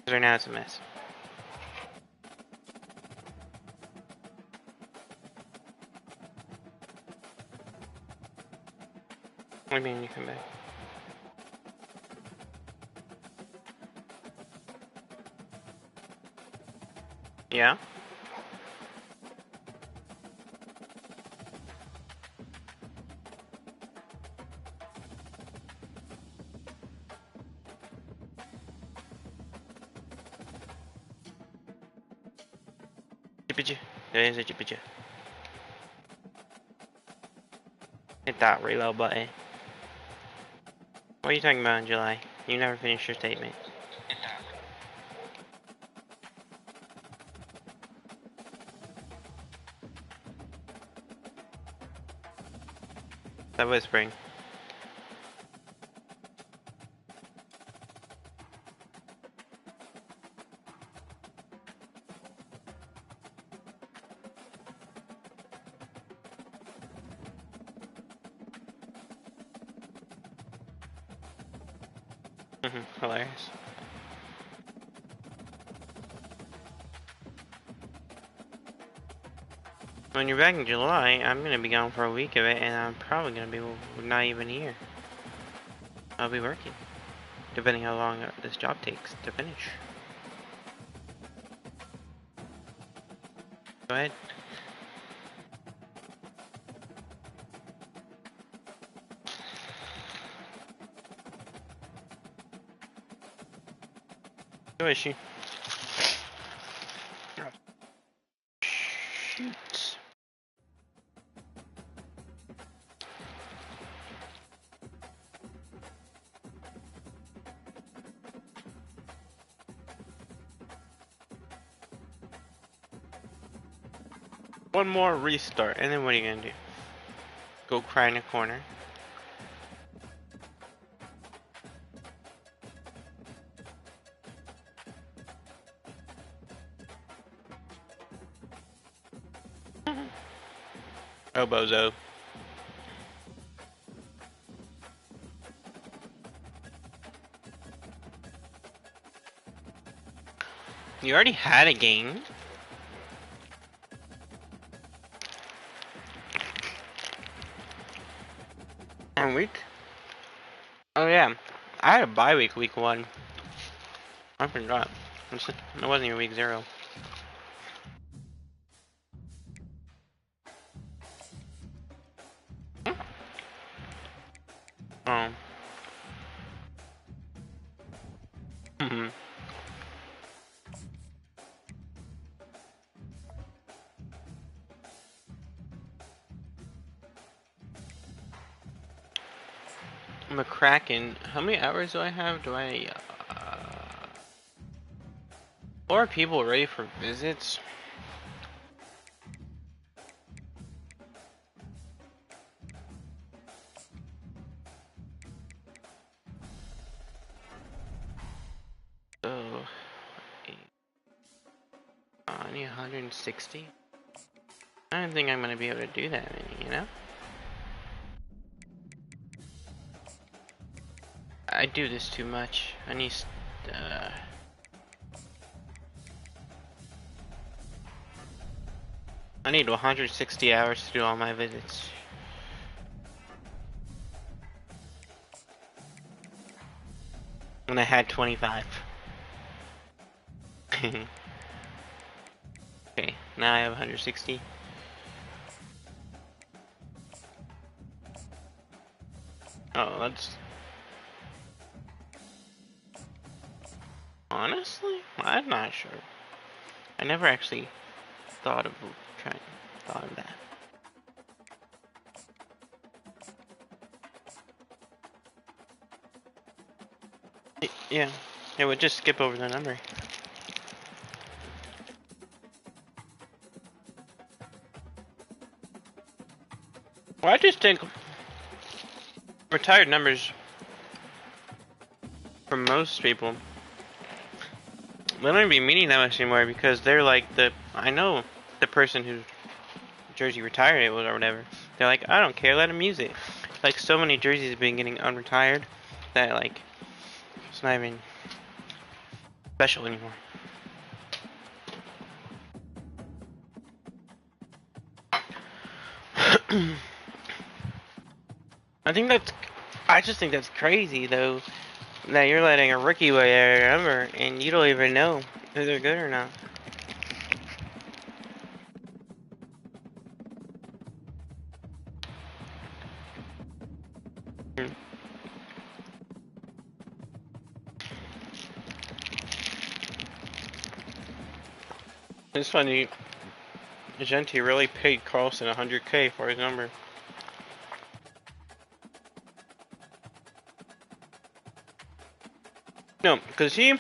Right now it's a mess. What do you mean you come back? Yeah? There is a chippicha. Hit that reload button. What are you talking about in July? You never finished your statement. That whispering. Hilarious. When you're back in July, I'm gonna be gone for a week of it, and I'm probably gonna be not even here. I'll be working, depending how long this job takes to finish. Go ahead. Who is she? Shoot. One more restart, and then what are you gonna do? Go cry in a corner? Oh, bozo. You already had a game. One week? Oh yeah, I had a bye week, week 1. I forgot. It wasn't even week 0. Oh. I'm a Kraken. How many hours do I have? Do I, 4 people ready for visits? So, I need 160. I don't think I'm gonna be able to do that many, you know? I do this too much. I need, I need 160 hours to do all my visits. When I had 25. Okay, now I have 160. Oh, that's... Honestly? I'm not sure. I never actually thought of that. Yeah, it would just skip over the number. Well, I just think retired numbers for most people, they don't be meaning that much anymore because they're like I know the person whose jersey retired it was or whatever. They're like, I don't care, let him use it. Like so many jerseys have been getting unretired that like it's not even. special anymore. I just think that's crazy though, that you're letting a rookie wear a number and you don't even know if they're good or not. It's funny, Genti really paid Carlson $100K for his number. No, because that's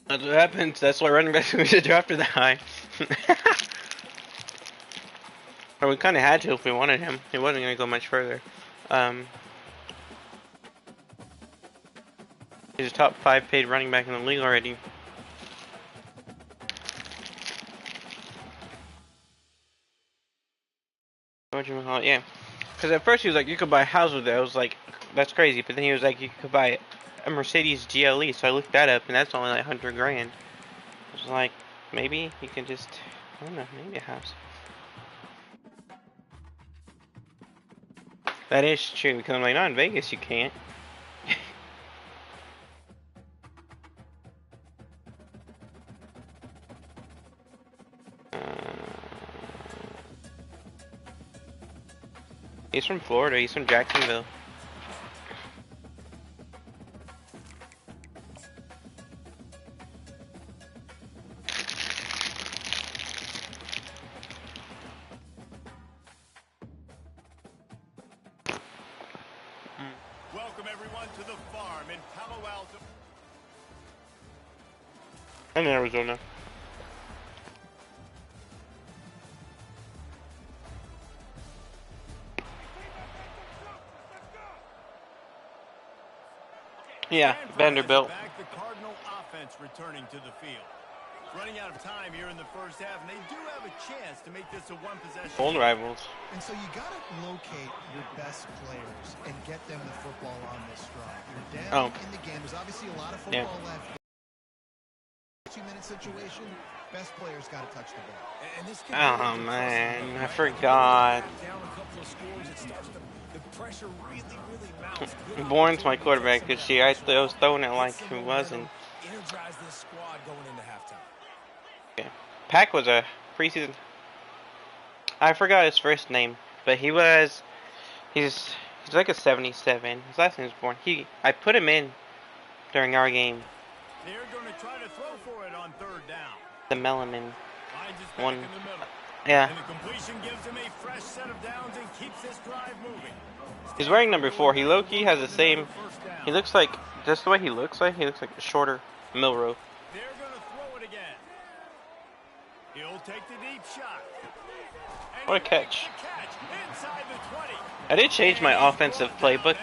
what happens. That's why running backs we should draft that high. Or we kind of had to if we wanted him. He wasn't going to go much further. He's a top 5 paid running back in the league already. Whatchamacallit, yeah. Because at first he was like, you could buy a house with it. I was like, that's crazy. But then he was like, you could buy a Mercedes GLE. So I looked that up, and that's only like 100 grand. I was like, maybe you can just, I don't know, maybe a house. That is true, because I'm like, not in Vegas, you can't. He's from Florida, he's from Jacksonville. Welcome everyone to the farm in Palo Alto. In Arizona. Yeah, Vanderbilt. Back, the Cardinal offense returning to the field. Running out of time here in the first half, and they do have a chance to make this a one-possession. Old rivals. And so you got to locate your best players and get them the football on this drive. You're down in the game. There's obviously a lot of football left. 2-minute situation. Best players got to touch the ball. And this oh man, I forgot. Down a couple of scores, it starts to, the pressure really mounts. Bourne's my quarterback this year. I was throwing it like he wasn't. Energize this squad going into halftime. Yeah. Pack was a preseason. I forgot his first name, but he's like a 77. His last name is Bourne. I put him in during our game. They're going to try to throw for it on third down. The Melanin one. In the middle. Yeah. And the completion gives him a fresh set of downs and keeps this drive moving. He's wearing number 4. He low-key has the same. He looks like, just the way he looks like a shorter Milrow. They're going to throw it again. He'll take the deep shot. And What a catch. Inside the 20. I did change my offensive playbook.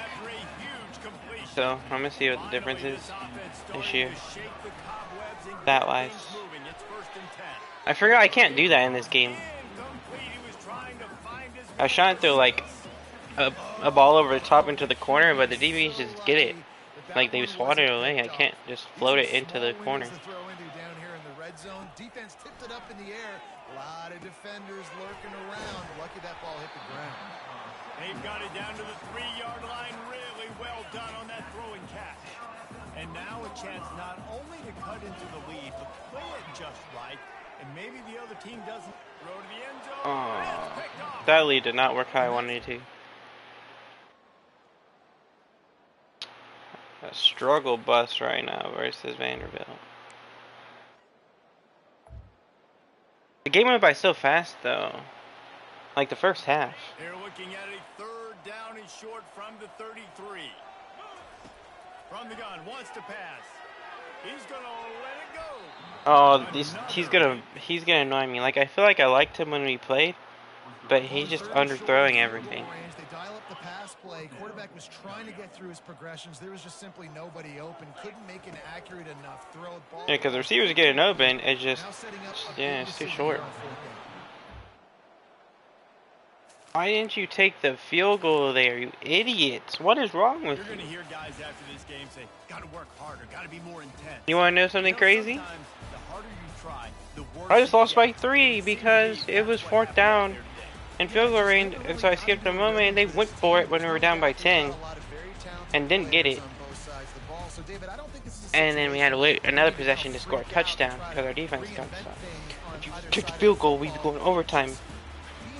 So, I'm going to see what the difference is this year. That-wise. I forgot I can't do that in this game. I was trying to throw like a ball over the top into the corner, but the DBs just get it. Like they swat it away. I can't just float it into the corner. Defense tipped it up in the air. A lot of defenders lurking around. Lucky that ball hit the ground. They've got it down to the 3-yard line. Really well done on that throw and catch. And now a chance not only to cut into the lead, but play it just right. And maybe the other team doesn't throw to the end zone. Oh, that lead did not work how I wanted it to. A struggle bus right now versus Vanderbilt. The game went by so fast though. Like the first half. They're looking at a third down and short from the 33. From the gun, wants to pass. He's gonna let it go. Oh, he's gonna annoy me. Like I feel like I liked him when we played, but he's just underthrowing everything. They dial up the pass play. Quarterback was trying to get through his progressions. There was just simply nobody open. Couldn't make an accurate enough throw. Yeah, because the receivers getting open, it's just it's too short. Why didn't you take the field goal there, you idiots? What is wrong with You're you? going to hear guys after this game say, got to work harder, got to be more intense. You want to know something crazy? Sometimes the harder you try, the worse I just lost it by gets. 3 because it was 4th down and field goal range, and so I skipped a moment and they went for it when we were down by 10 and didn't get it. And then we had to wait another possession to score a touchdown because our defense got stopped. If you took the field goal, we'd be going overtime.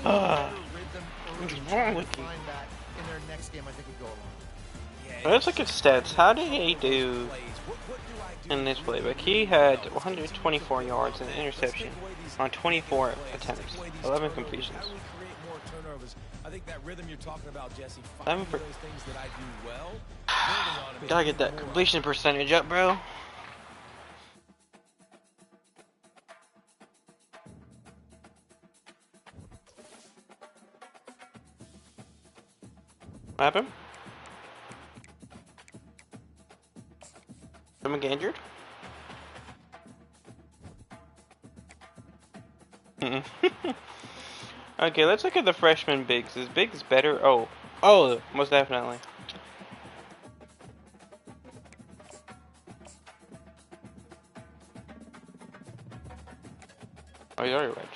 What's wrong with you? Let's look at stats. How did he do in this play? But he had 124 yards and an interception on 24 attempts, 11 completions. I think that rhythm you're talking about, Jesse, Gotta those things that I do well. Gotta get that completion percentage up, bro. What happened? Someone get injured? Okay, let's look at the freshman bigs. Is Biggs better? Oh, most definitely. Oh, he's already right.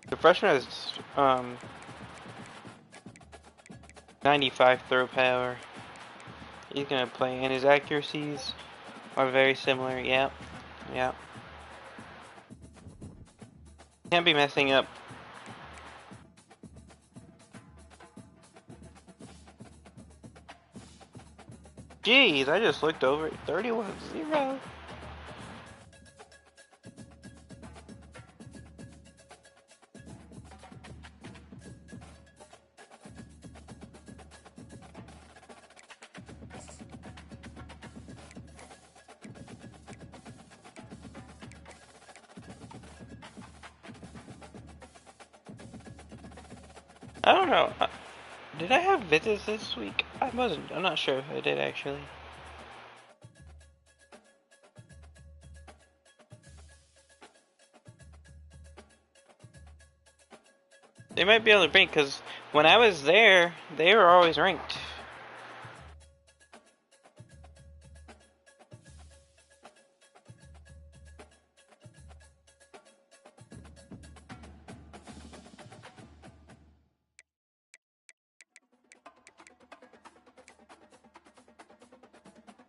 The freshman has 95 throw power. He's gonna play, and his accuracies are very similar. Yep. Can't be messing up. Jeez, I just looked over it. 31-0. I don't know. Did I have visits this week? I'm not sure if I did actually. They might be able to rank because when I was there, they were always ranked.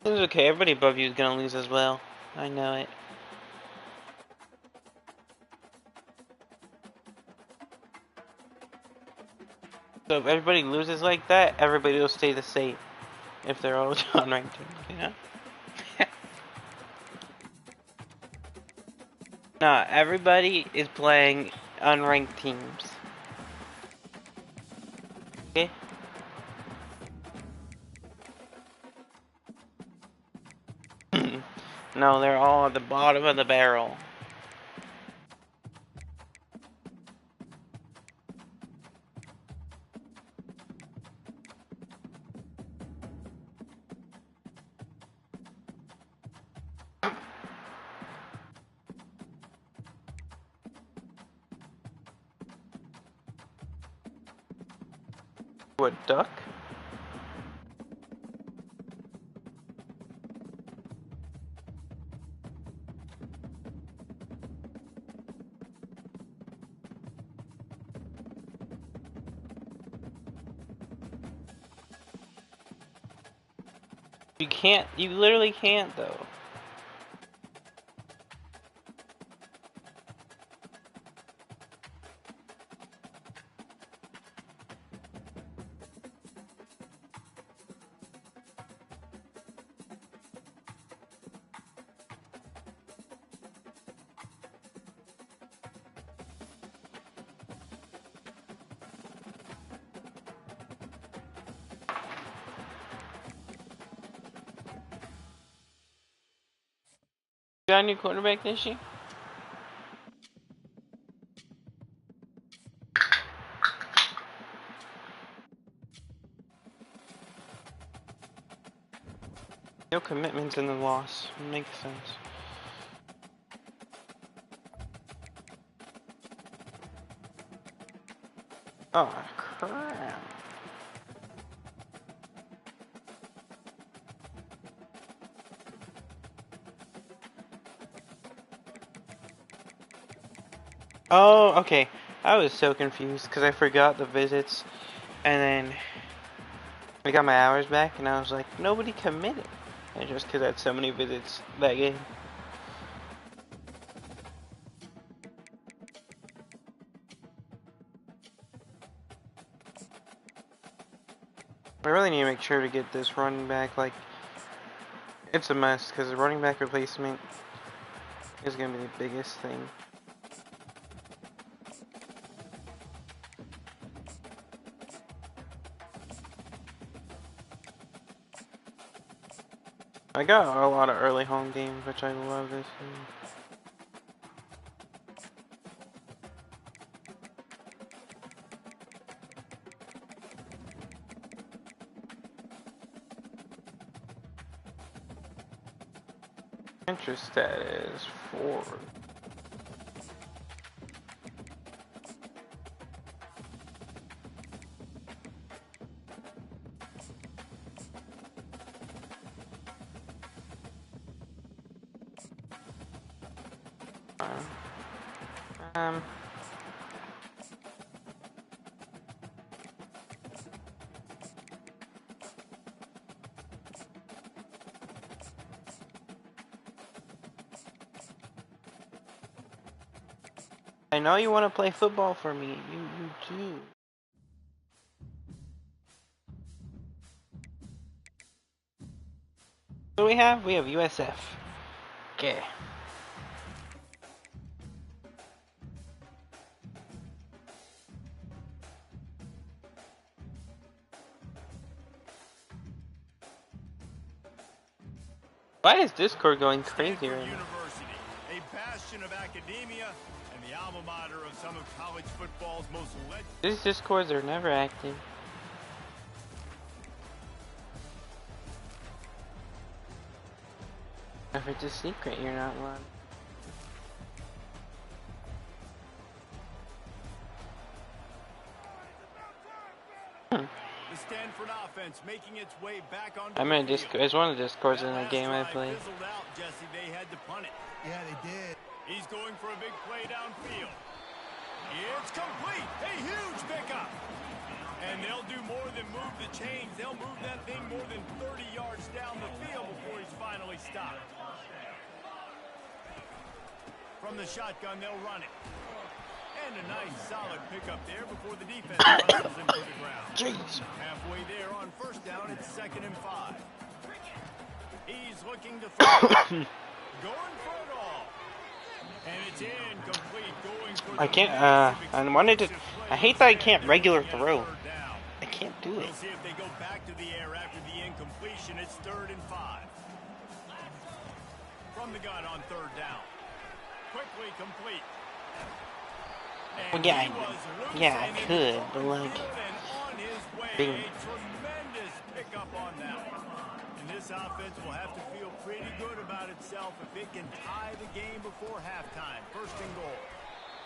It's okay, everybody above you is gonna lose as well. I know it. So if everybody loses like that, everybody will stay the same. If they're all unranked teams, you know? Nah, everybody is playing unranked teams. Okay? No, they're all at the bottom of the barrel. What, duck? You can't, you literally can't though. You got a new quarterback this year? No commitments in the loss. Makes sense. Oh, crap. Oh, okay. I was so confused because I forgot the visits, and then I got my hours back, and I was like, nobody committed. And just because I had so many visits that game. I really need to make sure to get this running back, like, it's a must, because the running back replacement is going to be the biggest thing. I got a lot of early home games, which I love this game. Interest status 4. Um. I know you want to play football for me. You do. What do we have? We have USF. Okay. Why is Discord going crazy right now? University, a bastion of academia and the alma mater of some of college football's most legendary. These Discords are never active. If it's a secret, you're not allowed. The Stanford offense making its way back on. I'm in a Discord. It's one of the Discords in the game I play. Out, Jesse. They had to punt it. Yeah, they did. He's going for a big play downfield. It's complete. A huge pickup. And they'll do more than move the chains. They'll move that thing more than 30 yards down the field before he's finally stopped. From the shotgun, they'll run it. And a nice solid pickup there before the defense runs into the ground. Jeez. Halfway there on first down, it's 2nd and 5. He's looking to throw. Going for it all. And it's incomplete. Going for I can't, I wanted to, I hate that I can't regular throw. I can't do it. We'll see if they go back to the air after the incompletion. It's 3rd and 5. From the gun on 3rd down. Quickly complete. Well, yeah, I could, but like, a tremendous pickup on that one. And this offense will have to feel pretty good about itself if it can tie the game before halftime. 1st and goal.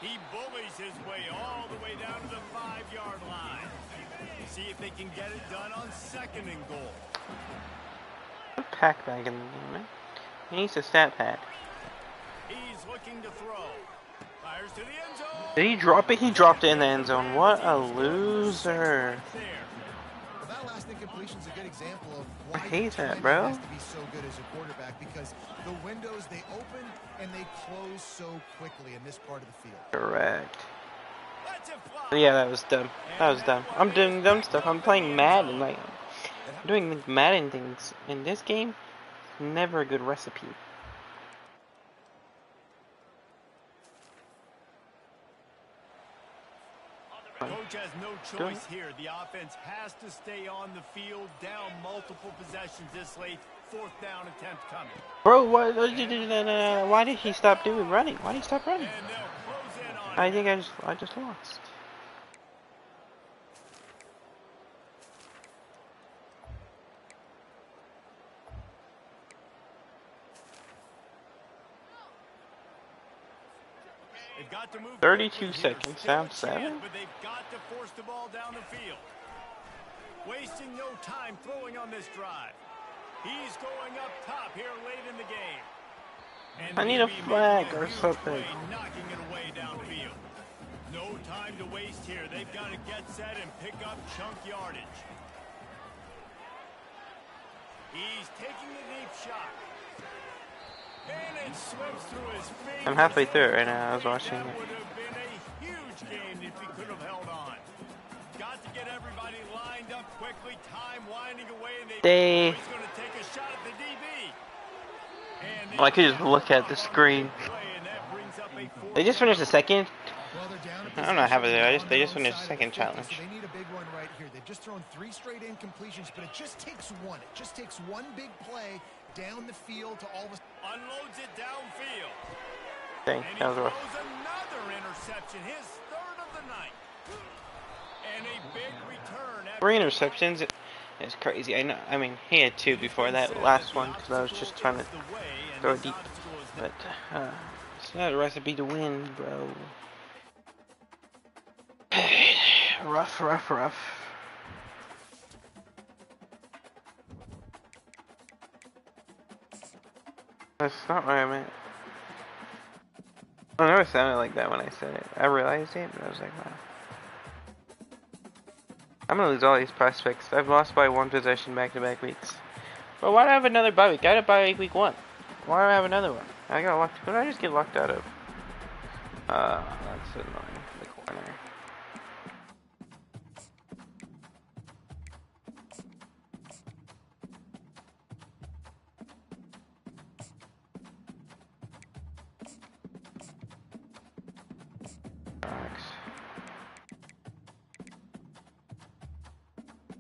He bullies his way all the way down to the 5-yard line. See if they can get it done on 2nd and goal. Put pack back in the game, man. He needs a stat pad. He's looking to throw. Fires to the end zone. Did he drop it? He dropped it in the end zone. What a loser. Well, that last incompletion is a good example of why I hate that, timing bro. has to be so good as a quarterback, because the windows, they open and they close so quickly in this part of the field. Correct. Yeah, that was dumb. That was dumb. I'm doing dumb stuff. I'm playing Madden. Like, I'm doing Madden things in this game. Never a good recipe. Coach has no choice here. The offense has to stay on the field, down multiple possessions this late. 4th down attempt coming. Bro, why did he stop doing running? Why did he stop running? And they'll close in on I think I just lost. If They've got to move 32 quickly here. seconds, Still a down 7. chance, but they've got to force the ball down the field. Wasting no time throwing on this drive. He's going up top here late in the game. And I need a flag or something. Knocking it away downfield. No time to waste here. They've got to get set and pick up chunk yardage. He's taking a deep shot. And it slips through his fingers. I'm halfway through it right now. I was watching it. That would have been a huge game if he could have held on. Got to get everybody lined up quickly. Time winding away. And he's going to take a shot at the DB. Well, I could just look at the screen. They just finished the second. I'm not happy there. They just finished the second challenge. They need a big one right here. They've just thrown 3 straight incompletions, but it just takes one. It just takes one big play down the field to all of a sudden unloads it downfield. Dang, that was rough. Another interception, his 3rd of the night. And a big return. 3 interceptions. It's crazy. I know. I mean, he had 2 before that last one because I was just trying to throw deep. But it's not a recipe to win, bro. Rough, rough, rough. That's not what I meant. I never sounded like that when I said it. I realized it, but I was like, wow. I'm gonna lose all these prospects. I've lost by 1 possession back-to-back weeks. But why do I have another bye week? I had a bye week 1. Why do I have another one? I got locked. Who did I just get locked out of? That's annoying. The corner.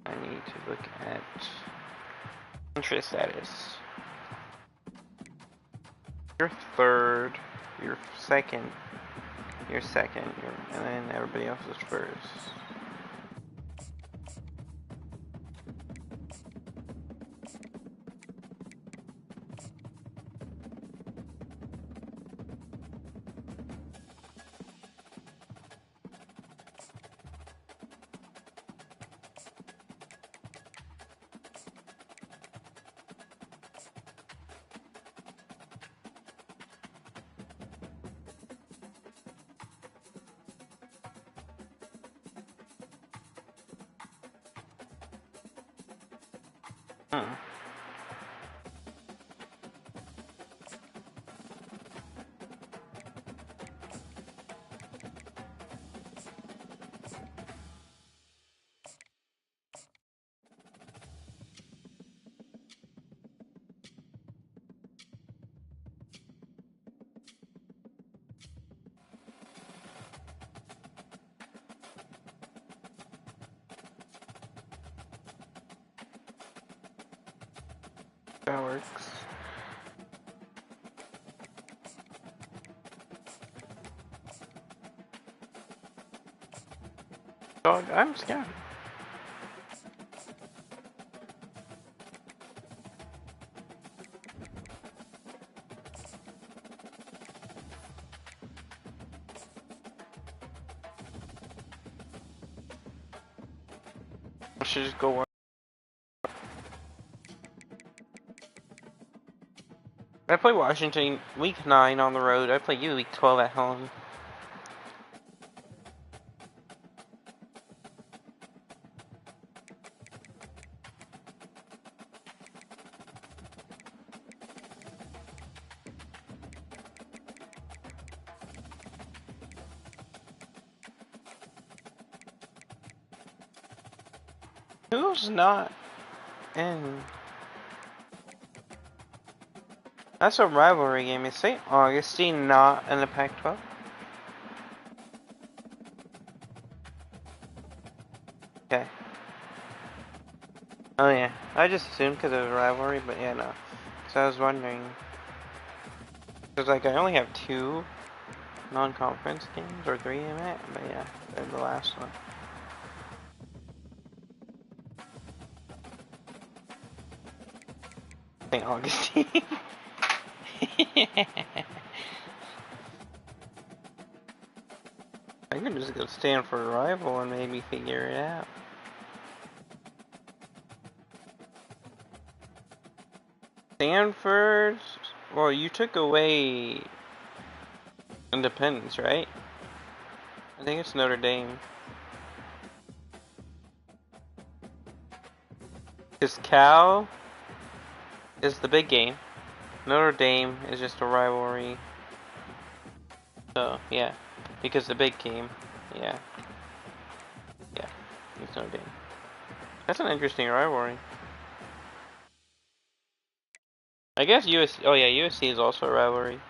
I need to look at interest status. You're 3rd, you're 2nd, and then everybody else is 1st. That works. Dog, I'm scared. I should just go. I play Washington week 9 on the road. I play you week 12 at home. Who's not in? That's a rivalry game. Is St. Augustine not in the Pac-12? Okay. Oh yeah, I just assumed because it was a rivalry, but yeah, no. So I was wondering, because like I only have 2 non-conference games, or 3 in it, but yeah, they're the last one. St. Augustine. I can just go Stanford rival and maybe figure it out. Stanford. Well, you took away Independence, right? I think it's Notre Dame. Because Cal is the big game. Notre Dame is just a rivalry. So, yeah. Because the big game. Yeah. Yeah. It's Notre Dame. That's an interesting rivalry. I guess USC. Oh, yeah. USC is also a rivalry.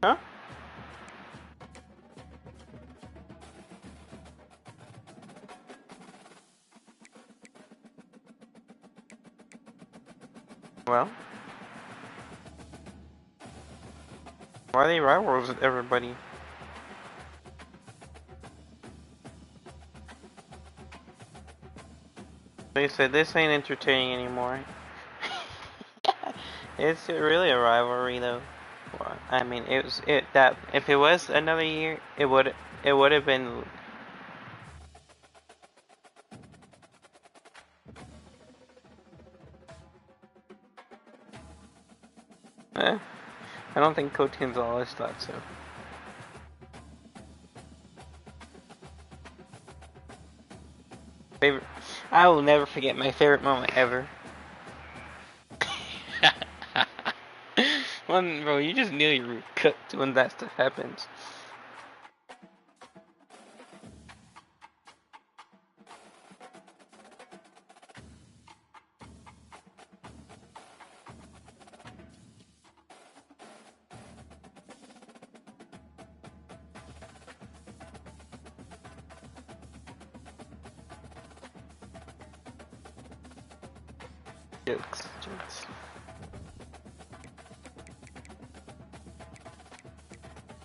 Huh? Well, why are they rivals with everybody? They said this ain't entertaining anymore. It's really a rivalry, though. Well, I mean, that if it was another year, it would have been. I don't think Coach Gonzalez thought so. Favorite. I will never forget my favorite moment ever. Bro, you just knew you were cooked when that stuff happens. Jokes.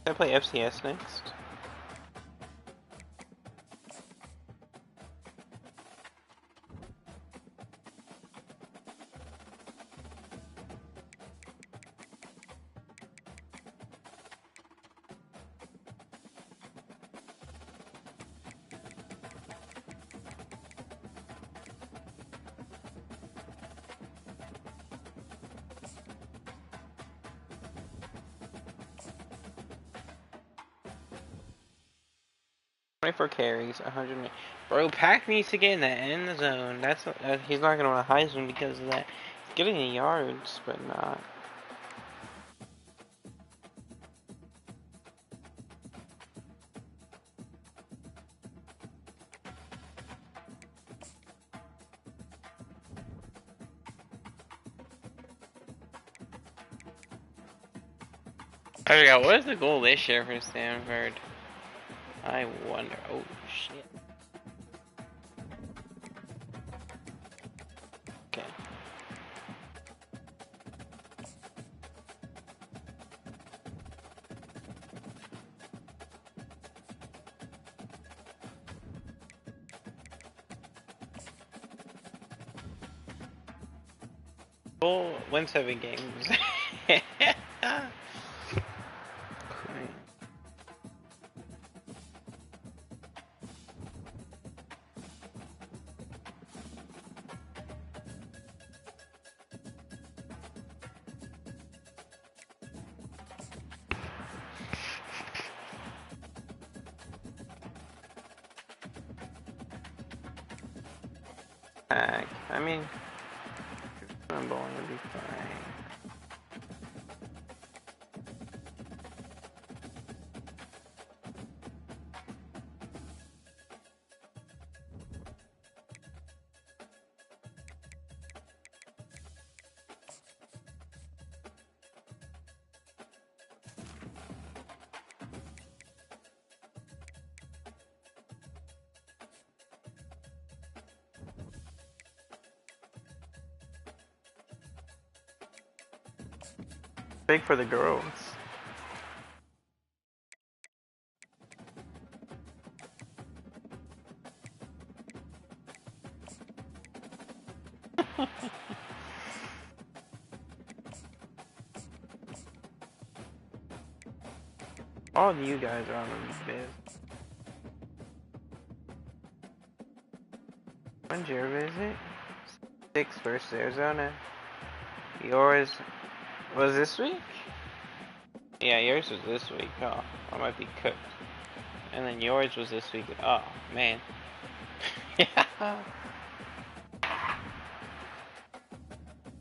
Should I play FCS next? For carries, 100. Bro, Pack needs to get in the end zone. That's he's not gonna win a Heisman because of that. He's getting the yards, but not. I forgot, what is the goal this year for Stanford? I wonder. Oh shit. Okay. We'll win 7 games. I mean, I'm going to be fine. Big for the girls. All of you guys are on the bed. When's your visit? 6 versus Arizona. Yours was this week? Yeah, yours was this week. Oh, I might be cooked. And then yours was this week. Oh, man. Yeah. Oh,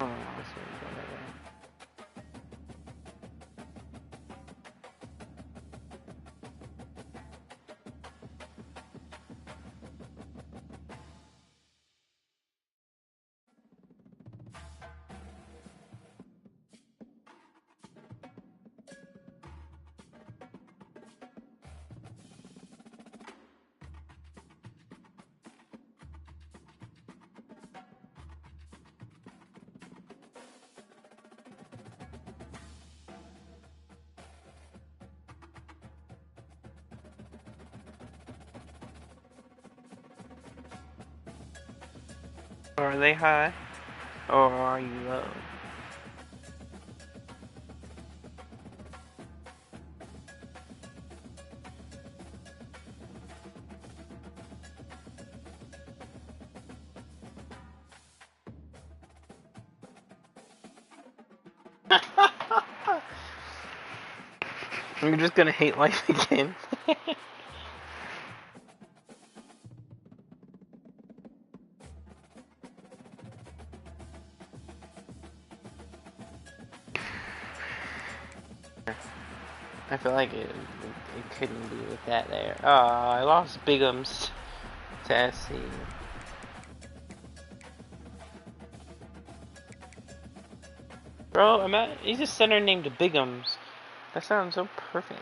this one's over there. Are they high? Or are you low? I'm just gonna hate life again. I feel like it couldn't be with that there. Oh, I lost Bigums to SC. Bro, he's a center named Bigums. That sounds so perfect.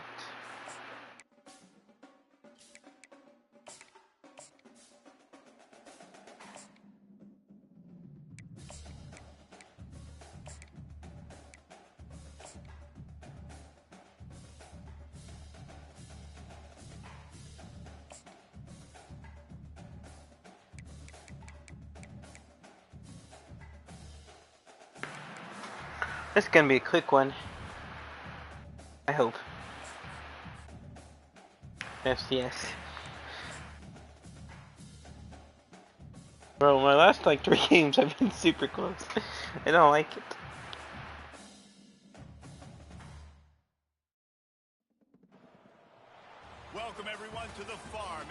This is gonna be a quick one. I hope. Yes. Bro, my last like 3 games I've been super close. I don't like it. Welcome everyone to the farm.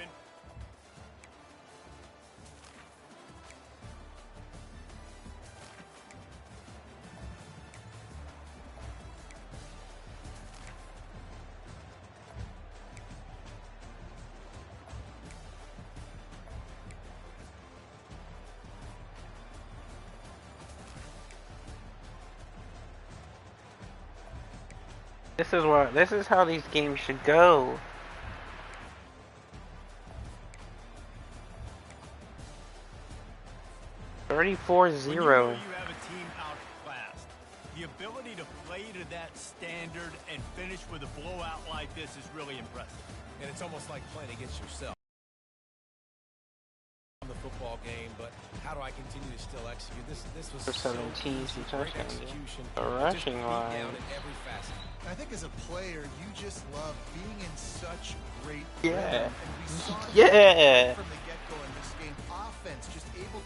This is how these games should go. $34-0. You have a team outclassed. The ability to play to that standard and finish with a blowout like this is really impressive. And it's almost like playing against yourself. The football game, but how do I continue to still execute? This was For 17 so touchdowns. execution. A rushing line. Down in every facet. I think as a player, you just love being in such great Yeah. rhythm. And we saw it Yeah. from the get-go in this game. Offense just able.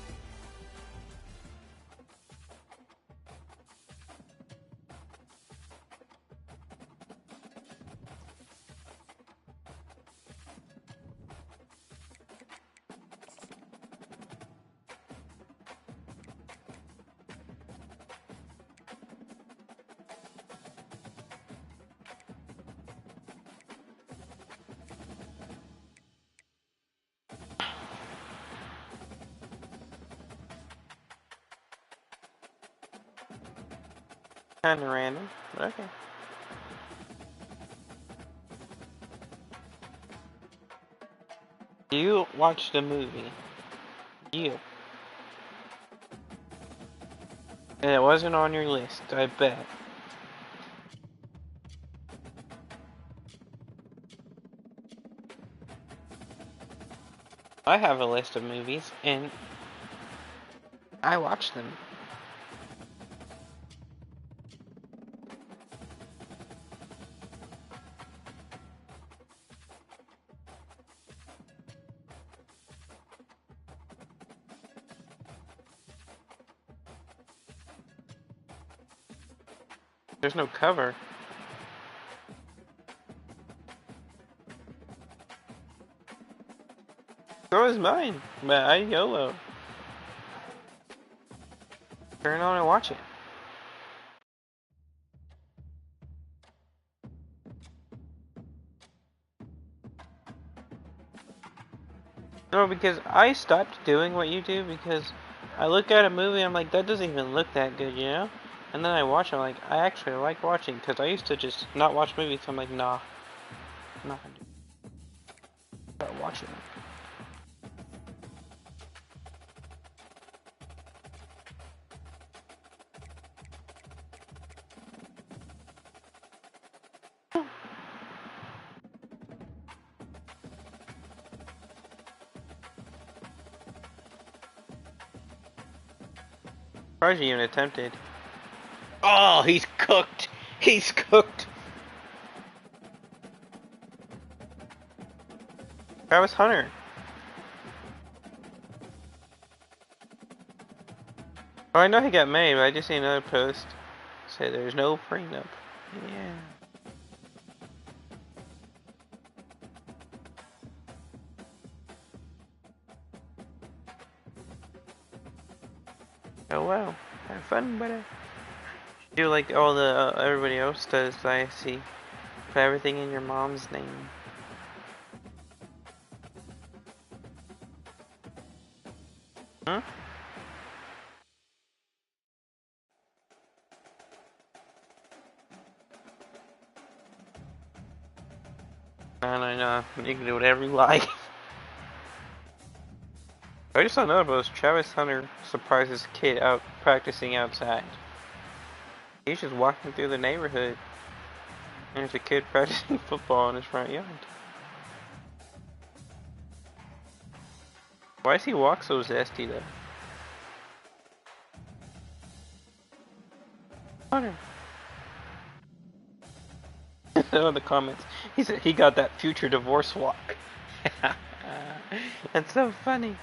Kinda random, but okay. You watched the movie. You. And it wasn't on your list, I bet. I have a list of movies, and I watched them. There's no cover. Throw is mine, but I YOLO. Turn on and watch it. No, because I stopped doing what you do because I look at a movie and I'm like, that doesn't even look that good, you know? And then I watch it, I'm like, I actually like watching, because I used to just not watch movies, so I'm like, nah, I'm not gonna do it. Start watching it. Surprised you even attempted. Oh, he's cooked! He's cooked! Travis Hunter. Oh, I know he got made, but I just seen another post. Say there's no prenup. Yeah. Oh wow. Have fun, buddy. Do like all the everybody else does, I see. Put everything in your mom's name. Huh? No, you can do whatever you like. I just saw another post. Travis Hunter surprises kid out practicing outside. He's just walking through the neighborhood, and there's a kid practicing football in his front yard. Why does he walk so zesty though? Hunter. In the comments, he said he got that future divorce walk. That's so funny.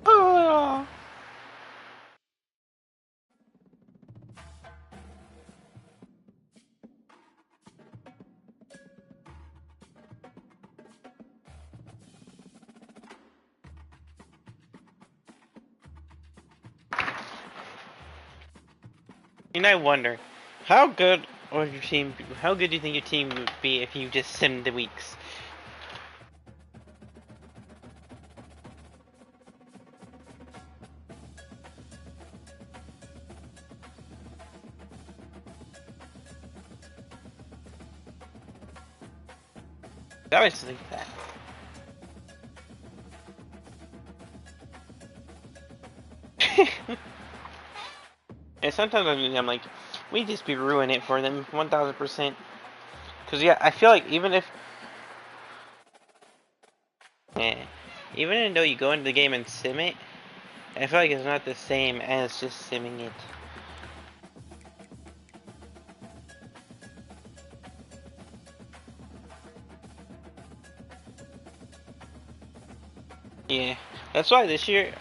Oh. And I wonder, how good would your team? How good do you think your team would be if you just simmed the weeks? I always think that. And sometimes I'm like, we just be ruining it for them 1000%. Cause yeah, I feel like even though you go into the game and sim it, I feel like it's not the same as just simming it. Yeah, that's why this year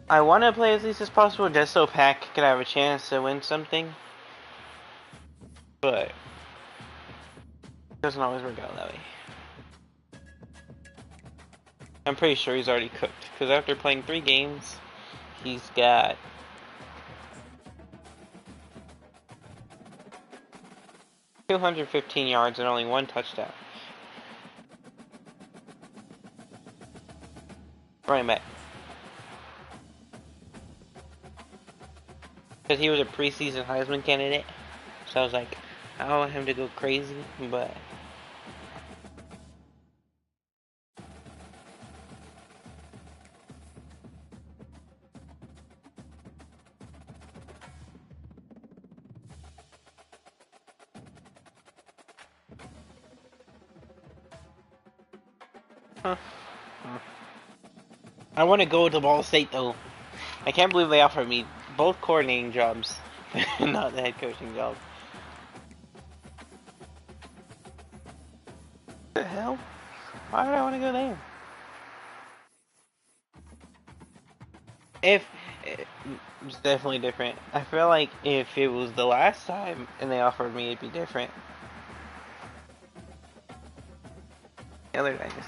I want to play as least as possible just so Pack can have a chance to win something, but it doesn't always work out that way. I'm pretty sure he's already cooked, because after playing 3 games, he's got... 215 yards and only 1 touchdown. Running back. Because he was a preseason Heisman candidate. So I was like, I don't want him to go crazy, but... I want to go to Ball State though. I can't believe they offered me both coordinating jobs, not the head coaching job. What the hell? Why would I want to go there? It's definitely different. I feel like if it was the last time and they offered me, it'd be different. The other dynasty.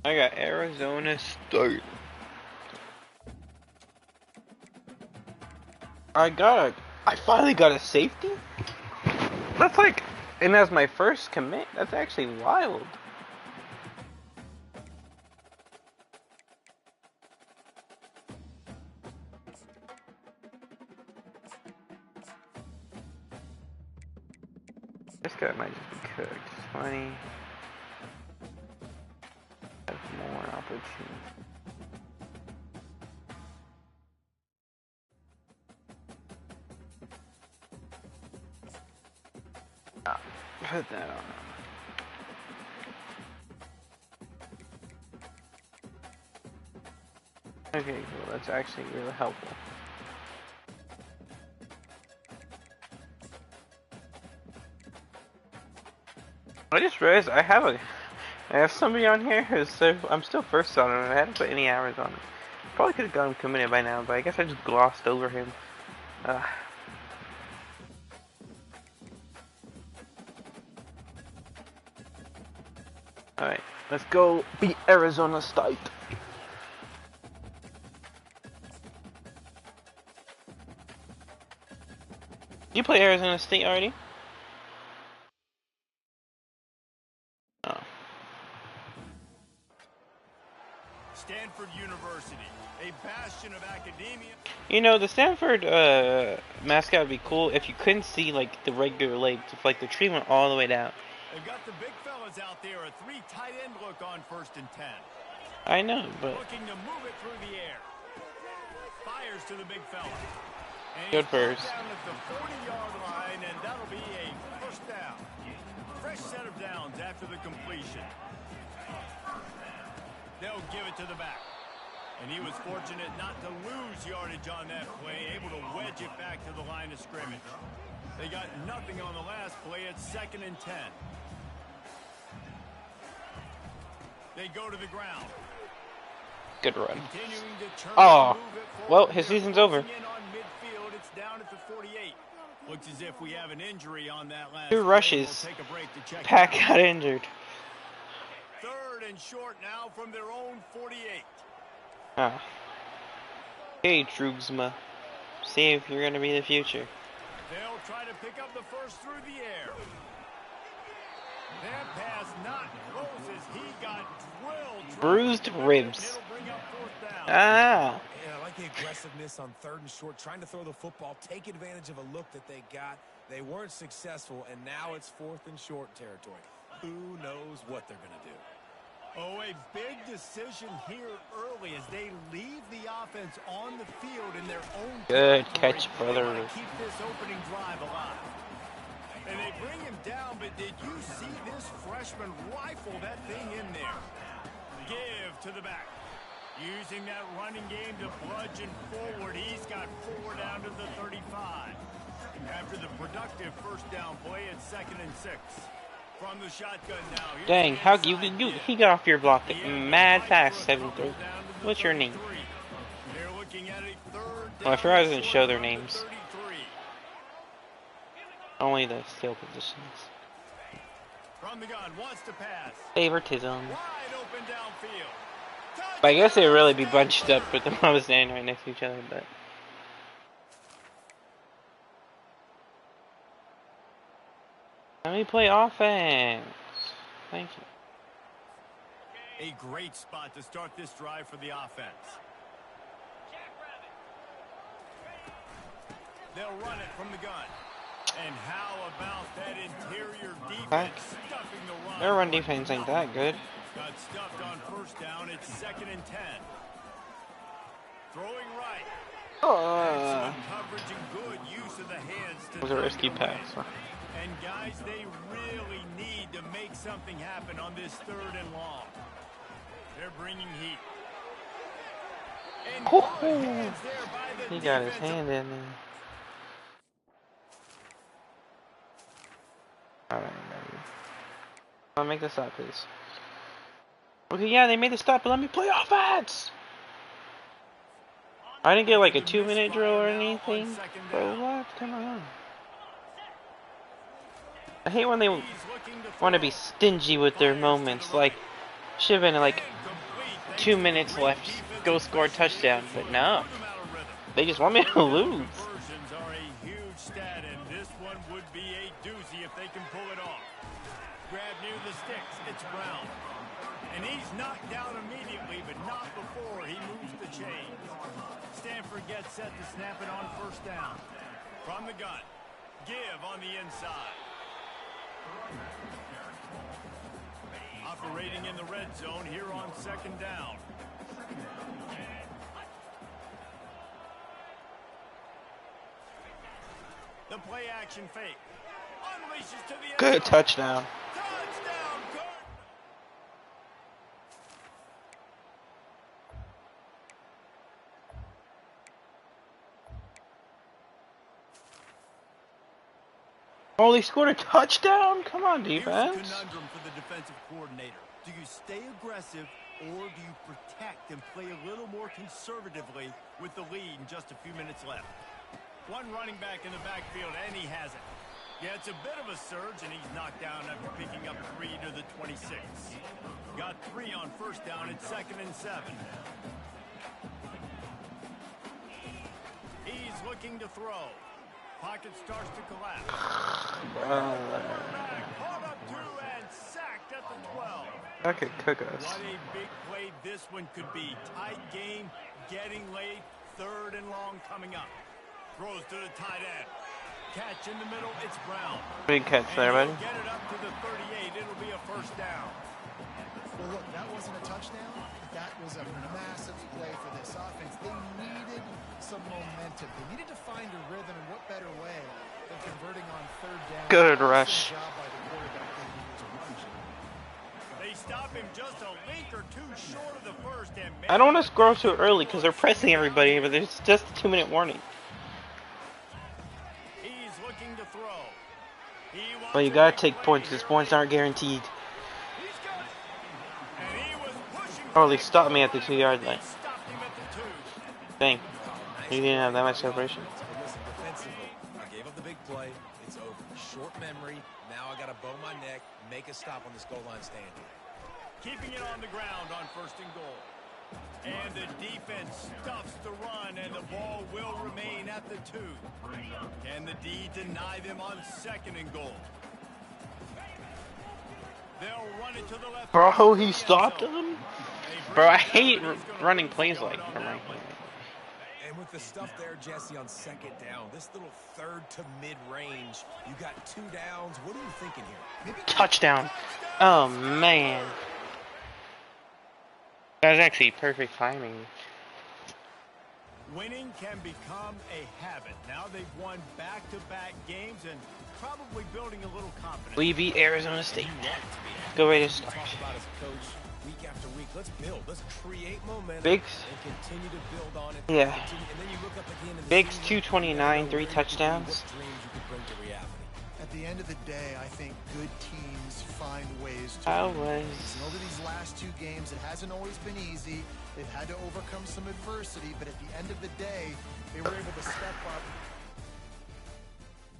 I got Arizona State. I finally got a safety? That's like, and as my first commit, that's actually wild. This guy might just be cooked. 20. Have more opportunity. Put that on. Okay, cool. That's actually really helpful. I just realized I have somebody on here who's I'm still first on him. I hadn't put any hours on it. Probably could have got him committed by now, but I guess I just glossed over him. Alright, let's go beat Arizona State. You play Arizona State already? Oh. Stanford University, a bastion of academia. You know, the Stanford mascot would be cool if you couldn't see like the regular legs, if like the tree went all the way down. They've got the big fellas out there, a 3 tight end look on 1st and 10. I know, but looking to move it through the air. Fires to the big fella. And good first. Down at the 40-yard line, and that'll be a first down. Fresh set of downs after the completion. They'll give it to the back. And he was fortunate not to lose yardage on that play, able to wedge it back to the line of scrimmage. They got nothing on the last play. It's 2nd and 10. They go to the ground. Good run. Oh, well, his season's over. It's down at the 48. Looks as if we have an injury on that last 2 rushes. Pack got injured. 3rd and short now from their own 48. Ah. Hey, Trugsma. See if you're gonna be the future. They'll try to pick up the first through the air. That pass not close as he got drilled. Bruised ribs. Ah. Yeah, I like the aggressiveness on 3rd and short, trying to throw the football, take advantage of a look that they got. They weren't successful, and now it's 4th and short territory. Who knows what they're going to do? Oh, a big decision here early as they leave the offense on the field in their own good territory. catch, brother. They want to keep this opening drive alive. And they bring him down, but did you see this freshman rifle that thing in there? Give to the back. Using that running game to bludgeon forward. He's got 4 down to the 35. After the productive first down play, it's 2nd and 6. From the shotgun now. Dang, how he got off your block mad fast, 7-3. What's your name? Oh, I forgot I didn't show their names. Only the skill positions. From the gun, wants to pass. Favoritism. Wide open downfield. But I guess they would really be bunched up with them I was standing right next to each other, but. Let me play offense. Thank you. A great spot to start this drive for the offense. They'll run it from the gun. And how about that interior defense stuffing the run? Their run defense ain't that good. Got stuffed on first down. It's 2nd and 10. Throwing right. Excellent coverage and good use of the hands. It was a risky pass. And guys, they really need to make something happen on this 3rd and long. They're bringing heat. And he got his hand in there. Alright, baby. I'll make the stop, please. Okay, yeah, they made the stop, but let me play offense! I didn't get like a 2-minute drill or anything. Bro, what? Come on. I hate when they want to be stingy with their moments. Like, should have been like 2 minutes left, go score a touchdown. But no, they just want me to lose. Grab near the sticks. It's Brown, and he's knocked down immediately, but not before he moves the chains. Stanford gets set to snap it on first down. From the gun, give on the inside. Operating in the red zone here on 2nd down. The play action fake. Unleashes to the Good touchdown. Touchdown, good. Oh, they scored a touchdown? Come on, defense. Here's a conundrum for the defensive coordinator. Do you stay aggressive or do you protect and play a little more conservatively with the lead and just a few minutes left? One running back in the backfield, and he has it. Yeah, it's a bit of a surge, and he's knocked down after picking up 3 to the 26. Got 3 on first down at 2nd and 7. He's looking to throw. Pocket starts to collapse. Caught up to and sacked at the 12. That could cook us. What a big play this one could be. Tight game, getting late, 3rd and long coming up. Throws to the tight end. Catch in the middle, it's Brown. Big catch there, buddy. Get it up to the 38, it'll be a first down. Well, look, that wasn't a touchdown. That was a massive play for this offense. They needed some momentum. They needed to find a rhythm, and what better way than converting on 3rd down. Good rush. Job by the quarterback than he was rushing. They stop him just a link or two short of the first. And I don't want to score too early because they're pressing everybody, but there's just a 2-minute warning. He's looking to throw. Well, you gotta take points because points aren't guaranteed. Oh, they stopped me at the 2-yard line. Dang. You didn't have that much separation. Listen, defensively, I gave up the big play. It's over. Short memory. Now I got to bow my neck, make a stop on this goal line stand. Keeping it on the ground on 1st and goal. And the defense stuffs the run, and the ball will remain at the 2. Can the D deny them on 2nd and goal? They'll run it to the left. Bro, he stopped him? Bro, I hate running plays like that. And with the stuff there, Jesse, on 2nd down, this little 3rd to mid-range, you got 2 downs. What are you thinking here? Maybe Touchdown. Oh, man. That was actually perfect timing. Winning can become a habit. Now they've won back-to-back games and probably building a little confidence. We beat Arizona State. Go Raiders. Talk about his coach week after week. Let's build. Let's create momentum. Biggs. And continue to build on it. Yeah. And then you look up again in the Biggs season, 229, 3 touchdowns. what dreams you could bring to reality. At the end of the day, I think good teams find ways to always. And over these last 2 games, it hasn't always been easy. They've had to overcome some adversity, but at the end of the day, they were able to step up.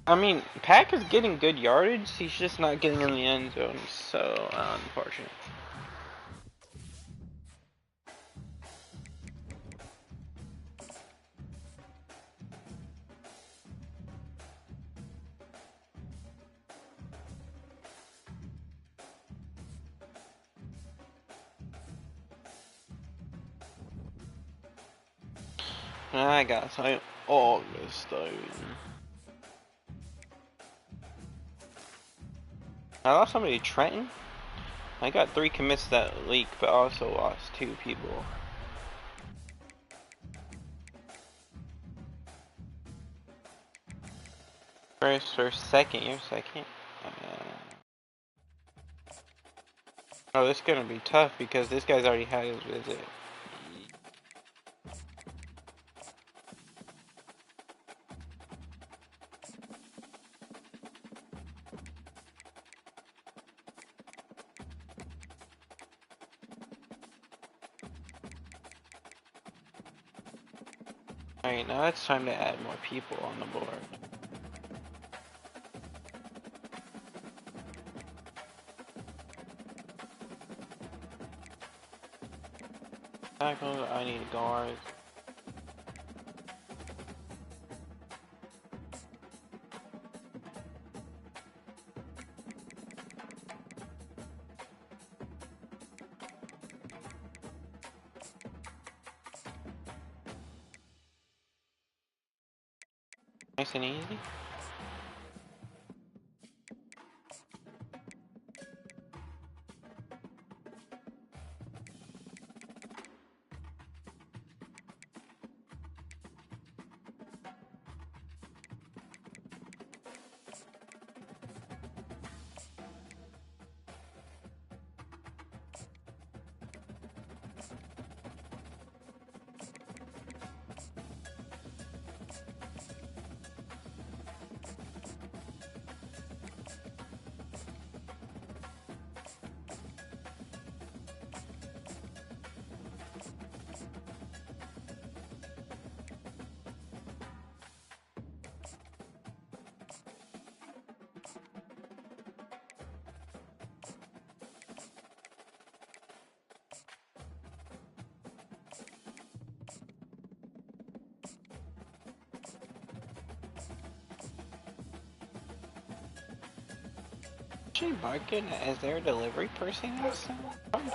I mean, Pack is getting good yardage. He's just not getting in the end zone. So unfortunate. I got time Augustine. I lost somebody to Trenton. I got 3 commits that leak, but also lost 2 people. First or second? You're second. Oh, this is gonna be tough because this guy's already had his visit. Alright, now it's time to add more people on the board. Tackle, I need guards. Nice and easy. Actually, barking as their delivery person is so funny.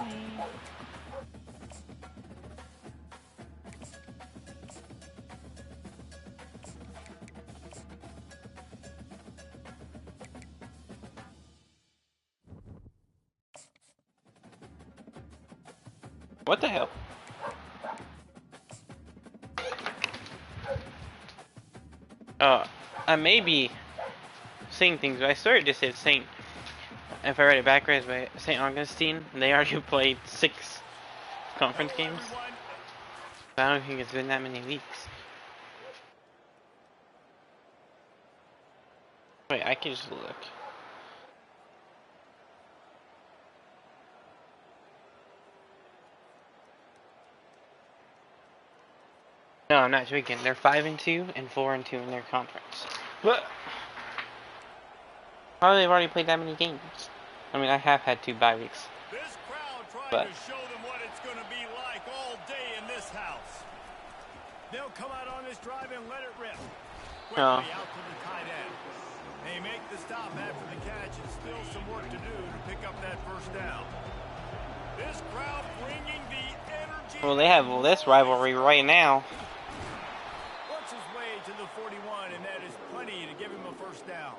What the hell? I may be seeing things, but I swear it just said Saint. If I read it backwards, by St. Augustine, they already played 6 conference games. I don't think it's been that many weeks. Wait, I can just look. No, I'm not joking. They're 5-2 and 4-2 in their conference. But how they've already played that many games? I mean, I have had 2 bye weeks. This crowd trying to show them what it's going to be like all day in this house. They'll come out on this drive and let it rip. Quickly out to the tight end. They make the stop after the catch and still some work to do to pick up that first down. This crowd bringing the energy. Well, they have this rivalry right now. Works his way to the 41, and that is plenty to give him a first down.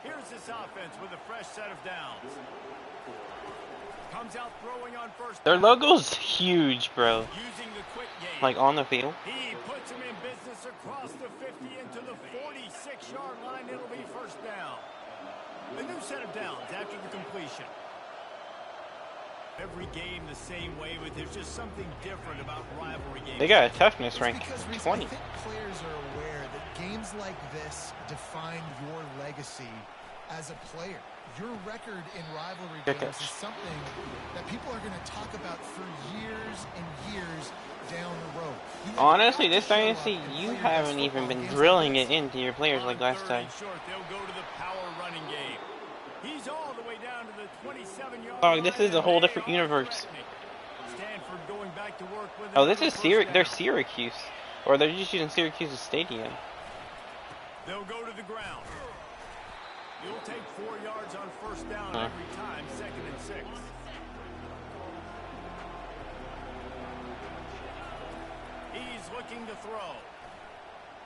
Here's this offense with a fresh set of downs. Comes out throwing on first Their down. logo's huge, bro. Using the quick game. Like on the field. He puts him in business across the 50 into the 46-yard line. It'll be first down. A new set of downs after the completion. every game the same way, but there's just something different about rivalry games. They got a toughness rank Because, Reese, 20. I think players are aware that games like this define your legacy as a player. Your record in rivalry games is something that people are going to talk about for years and years down the road. Honestly, this dynasty, you haven't even been drilling it into your players like last time. They'll go to the power running game. He's all the way down to the 27-yard Oh, this is a whole different universe. Stanford going back to work with Oh, this is they're Syracuse, or they're just using Syracuse's stadium. They'll go to the ground. You'll take 4 yards on first down every time, 2nd and 6. He's looking to throw.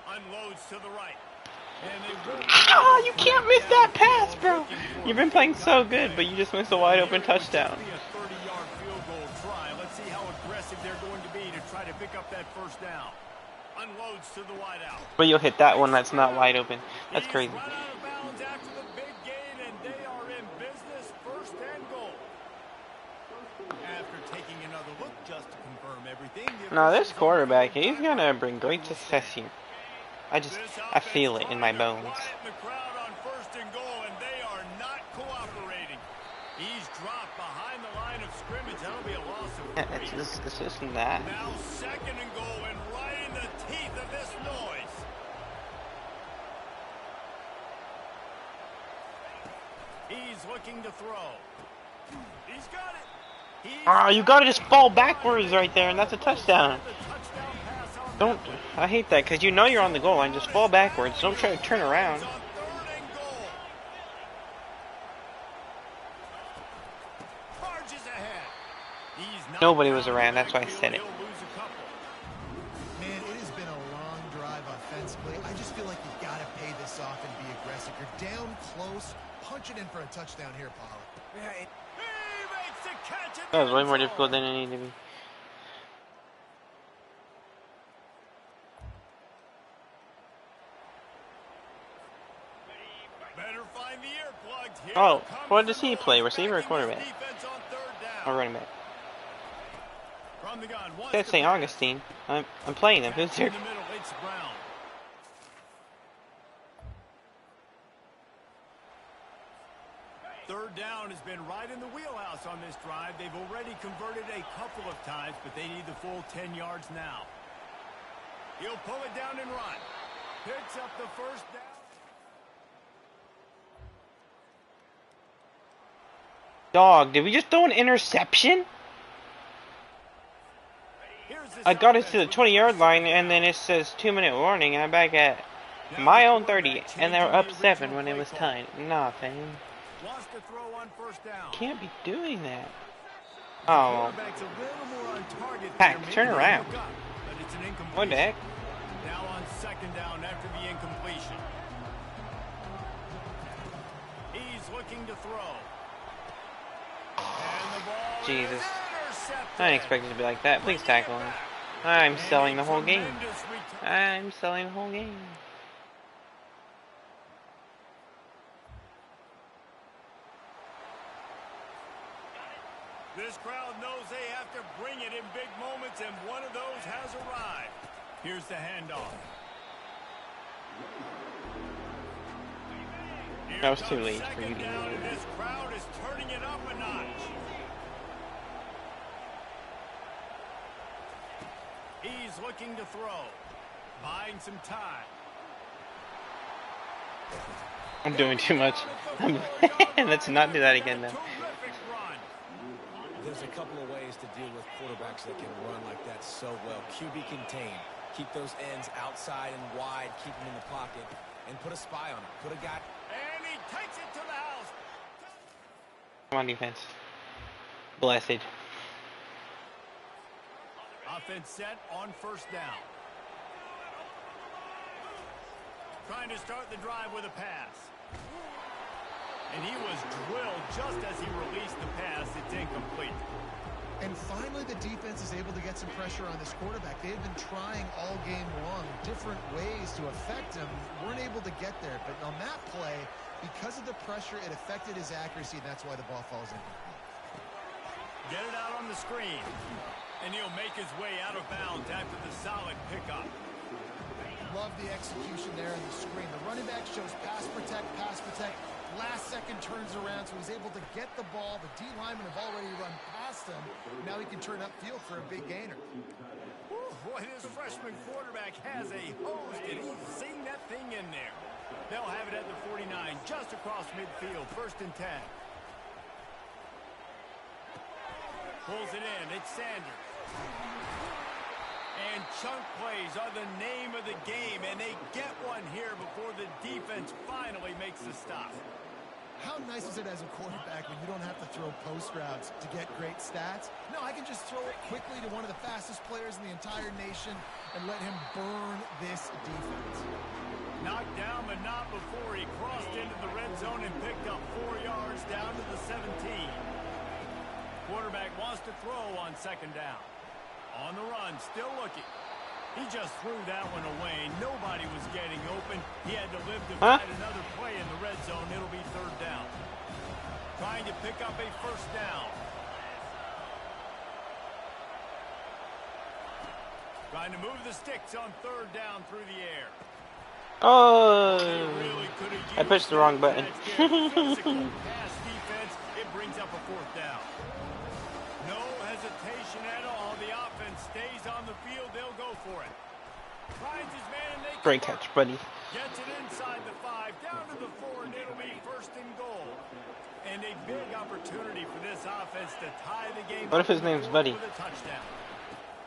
Unloads to the right. Oh, you can't miss that pass, bro. You've been playing so good, but you just missed a wide open touchdown. A 30-yard field goal try. Let's see how aggressive they're going to be to try to pick up that first down. Unloads to the wide out. But you'll hit that one that's not wide open. That's crazy. Run out of bounds after the big gain, and they are in business, 1st and goal. After taking another look just to confirm everything. Now this quarterback, he's gonna bring great success here. I feel it in my bones. The crowd on 1st and goal, and they are not cooperating. He's dropped behind the line of scrimmage. That'll be a loss of 3. It's just that. Now 2nd and goal, and right in the teeth of this noise. He's looking to throw. He's got it. Ah, you gotta just fall backwards right there, and that's a touchdown. Don't. I hate that because you know you're on the goal line. Just fall backwards. Don't try to turn around. Nobody was around. That's why I said it. Man, it has been a long drive offensively. I just feel like you got to pay this off and be aggressive. You're down close. Punch it in for a touchdown here, Pollard. That was way more difficult than it needed to be. Oh, what does he play? Receiver or quarterback? Or running back? That's St. Augustine. I'm playing him. Who's here? Third down has been right in the wheelhouse on this drive. They've already converted a couple of times, but they need the full 10 yards now. He'll pull it down and run. Picks up the first down. Dog, did we just throw an interception? I got it to the 20-yard line, and then it says 2-minute warning, and I'm back at my own 30, and they were up 7 when it was tied. Nah, fam. Can't be doing that. Oh. Pack, turn around. What the heck? Now on 2nd down after the incompletion. He's looking to throw. Jesus. I didn't expect it to be like that. Please tackle him. I'm selling the whole game. I'm selling the whole game. This crowd knows they have to bring it in big moments, and one of those has arrived. Here's the handoff. That was too late for you to do that. This crowd is turning it up a notch. He's looking to throw. Buying some time. I'm doing too much. Let's not do that again, though. There's a couple of ways to deal with quarterbacks that can run like that so well. QB contain. Keep those ends outside and wide. Keep them in the pocket. And put a spy on it. Put a guy... And he takes it to the house. Come on, defense. Blessed. Offense set on 1st down. Trying to start the drive with a pass. And he was drilled just as he released the pass. It's incomplete. And finally, the defense is able to get some pressure on this quarterback. They had been trying all game long different ways to affect him. Weren't able to get there. But on that play, because of the pressure, it affected his accuracy, and that's why the ball falls incomplete. Get it out on the screen. And he'll make his way out of bounds after the solid pickup. Love the execution there on the screen. The running back shows pass protect, pass protect. Last second turns around, so he's able to get the ball. The D linemen have already run past him. Now he can turn upfield for a big gainer. Boy, this freshman quarterback has a hose, and he's seen that thing in there. They'll have it at the 49, just across midfield, 1st and 10. Pulls it in, it's Sanders. And chunk plays are the name of the game, and they get one here before the defense finally makes the stop. How nice is it as a quarterback when you don't have to throw post routes to get great stats? No, I can just throw it quickly to one of the fastest players in the entire nation and let him burn this defense. Knocked down, but not before he crossed into the red zone and picked up 4 yards down to the 17. Quarterback wants to throw on 2nd down. On the run, still looking. He just threw that one away. Nobody was getting open. He had to live to find another play in the red zone. It'll be 3rd down. Trying to pick up a 1st down. Trying to move the sticks on 3rd down through the air. Oh, Really I pushed the wrong button. Physical pass defense. It brings up a 4th down. No hesitation at all. The offense stays on the field. They'll go for it. Finds his man and they Great catch, buddy. Gets it inside the 5, down to the 4, and it'll be 1st and goal. And a big opportunity for this offense to tie the game. What if his name's Buddy? With a touchdown.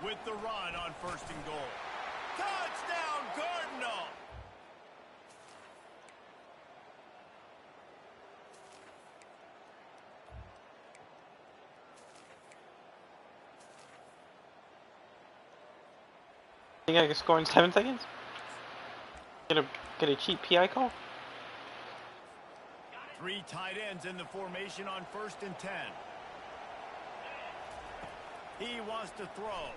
With the run on 1st and goal. Touchdown, Cardinal! Think I can score in 7 seconds? Get a cheap PI call? 3 tight ends in the formation on 1st and 10. He wants to throw.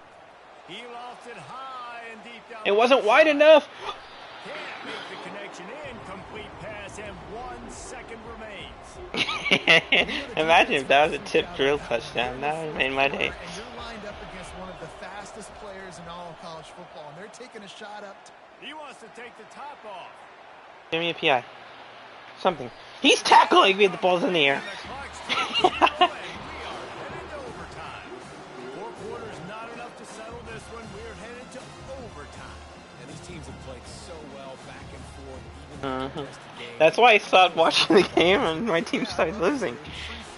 He lofts it high and deep down. It wasn't wide enough! Can't make the connection. Incomplete pass, and 1 second remains. Imagine if that was a tip drill touchdown. That would have made my day. And you're lined up against one of the fastest players in all of college football, and they're taking a shot up. He wants to take the top off. Give me a PI. Something. He's tackling me. The ball's in the air. That's why I stopped watching the game and my team started losing.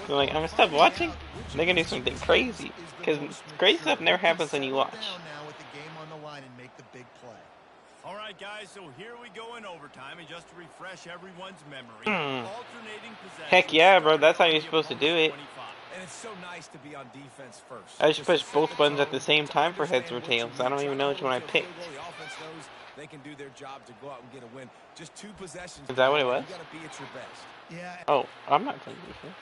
So like, I'm gonna stop watching. They're gonna do something crazy. Because crazy stuff never happens when you watch. Alright guys, so here we go in overtime, and just to refresh everyone's memory, alternating possession. Heck yeah, bro, that's how you're supposed to do it. And it's so nice to be on defense first. I just push both buttons at the same time for heads or tails. I don't even know which one I picked. They can do their job to go out and get a win. Just 2 possessions. Is that what it was? You gotta be at your best. Yeah. Oh, I'm not playing defense.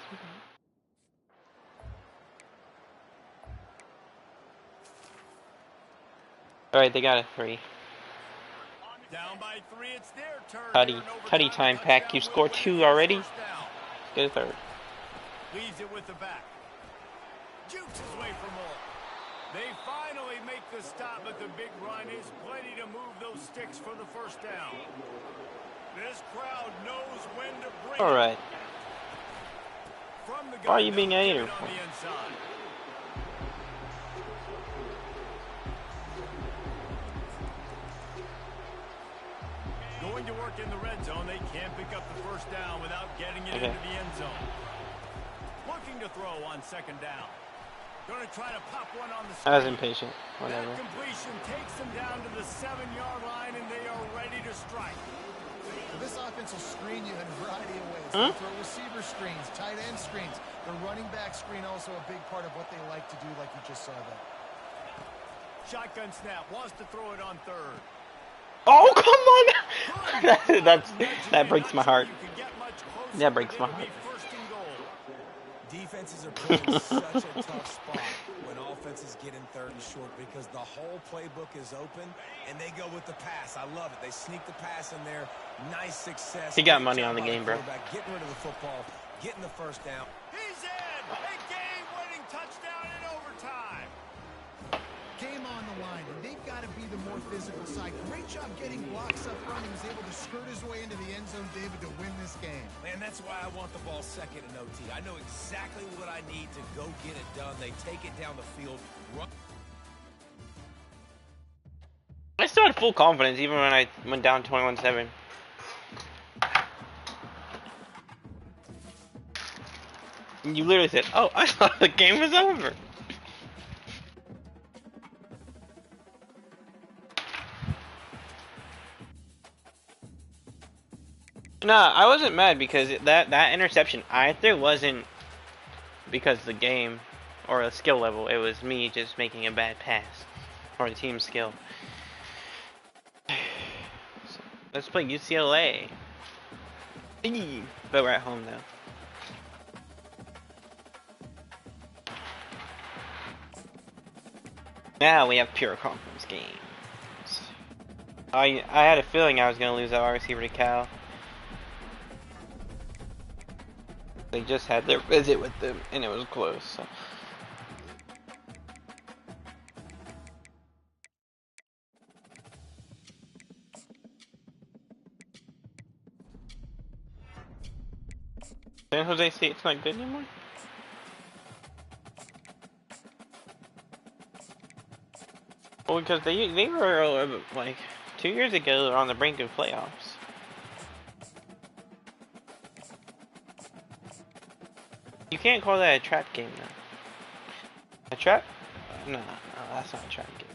Alright, they got a 3. Down by 3, it's their turn. Tutty time, Pack. You scored 2 already? Let's get a 3rd. Leaves it with the back. Jukes his way for more. They finally make the stop, but the big run is plenty to move those sticks for the 1st down. This crowd knows when to bring Alright. From the Why are you being a hater? Going to work in the red zone. They can't pick up the 1st down without getting it into the end zone. Looking to throw on 2nd down. Going to try to pop one on the screen. I was impatient. Whatever. That completion takes them down to the 7-yard line, and they are ready to strike. Well, this offense will screen you in a variety of ways. They throw receiver screens, tight end screens. The running back screen also a big part of what they like to do, like you just saw there. Shotgun snap. Wants to throw it on 3rd. Oh, come on! that breaks my heart. That breaks my heart. Defenses are put in such a tough spot when offenses get in 3rd and short because the whole playbook is open and they go with the pass. I love it. They sneak the pass in there. Nice success. He got money on the game, bro. Getting rid of the football, getting the 1st down. He's in! A game-winning touchdown physical side. Great job getting blocks up front. He was able to skirt his way into the end zone, David, to win this game. Man, that's why I want the ball second in OT. I know exactly what I need to go get it done. They take it down the field. Run. I still had full confidence even when I went down 21-7. You literally said, "Oh, I thought the game was over." Nah, I wasn't mad because that interception I threw wasn't because of the game or a skill level. It was me just making a bad pass or the team's skill. So, let's play UCLA. But we're at home though. Now we have pure conference games. I had a feeling I was gonna lose that wide receiver to Cal. They just had their visit with them, and it was close. So. San Jose State's not good anymore? Well, because they were, like, 2 years ago, they were on the brink of playoffs. You can't call that a trap game, though. A trap? No, that's not a trap game.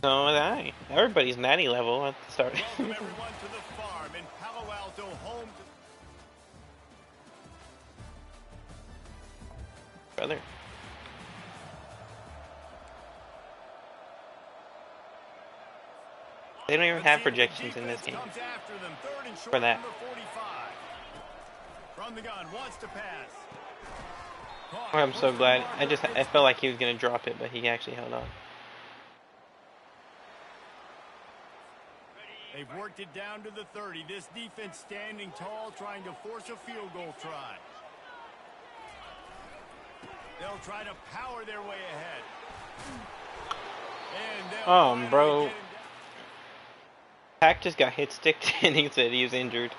So was I. Everybody's natty level at the start. Welcome everyone to the farm in Palo Alto, home to... Brother. They don't even have projections in this game for that. From the gun, wants to pass. Oh, I'm so glad. I felt like he was gonna drop it, but he actually held on. They've worked it down to the 30. This defense standing tall, trying to force a field goal try. They'll try to power their way ahead. And bro. Pack just got hit sticked and he said he was injured.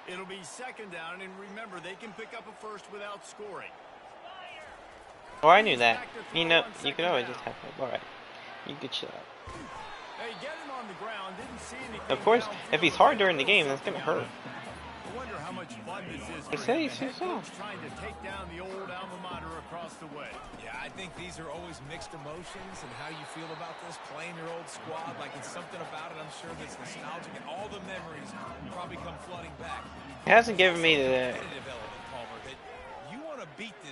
It'll be second down, and remember, they can pick up a first without scoring. Oh, I knew that. You know, you could always just have that. Alright. You could chill out. They get him on the ground, didn't see anything. Of course, if he's hard during the game, that's gonna hurt. I wonder how much fun this is. He said he's so soft. Trying to take down the old alma mater across the way. Yeah, I think these are always mixed emotions, and how you feel about this, playing your old squad, like it's something about it, I'm sure that's nostalgic, and all the memories probably come flooding back. He hasn't given me the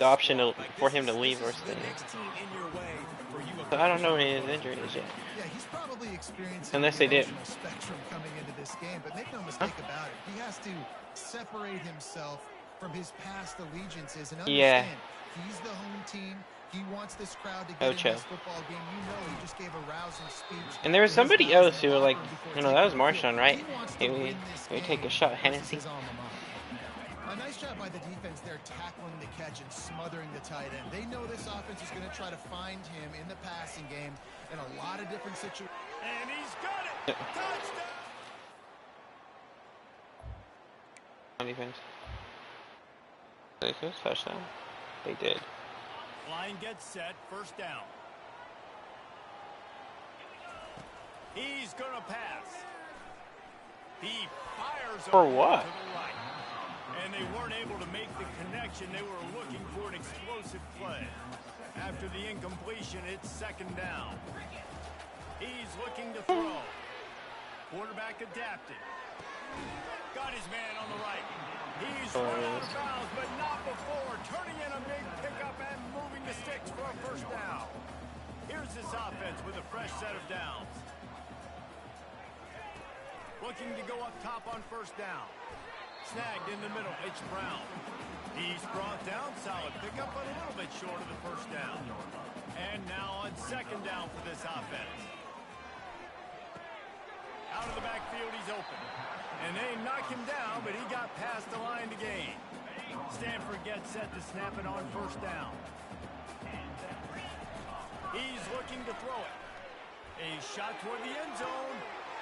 option for him to leave or stay. So I don't know when his injury is yet. Yeah, he's probably experiencing unless they did. Spectrum coming into this game, but make no mistake about it. He has to separate himself from his past allegiances and understand he's the home team. He wants this crowd to get in this football game. You know, he just gave a rousing speech. And there was somebody else who, like, you know, that was Marshawn, right? He would take a shot at Hennessy. A nice job by the defense there, tackling the catch and smothering the tight end. They know this offense is going to try to find him in the passing game in a lot of different situations. And he's got it! Touchdown! On defense. Touchdown. They did. Line gets set, first down. He's going to pass. He fires for what? To the right. And they weren't able to make the connection. They were looking for an explosive play. After the incompletion, it's second down. He's looking to throw. Quarterback adapted. Got his man on the right. He's run out of bounds, but not before. Turning in a big pickup and moving the sticks for a first down. Here's this offense with a fresh set of downs. Looking to go up top on first down. Snagged in the middle, it's Brown. He's brought down, solid pickup, but a little bit short of the first down. And now on second down for this offense. Out of the backfield, he's open. And they knock him down, but he got past the line to gain. Stanford gets set to snap it on first down. He's looking to throw it. A shot toward the end zone.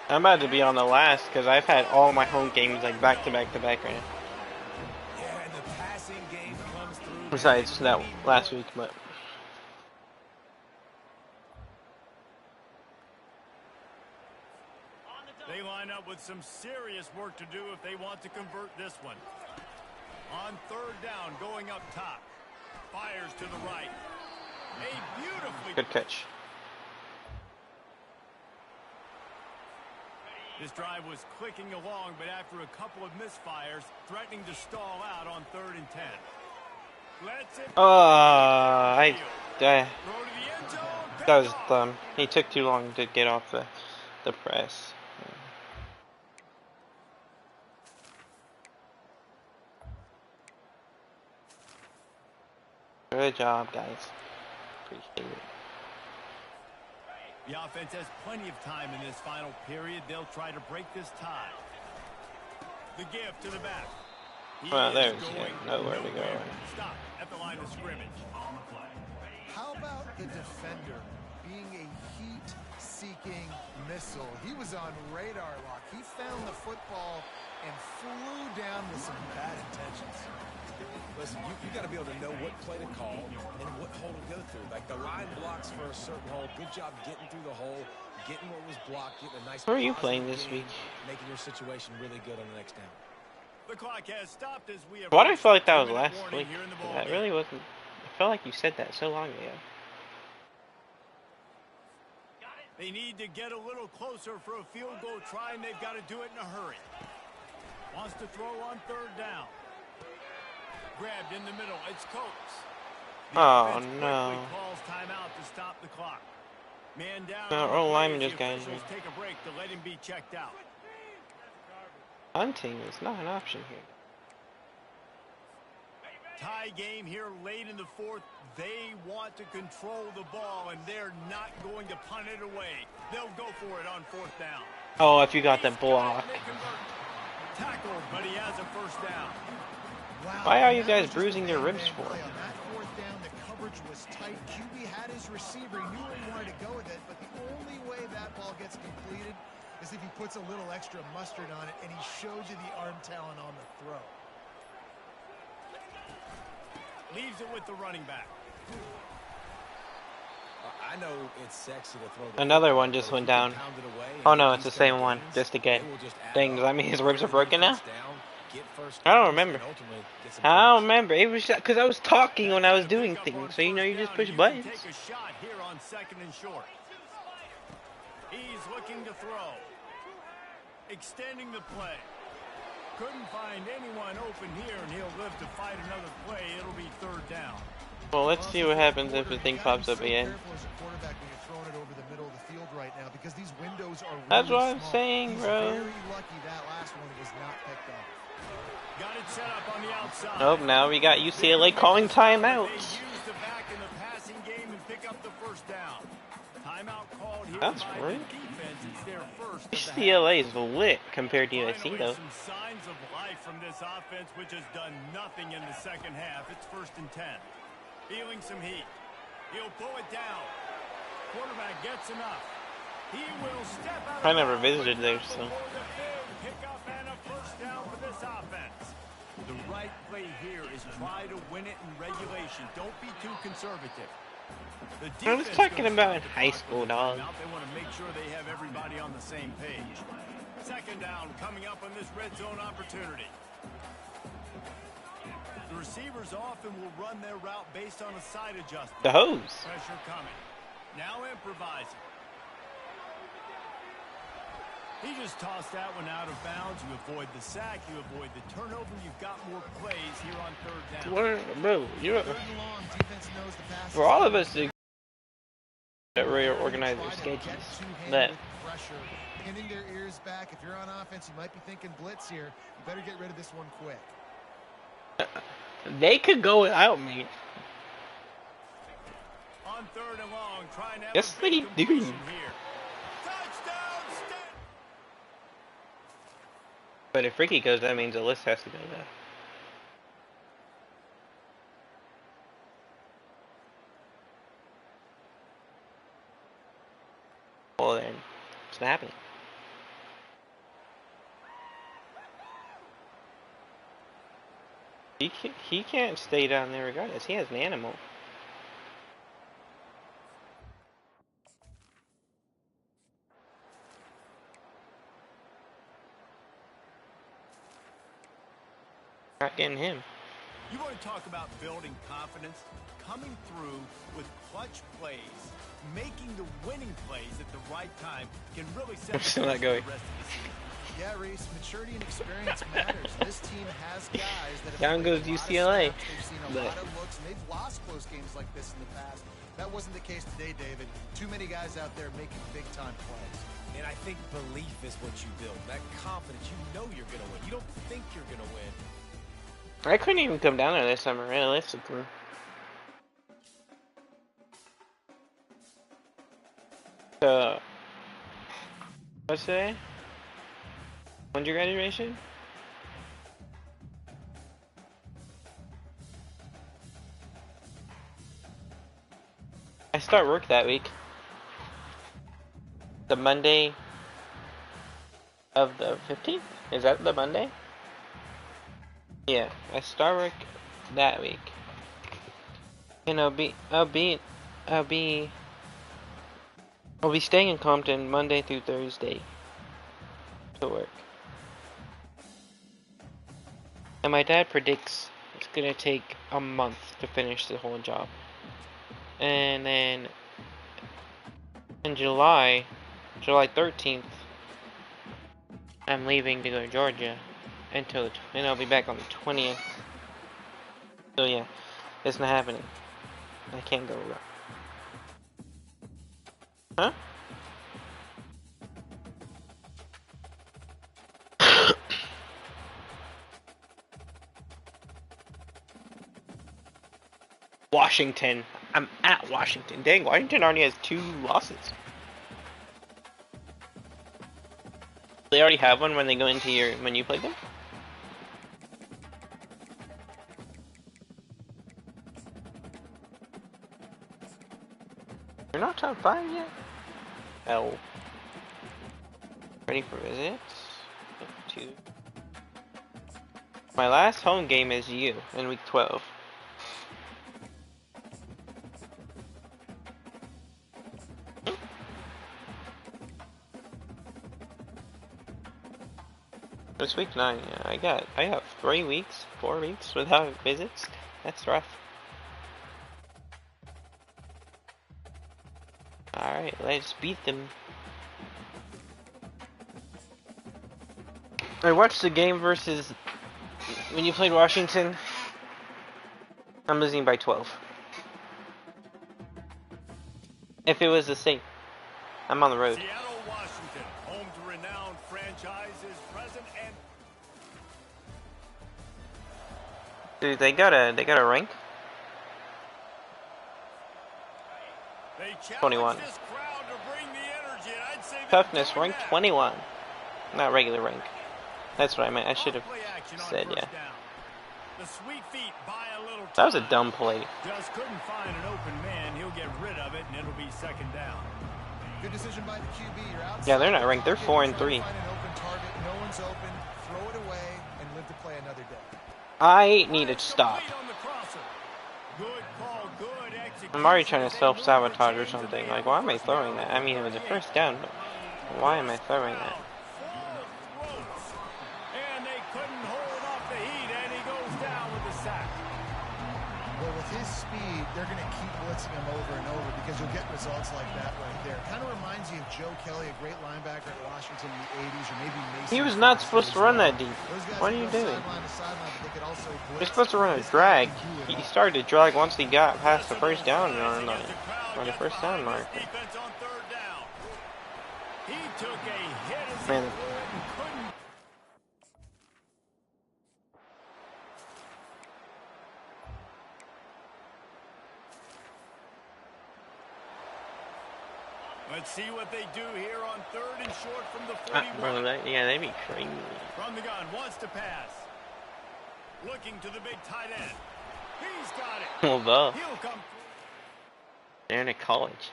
I'm about to be on the last because I've had all my home games like back to back to back right now. Yeah, and the passing game comes through. Besides that last week, but. They line up with some serious work to do if they want to convert this one. On third down, going up top. Fires to the right. A beautifully Good catch. This drive was clicking along, but after a couple of misfires, threatening to stall out on 3rd and 10. Let's it That was dumb. He took too long to get off the press. Good job, guys. Appreciate it. The offense has plenty of time in this final period. They'll try to break this tie. The give to the back. Well, there's nowhere to go. Stop at the line of scrimmage. On the play. How about the defender being a heat-seeking missile? He was on radar lock. He found the football and flew down with some bad intentions. Listen, you got to be able to know what play to call and what hole to go through. Like the line blocks for a certain hole. Good job getting through the hole, getting what was blocked, getting a nice. Who are you playing this week? Making your situation really good on the next down. The clock has stopped as we have. Why do I feel like that was last week? That really wasn't. I felt like you said that so long ago. They need to get a little closer for a field goal try, and they've got to do it in a hurry. Wants to throw on 3rd down. Grabbed in the middle. It's Coates. Oh no! Calls timeout to stop the clock. Man down. No, lineman just got injured. Take a break to let him be checked out. Punting is not an option here. Tie game here late in the 4th. They want to control the ball, and they're not going to punt it away. They'll go for it on 4th down. Oh, if you got the block. Tackled, but he has a first down. Wow, why are you guys bruising their ribs for? On that 4th down, the coverage was tight. QB had his receiver. He knew where he wanted to go with it, but the only way that ball gets completed is if he puts a little extra mustard on it, and he showed you the arm talent on the throw. Leaves it with the running back. I know it's sexy to throw. Another one just went down. Oh no, it's the same one. Just again. Dang, does that mean his ribs are broken now? I don't remember. I don't remember. It was because I was talking when I was doing things, so you know you just push buttons. Take a shot here on 2nd and short. He's looking to throw. Extending the play. Couldn't find anyone open here, and he'll live to fight another play. It'll be 3rd down. Well, let's see what happens if the thing pops up again. That's what I'm saying, bro. Got it set up on the outside. Nope, now we got UCLA calling timeouts. Use the back in the passing game and pick up the first down. Timeout called here. That's by rude. the defense. It's their first. UCLA is lit compared to USC, though. Some signs of life from this offense, which has done nothing in the 2nd half. It's 1st and 10. Feeling some heat. He'll pull it down. Quarterback gets enough. He will step out. I never visited there, so. Pick up and a first down for this offense. The right play here is try to win it in regulation. Don't be too conservative. I was talking about in high school, dog. They want to make sure they have everybody on the same page. 2nd down coming up on this red zone opportunity. The receivers often will run their route based on a side adjustment. The hose. Pressure coming. Now improvising. He just tossed that one out of bounds. You avoid the sack. You avoid the turnover. You've got more plays here on 3rd down. What, bro, you're, for all of us to reorganize their schedules, that pinning their ears back. If you're on offense, you might be thinking blitz here. You better get rid of this one quick. They could go without me. On 3rd and long, trying to have Yes, they do. here. Touchdown, But if Ricky goes, that means Alyssa has to go there. Well then, it's not happening. He can't stay down there regardless. He has an animal. Not getting him. You want to talk about building confidence? Coming through with clutch plays, making the winning plays at the right time can really set the still not going. rest of the season. Yeah, Reese, maturity and experience matters. This team has guys that have Down goes UCLA. They've seen a lot of looks, and they've lost close games like this in the past. That wasn't the case today, David. Too many guys out there making big-time plays. And I think belief is what you build. That confidence, you know you're going to win. You don't think you're going to win. I couldn't even come down there this summer, realistically. What's today? When's your graduation? I start work that week. The Monday of the 15th? Is that the Monday? Yeah, I start work that week. And I'll be staying in Compton Monday through Thursday to work. And my dad predicts it's gonna take a month to finish the whole job. And then in July 13th, I'm leaving to go to Georgia and I'll be back on the 20th. So yeah, it's not happening. I can't go. Huh? Washington. I'm at Washington. Dang, Washington already has 2 losses. They already have one when they go into when you play them? You're not top 5 yet? L. Ready for visits? 2. My last home game is you in week 12. It's week 9, yeah. I have 4 weeks without visits. That's rough. Alright, let's beat them. I watched the game versus when you played Washington. I'm losing by 12. If it was the same, I'm on the road. Seattle, Washington, home to renowned franchises, present and Dude, they got a rank. 21. Toughness rank 21. Not regular rank. That's what I meant. I should have said, yeah. That was a dumb play. Just couldn't find an open man. He'll get rid of it, and it'll be second down. Good decision by the QB. You're outside. Yeah, they're not ranked. They're 4 and 3. Find an open target. No one's open. Throw it away and live to play another day. I need to stop. I'm already trying to self-sabotage or something. Like, why am I throwing that? I mean, it was a first down, but why am I throwing that? And they couldn't hold off the heat, and he goes down with the sack. Well, with his speed, they're going to keep blitzing him over and over because you'll get results like that right there. Kind of reminds you of Joe Kelly, a great linebacker at Washington in the 80s, or maybe Mason. He was not supposed to run that deep. What are you doing? You're supposed to run a drag. He started to drag once he got past the first down line, or the first down marker. Man. Let's see what they do here on 3rd and short from the 41. Bro, yeah, they'd be crazy. From the gun, wants to pass. Looking to the big tight end. He's got it. Well, duh. He'll come. They're in a college.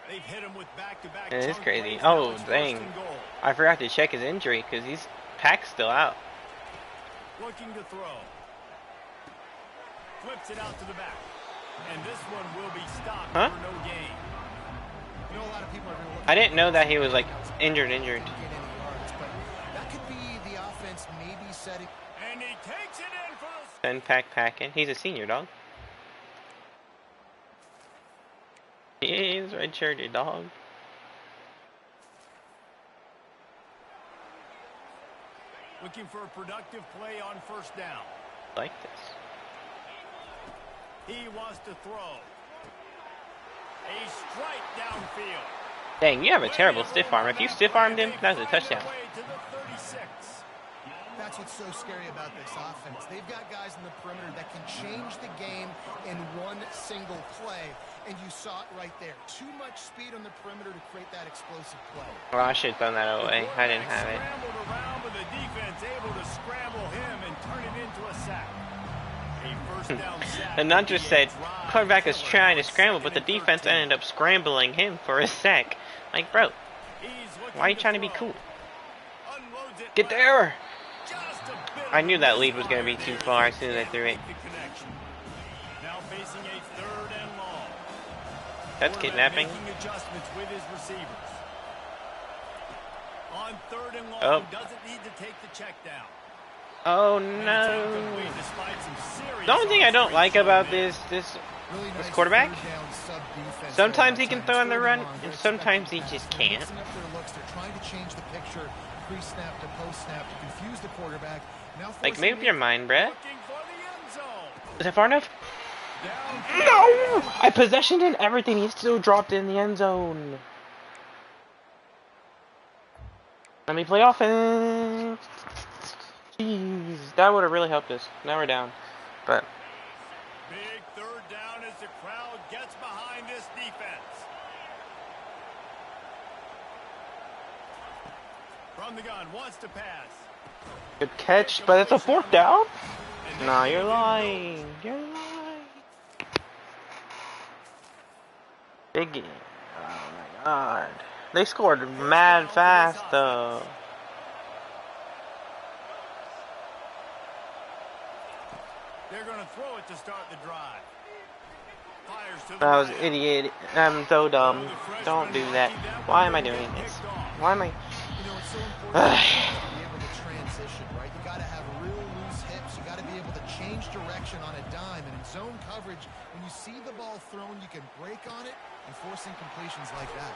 They've hit him with back-to-back. It is crazy. Oh, dang. I forgot to check his injury because he's Pack's still out. Looking to throw. Flips it out to the back. And this one will be stopped for no gain. You know, a lot of people are going to look. I didn't know that he was like injured. That could be the offense maybe setting. And he takes it in for the. Send packing. He's a senior, dog. He's redshirted, dog. Looking for a productive play on 1st down. Like this. He wants to throw. A strike downfield. Dang, you have a terrible stiff arm. If you stiff armed him, that's a touchdown. That's what's so scary about this offense. They've got guys in the perimeter that can change the game in one single play. And you saw it right there. Too much speed on the perimeter to create that explosive play. Well, I should have thrown that away. I didn't have it. Scrambled around with the defense able to scramble him and turn it into a sack. A 1st down sack. And not just said, quarterback is trying to scramble, but the defense ended up scrambling him for a sack. Like, bro, why are you trying to be cool? Get there! I knew that lead was going to be too far as soon as I threw it. Now facing a 3rd and long. That's kidnapping. Making adjustments with his receivers. On 3rd and long, doesn't need to take the check down. Oh no! The only thing I don't like about this quarterback, sometimes he can throw on the run, and sometimes he just can't. Like, make up your mind, bruh. Is it far enough? No! I possessioned and everything. He still dropped in the end zone. Let me play offense. Jeez, that would have really helped us. Now we're down, but. Big 3rd down as the crowd gets behind this defense. From the gun, wants to pass. Good catch, but it's a 4th down? Nah, you're lying. You're lying. Big. Oh my god. They scored mad fast, though. They're going to throw it to start the drive. Fires to the That was idiot. I'm so dumb. Don't do that. Why am I doing this? Why am I? You know, it's so important to be able to transition, right? You got to have real loose hips. You got to be able to change direction on a dime. And in zone coverage, when you see the ball thrown, you can break on it and force incompletions like that.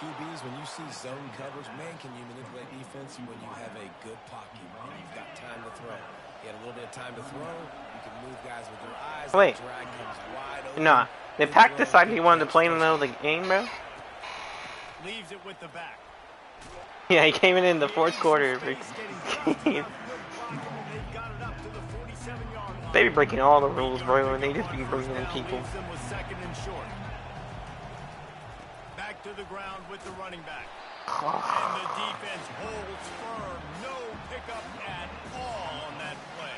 QBs, when you see zone coverage, man, can you manipulate defense when you have a good pocket and you've got time to throw. You had a little bit of time to throw. You can move guys with your eyes. Wait. Drag comes wide open. Nah. Did Pack decide he wanted to play in the middle of the game, bro? Leaves it with the back. Yeah, he came in the 4th quarter. They be breaking all the rules, bro, and they just be bringing in people. Back to the ground with the running back. And the defense holds firm. No pickup at all on that play.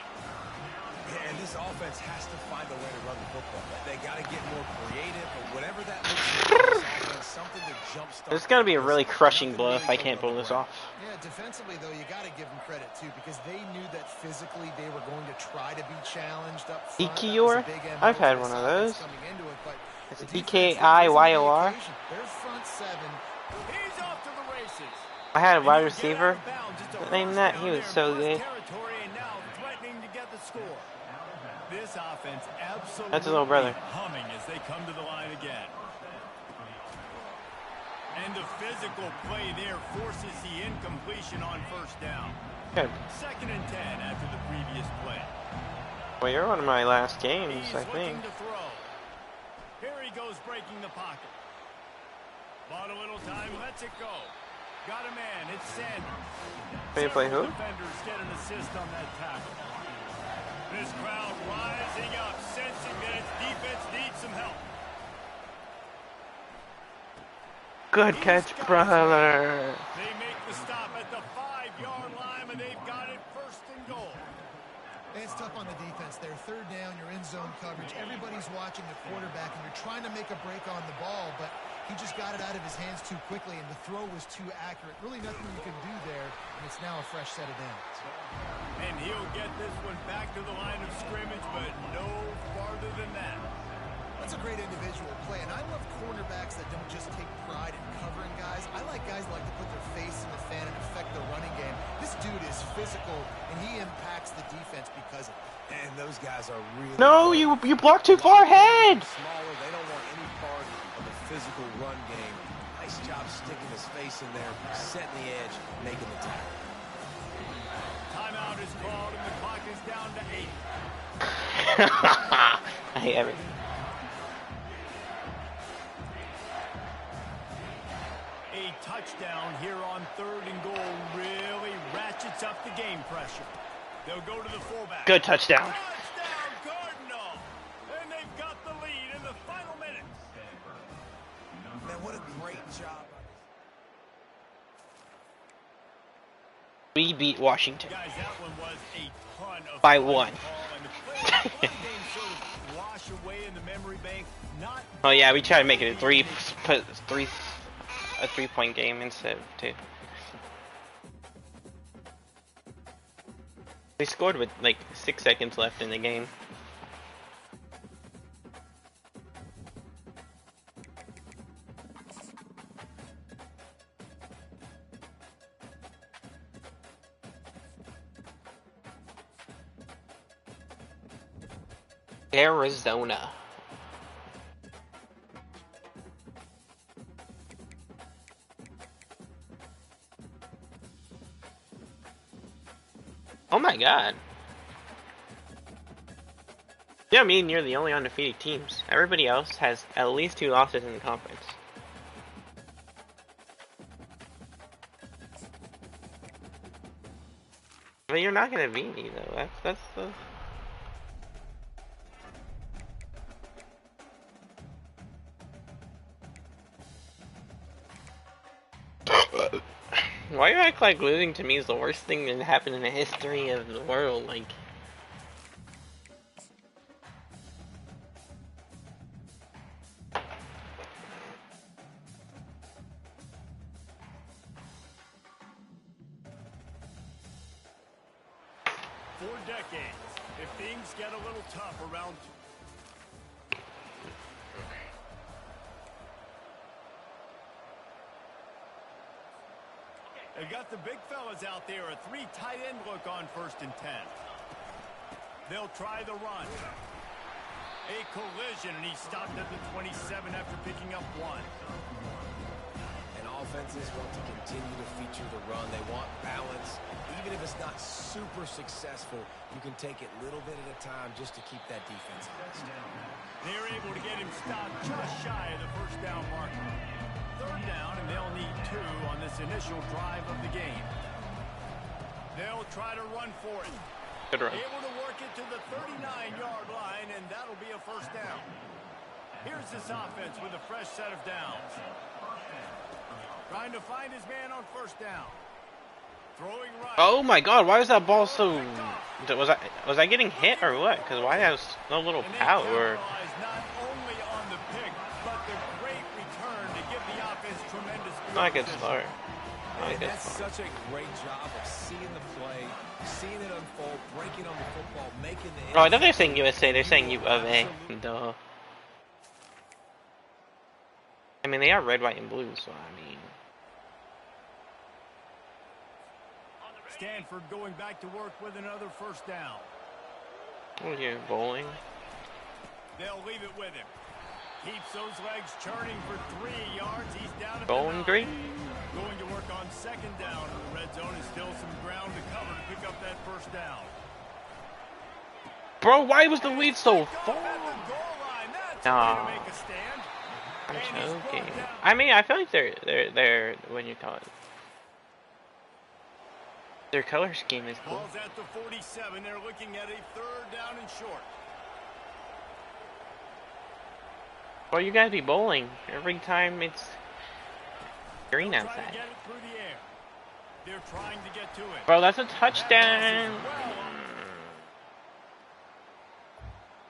Yeah, and this offense has to find a way to run the football. They got to get more creative, or whatever that looks like. Something to jumpstart. It's gonna be a really crushing blow if I can't pull this off. Yeah, defensively though, you got to give them credit too, because they knew that physically they were going to try to be challenged up front. EKIOR? I've had one of those. It's EKIYOR. Their front 7. He's off to the races. I had a wide receiver named that. He was so good. This offense absolutely That's his little brother. Humming as they come to the line again. And the physical play there forces the incompletion on 1st down. Good. 2nd and 10 after the previous play. Well, you're one of my last games, He's I think. to throw. Here he goes breaking the pocket. Bought a little time, lets it go. Got a man, it's Sanders. Can you play who? Defenders get an assist on that tackle. This crowd rising up, sensing that its defense needs some help. Good catch, brother. They make the stop at the 5-yard line, and they've got it first and goal. It's tough on the defense there. Third down, you're in zone coverage. Everybody's watching the quarterback, and you're trying to make a break on the ball, but he just got it out of his hands too quickly, and the throw was too accurate. Really nothing you can do there, and it's now a fresh set of downs. And he'll get this one back to the line of scrimmage, but no farther than that. That's a great individual play, and I love cornerbacks that don't just take pride in covering guys. I like guys that like to put their face in the fan and affect the running game. This dude is physical, and he impacts the defense because of it. And those guys are really... No, you blocked too far ahead. Smaller, they don't want any part of the physical run game. Nice job sticking his face in there, setting the edge, making the tackle. Timeout is called, and the clock is down to 8. I hate everything. A touchdown here on 3rd and goal really ratchets up the game pressure. They'll go to the fullback. Good touchdown. Touchdown, Cardinal! And they've got the lead in the final minutes. Man, what a great job. We beat Washington. Guys, that one was a ton of by fun one. to call, and the play sort of wash away in the memory bank. Not Oh yeah, we tried to make it a three-point game instead of 2. They scored with like 6 seconds left in the game. Arizona. Oh my god. Yeah, I mean, you're the only undefeated teams. Everybody else has at least 2 losses in the conference. But you're not gonna beat me though. That's the... Why you act like losing to me is the worst thing that happened in the history of the world? Like, for decades, if things get a little tough around... They've got the big fellas out there, a 3 tight end look on 1st and 10. They'll try the run. A collision, and he stopped at the 27 after picking up 1. And offenses want to continue to feature the run. They want balance. Even if it's not super successful, you can take it little bit at a time just to keep that defense honest. They're able to get him stopped just shy of the 1st down marker. 3rd down, and they'll need 2 on this initial drive of the game. They'll try to run for it. good run. Able to work it to the 39-yard line, and that'll be a 1st down. Here's this offense with a fresh set of downs. Trying to find his man on 1st down. Throwing right. Oh my god, why was that ball so... Was I getting hit or what? Because why has no little And they power? capitalize not only on the pick, but the great return to give the offense tremendous Not a good position. start. Not a And good that's start. such a great job of seeing the play, seeing it unfold, breaking on the football, making the... Oh, I know they're saying USA, they're saying U of A. Duh. I mean, they are red, white, and blue, so I mean... Stanford going back to work with another 1st down. What are you, bowling? They'll leave it with him. Keeps those legs churning for 3 yards. He's down at Bowling the 9. green? Going to work on 2nd down. The red zone is still some ground to cover to pick up that 1st down. Bro, why was the lead so Picked far? off at the goal line. That's a Nah. way to make a stand. I'm And he's joking. brought down. I mean, I feel like they're what you call it. Their color scheme is cool. Ball's at the 47. They're looking at a 3rd down and short. Well, you gotta be bowling every time it's Green outside. Get it through the air. They're trying to get to it. Bro, that's a touchdown.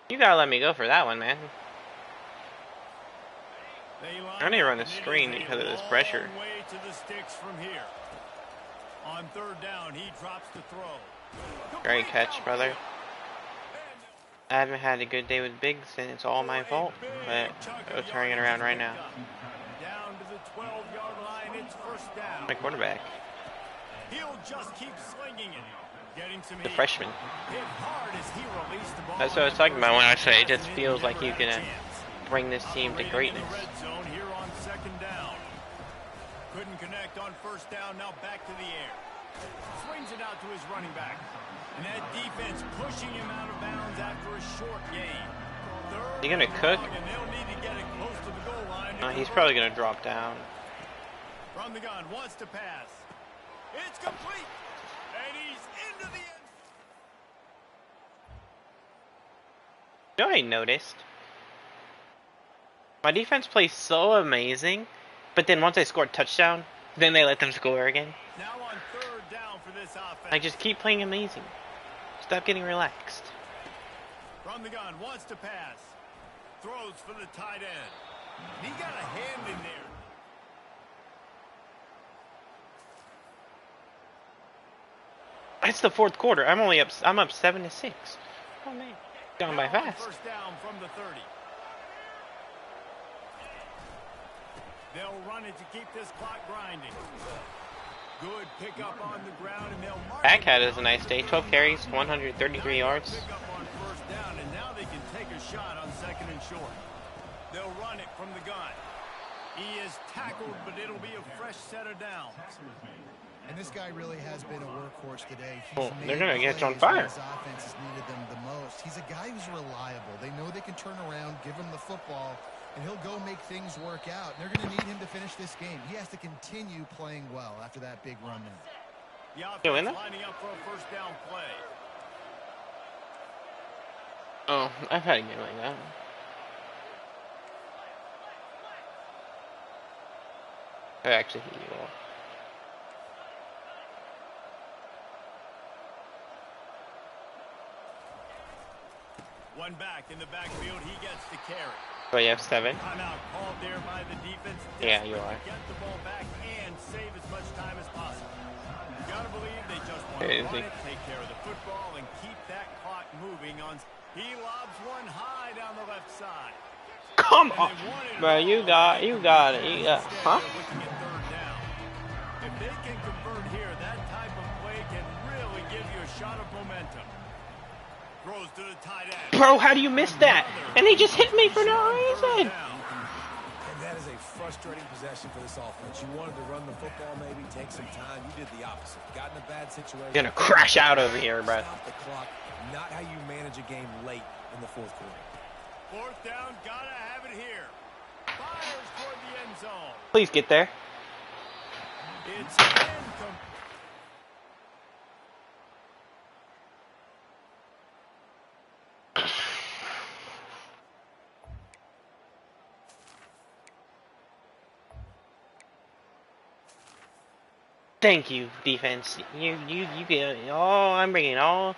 You gotta let me go for that one, man. I need to run the screen because of this pressure. Way to the sticks from here. On third down, he drops the throw. Great catch, brother. I haven't had a good day with Biggs, and it's all my fault. But I'm turning it around right now. Down to the 12-yard line, it's first down. My quarterback. He'll just keep slinging it. Getting some The freshman. Hit hard as he released the ball. That's what I was talking about when I say it just feels like he's gonna bring this team to greatness. Red zone here on second down. Couldn't connect on first down. Now back to the air. Swings it out to his running back. And that defense pushing him out of bounds after a short gain. He gonna cook? And they'll need to get it close to the goal line. He's probably gonna drop down. From the gun, wants to pass. It's complete. And he's into the end. You know what I noticed? My defense plays so amazing, but then once I score a touchdown, then they let them score again. Now on third down for this offense. I just keep playing amazing. Stop getting relaxed. From the gun, wants to pass. Throws for the tight end. He got a hand in there. It's the fourth quarter. I'm up 7-6. Oh man, gone by fast. First down from the 30. They'll run it to keep this clock grinding. Good pickup on the ground, and they'll mark. Backhat is a nice day. 12 carries, 133 yards. Pick up on first down, and now they can take a shot on second and short. They'll run it from the gun. He is tackled, but it'll be a fresh set of downs. And this guy really has been a workhorse today. They're going to get you on fire. His offense has needed them the most. He's a guy who's reliable. They know they can turn around, give him the football, and he'll go make things work out. And they're going to need him to finish this game. He has to continue playing well after that big run now. The offense lining up for a first down play. Oh, I've had a game like that. I actually hit you all. One back in the backfield, he gets the carry. So you have 7? Timeout called there by the defense. Yeah, you are. Get the ball back and save as much time as possible. You gotta believe they just want to run it, take care of the football, and keep that clock moving on. He lobs one high down the left side. Come on, bro! You got it. Huh? Looking at third down. If they can convert here, that type of play can really give you a shot of momentum. Throws to the tight end. Bro, how do you miss that? And they just hit me for no reason. And that is a frustrating possession for this offense. You wanted to run the football, maybe take some time. You did the opposite. Got in a bad situation. You're gonna crash out over here, bro. Stop the clock. Not how you manage a game late in the fourth quarter. Fourth down, gotta have it here. Fires toward the end zone. Please get there. It's incomplete. Thank you, defense. You get all. I'm bringing all.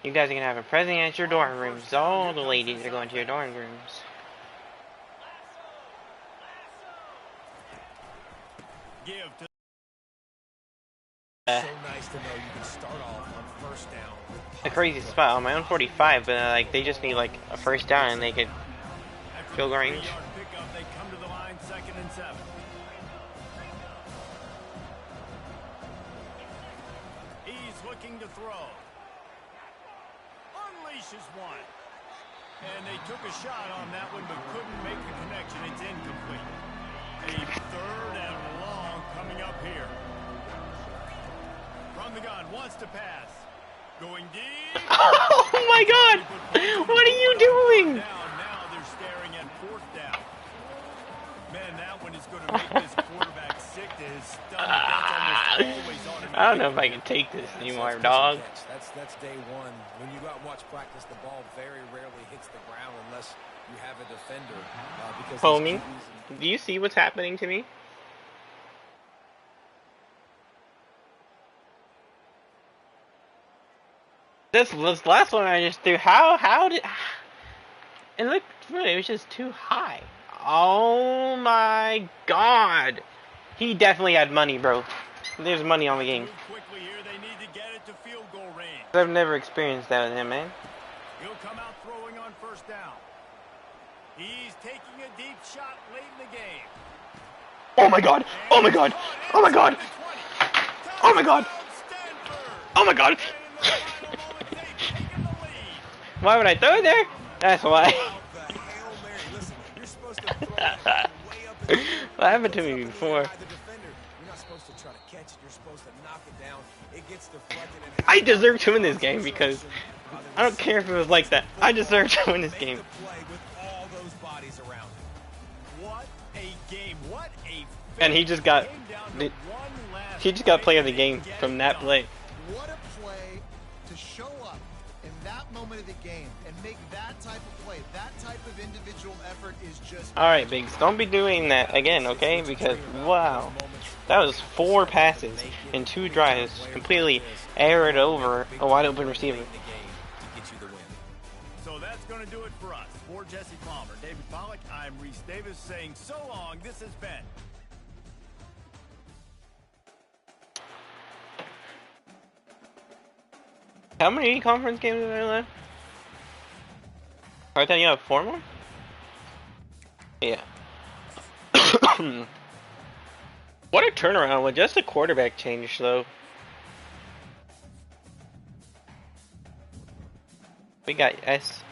You guys are gonna have a present at your dorm rooms. All the ladies are going to your dorm rooms. Give to So nice to know you can start off on first down. A crazy spot on my own 45, but like they just need like a first down and they could field goal range. pickup, they come to the line, 2nd and 7. He's looking to throw. Unleashes one. And they took a shot on that one, but couldn't make the connection. It's incomplete. A third and long coming up here. From the gun, wants to pass. Going deep. Oh my God! What are you doing? Now they're staring at fourth down. Man, that one is going to make this quarterback sick to his stomach. That's almost always automatic. I don't know if I can take this anymore, dog. That's day one. When you go out and watch practice, the ball very rarely hits the ground unless you have a defender. Homie, do you see what's happening to me? This last one I just threw. How did it looked really? It was just too high. Oh my god! He definitely had money, bro. There's money on the game. Quickly here, they need to get it to field goal range. I've never experienced that with him, man. He'll come out throwing on first down. He's taking a deep shot late in the game. Oh my god! Oh my god! Oh my god! Oh my god! Oh my god! Why would I throw it there? That's why. What happened to me before? I deserve to win this game because I don't care if it was like that. I deserve to win this game. What a game. What a And he just got player of the game from that play. What a play to show up in that moment of the game and make that type of play, that type of individual effort is just... Alright, Biggs, don't be doing that again, okay? Because, wow. That was 4 passes and 2 drives. Completely aired over a wide open receiver. So that's going to do it for us. For Jesse Palmer, David Pollack, I'm Reese Davis saying so long. This has been... How many conference games are there left? I thought you have 4 more? Yeah. What a turnaround with just a quarterback change, though. We got SC.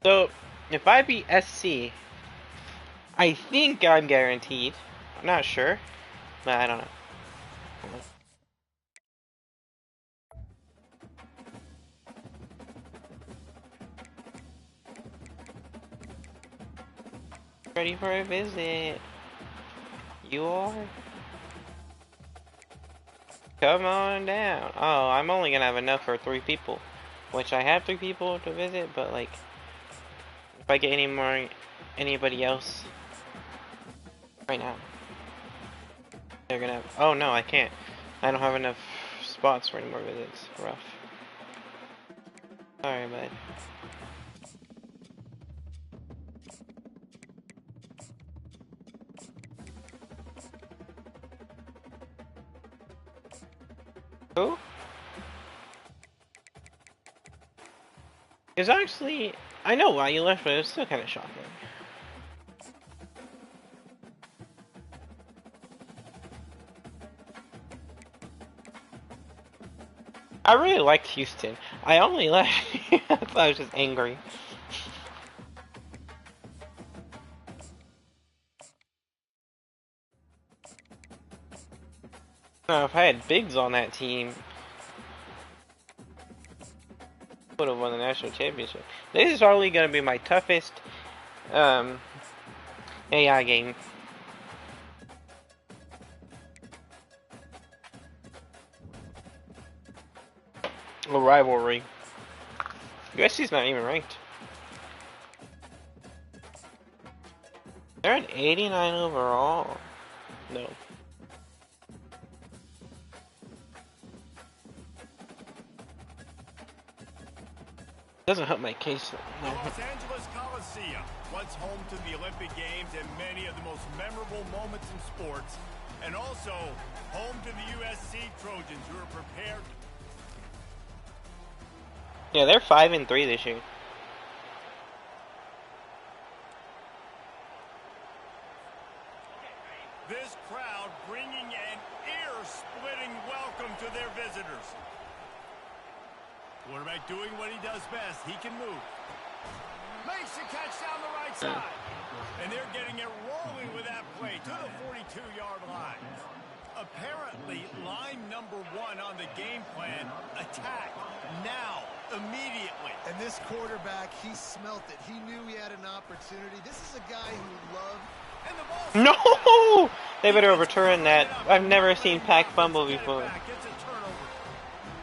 So, if I beat SC, I think I'm guaranteed. I'm not sure, but I don't know. Ready for a visit. You are? Come on down. Oh, I'm only gonna have enough for 3 people. Which I have 3 people to visit, but like, if I get anybody else right now, they're gonna have, oh no, I can't. I don't have enough spots for any more visits. Rough. Sorry, bud. Who? It's actually, I know why you left, but it's still kind of shocking. I really liked Houston. I only left because I was just angry. Now, if I had Biggs on that team, would have won the national championship. This is probably going to be my toughest AI game. A rivalry. USC's not even ranked. They're at 89 overall. No. Doesn't help my case. The Los Angeles Coliseum, once home to the Olympic Games and many of the most memorable moments in sports, and also home to the USC Trojans, who are prepared. Yeah, they're 5-3 this year. This crowd bringing an ear-splitting welcome to their visitors. Quarterback doing what he does best. He can move. Makes the catch down the right side. And they're getting it rolling with that play to the 42-yard line. Apparently, line number 1 on the game plan, attack now, immediately. And this quarterback, he smelt it. He knew he had an opportunity. This is a guy who loved... And the ball No! They better overturn that. I've never seen Pack fumble before.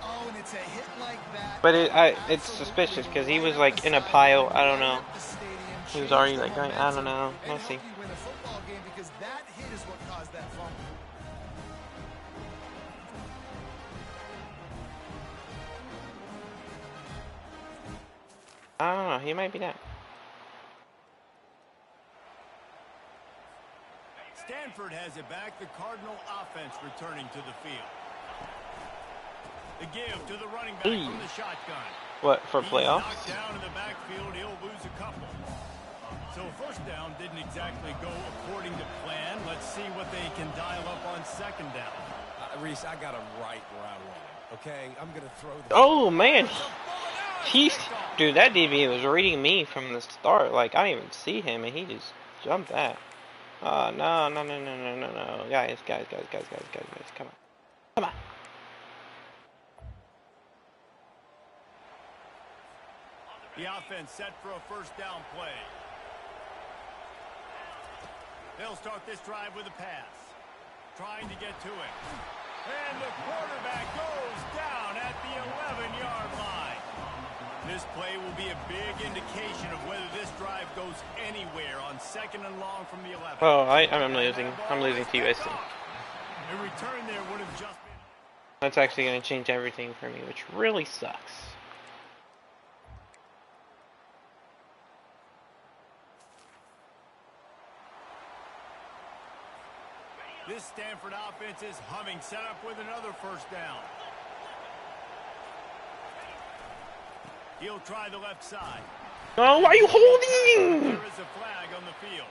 Oh, and it's a hit like that But it's suspicious because he was like in a pile. I don't know. He was already like going. I don't know. We'll see. I don't know. He might be that. Stanford has it back. The Cardinal offense returning to the field. The give to the running back from the shotgun. What, for playoffs? Knocked down in the backfield. He'll lose a couple. So first down didn't exactly go according to plan. Let's see what they can dial up on second down. Reese, I got him right where I want him. Okay, I'm gonna throw. Oh man, dude, that DB was reading me from the start. Like I didn't even see him, and he just jumped that. Oh no, guys, come on. The offense set for a first down play. They'll start this drive with a pass. Trying to get to it. And the quarterback goes down at the 11-yard line. This play will be a big indication of whether this drive goes anywhere on second and long from the 11. Oh, I'm losing. I'm losing to USC. A return there would have just been... That's actually going to change everything for me, which really sucks. This Stanford offense is humming, set up with another first down. He'll try the left side. Oh, why are you holding? There is a flag on the field.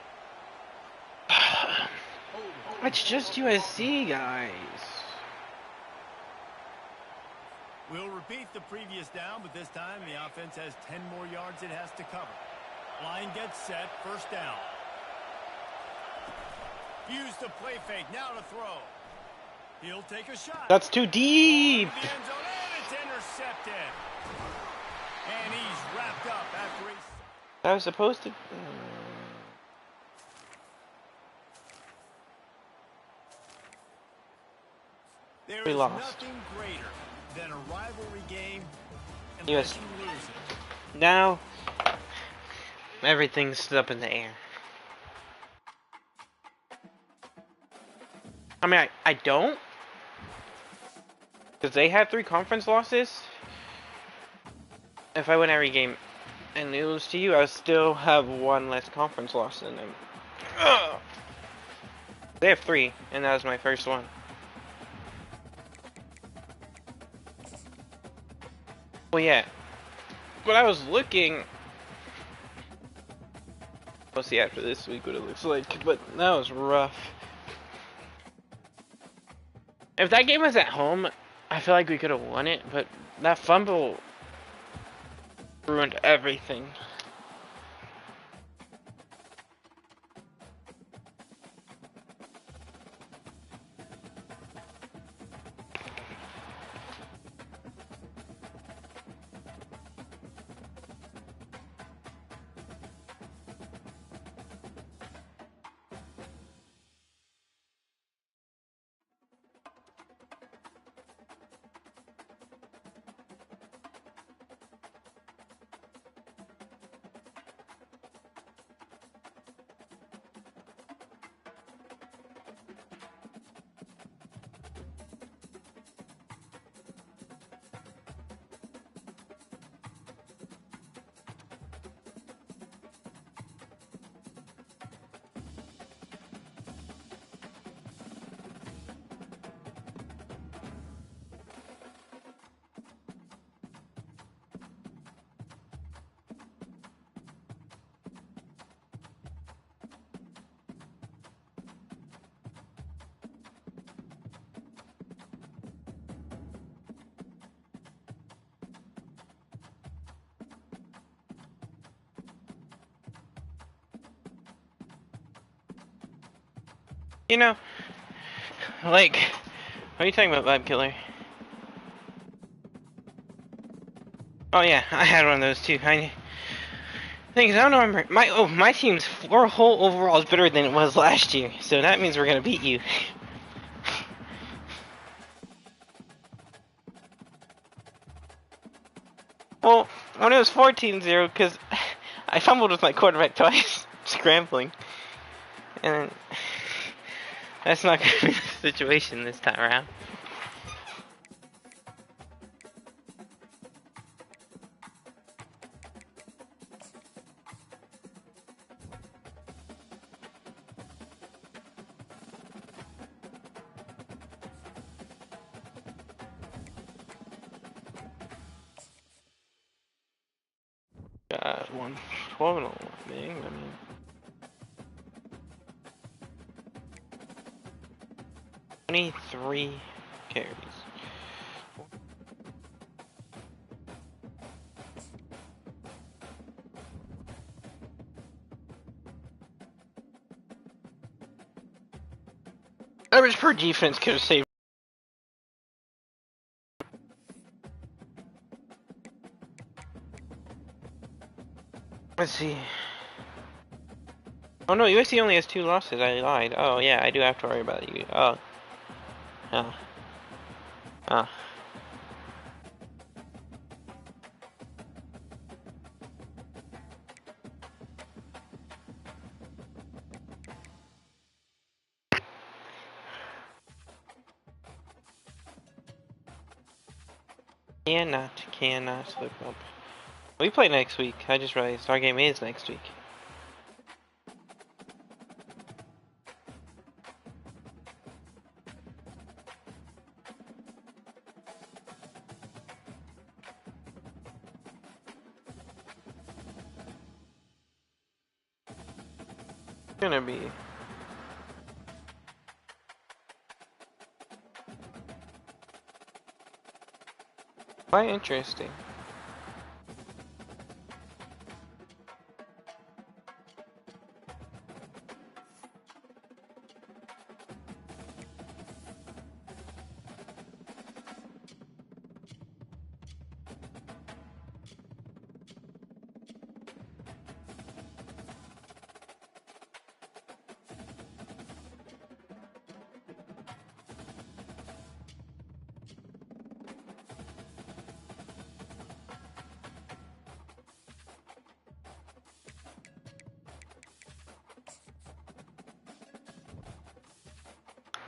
It's just USC, guys. We'll repeat the previous down, but this time the offense has 10 more yards it has to cover. Line gets set, first down. Use the play fake, now to throw. He'll take a shot. That's too deep. The end zone, and it's intercepted. And he's wrapped up after he... I was supposed to... There is lost. nothing greater than a rivalry game and Yes. you lose it. Now, everything's up in the air. I mean, I don't. Because they had 3 conference losses. If I win every game and lose to you, I would still have 1 less conference loss than them. Ugh. They have 3, and that was my first one. Well, yeah. But I was looking... We'll see after this week what it looks like, but that was rough. If that game was at home, I feel like we could have won it, but that fumble ruined everything. You know, like, what are you talking about, Vibe Killer? Oh yeah, I had one of those too. I don't know. My team's whole overall is better than it was last year, so that means we're gonna beat you. Well, when it was 14-0, because I fumbled with my quarterback twice, scrambling. And that's not going to be the situation this time around. God, 1-12 dang, I mean. Three carries. Average per defense could have saved. Let's see. Oh no, USC only has 2 losses. I lied. Oh yeah, I do have to worry about you. Oh. Oh. Oh. Cannot look up. We play next week. I just realized our game is next week. It's gonna be quite interesting.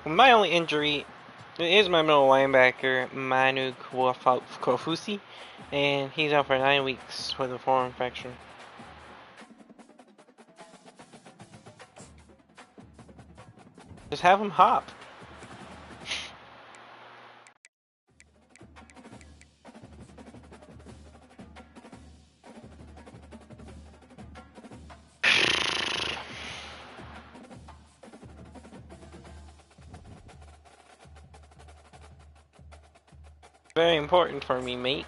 My only injury is my middle linebacker, Manu Kofusi, and he's out for 9 weeks with a forearm fracture. Just have him hop. Very important for me, mate.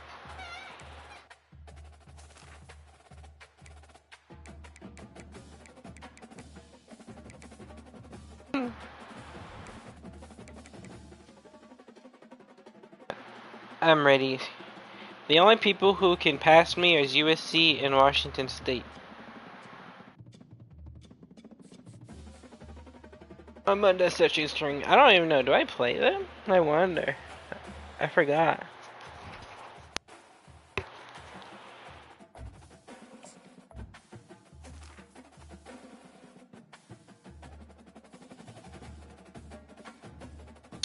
I'm ready. The only people who can pass me is USC and Washington State. I'm on the searching string. I don't even know. Do I play them? I wonder. I forgot.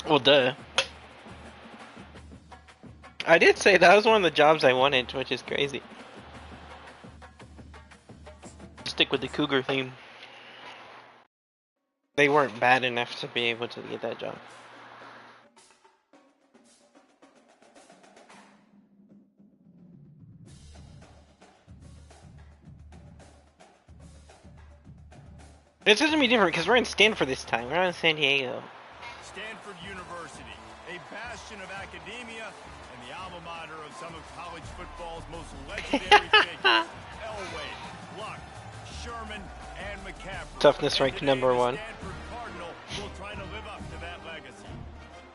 Well, duh. I did say that was one of the jobs I wanted, which is crazy. Stick with the Cougar theme. They weren't bad enough to be able to get that job. It's gonna be different because we're in Stanford this time. We're not in San Diego. Stanford University, a bastion of academia and the alma mater of some of college football's most legendary figures. Elway, Luck, Sherman, and McCaffrey. Toughness ranked number 1. Stanford Cardinal will try to live up to that legacy.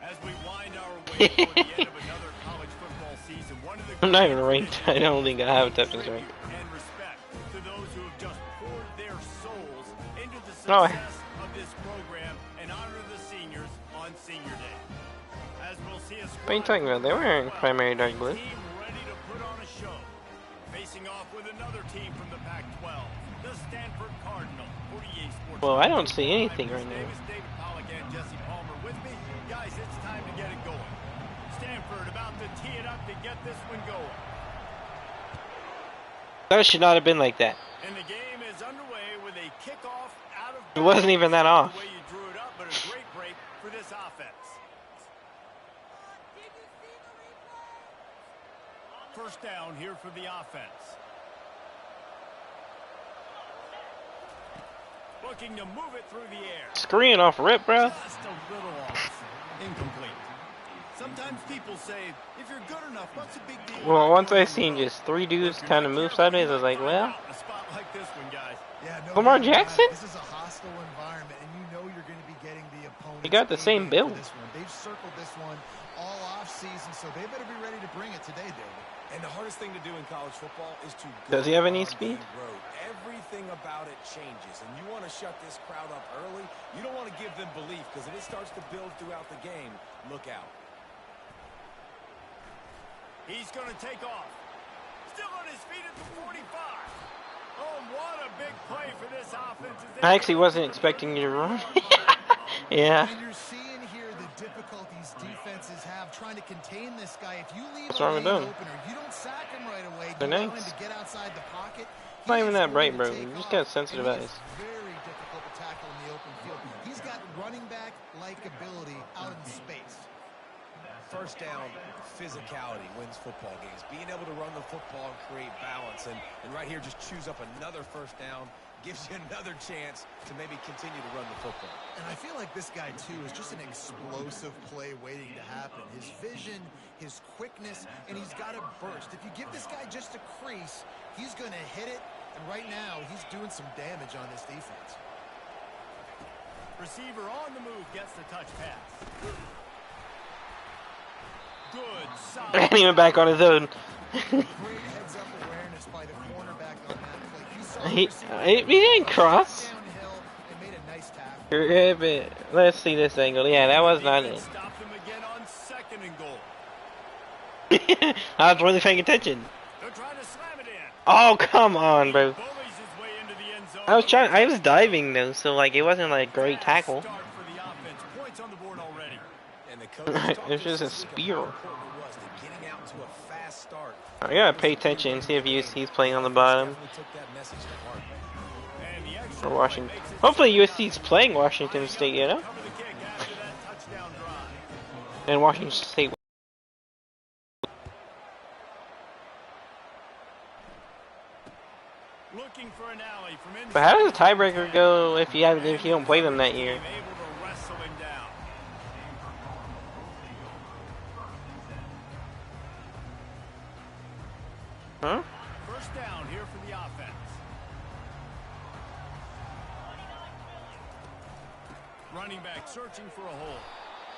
As we wind our way toward the end of another college football season, one of the I'm not even ranked. I don't think I have a toughness rank. and respect to those who have just poured their souls into the Oh. success of this program and honor the seniors on Senior Day. As we'll see a What are you talking about? They weren't primary dark blue. team ready to put on a show. Well, I don't see anything right now. Guys, it's time to get it going. Stanford about to tee it up to get this one going. That should not have been like that. And the game is underway with a kickoff out of bounds. It wasn't even that off. The way you drew it up, but a great break for this offense. First down here for the offense. Looking to move it through the air. Screen off rip, bro. Just a little off. Incomplete. Sometimes people say, if you're good enough, what's the big deal? Well, once I seen just 3 dudes kind of move sideways, I was like, well. A spot like this one, guys. Yeah, no, Lamar Jackson? This is a hostile environment, and you know you're going to be getting the opponent. You got the same build. They've circled this one all off season, so they better be ready to bring it today, David. And the hardest thing to do in college football is to go. Does he have any on speed? the road. Everything about it changes, and you want to shut this crowd up early. You don't want to give them belief, because if it starts to build throughout the game, look out. He's going to take off. Still on his feet at the 45. Oh, what a big play for this offense. I actually wasn't expecting you to run. Yeah. And you're seeing here the difficulties defenses have trying to contain this guy. If you leave What's wrong with them? open or you don't sack him right away, They're you allow nice. him to get outside the pocket. It's not even that bright, bro. You just got sensitive eyes. It's very difficult to tackle in the open field. He's got running back-like ability out in space. First down, physicality wins football games. Being able to run the football and create balance. And right here, just choose up another first down. Gives you another chance to maybe continue to run the football. And I feel like this guy, too, is just an explosive play waiting to happen. His vision, his quickness, and he's got a burst. If you give this guy just a crease, he's going to hit it. And right now, he's doing some damage on this defense. Receiver on the move gets the touch pass. Good, solid. And he went back on his own. Great heads-up awareness by the cornerback on that play. He didn't cross. Downhill and made a nice tackle. Let's see this angle. Yeah, that was not it. Stopped him again on 2nd and goal. I was really paying attention. They're trying to slam it in. Oh, come on, bro. Bullies his way into the end zone. I was diving though, so like it wasn't like a great tackle. Start for the offense. Points on the board already. And the coach It was just a spiral. getting out to a fast start. I gotta pay attention and see if he's playing on the bottom And the extra for point Washington. makes it Hopefully USC's playing Washington State, you know? cover the kick after that touchdown drive. And Washington State. Looking for an alley from inside. But how does the tiebreaker go if you don't play them that year? Able to wrestle him down. Huh? First down here for the offense. Running back searching for a hole.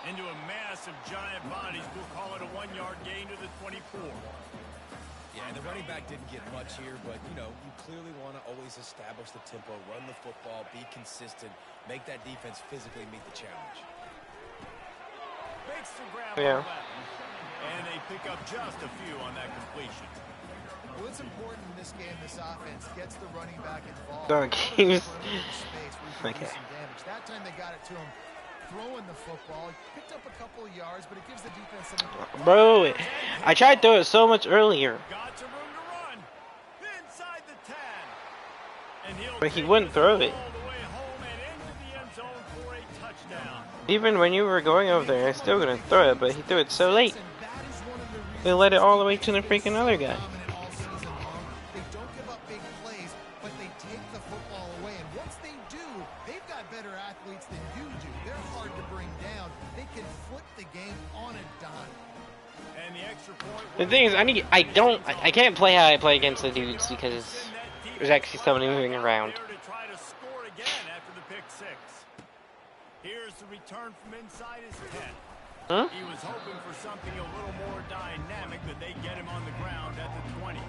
Into a massive giant bodies. We'll call it a 1-yard gain to the 24. Yeah, and the running back didn't get much here, but, you know, you clearly want to always establish the tempo, run the football, be consistent, make that defense physically meet the challenge. Makes the grab Yeah. on the left. And they pick up just a few on that completion. Well, it's important in this game, this offense gets the running back involved. Dog, he was- Space where he can do Okay. some damage. That time they got it to him throwing the football. He picked up a couple of yards, but it gives the defense something. Bro, I tried to throw it so much earlier. Got some room to run. Inside the 10. And he'll But he take wouldn't the throw ball it. all the way home and into the end zone for a touchdown. Even when you were going over there, I was still gonna throw it, but he threw it so late. And that is one of the reasons They let it all the way to the freaking other guy. dominant all season long. They don't give up big plays, but they take the football away. And once they do, they've got better athletes than you do. They're hard to bring down. They can flip the game on a dime. And the extra point. The thing is, I can't play how I play against the dudes because there's actually somebody moving around. There to try to score again after the pick 6. Here's the return from inside his 10. Huh? He was hoping for something a little more dynamic, but they get him on the ground at the 20.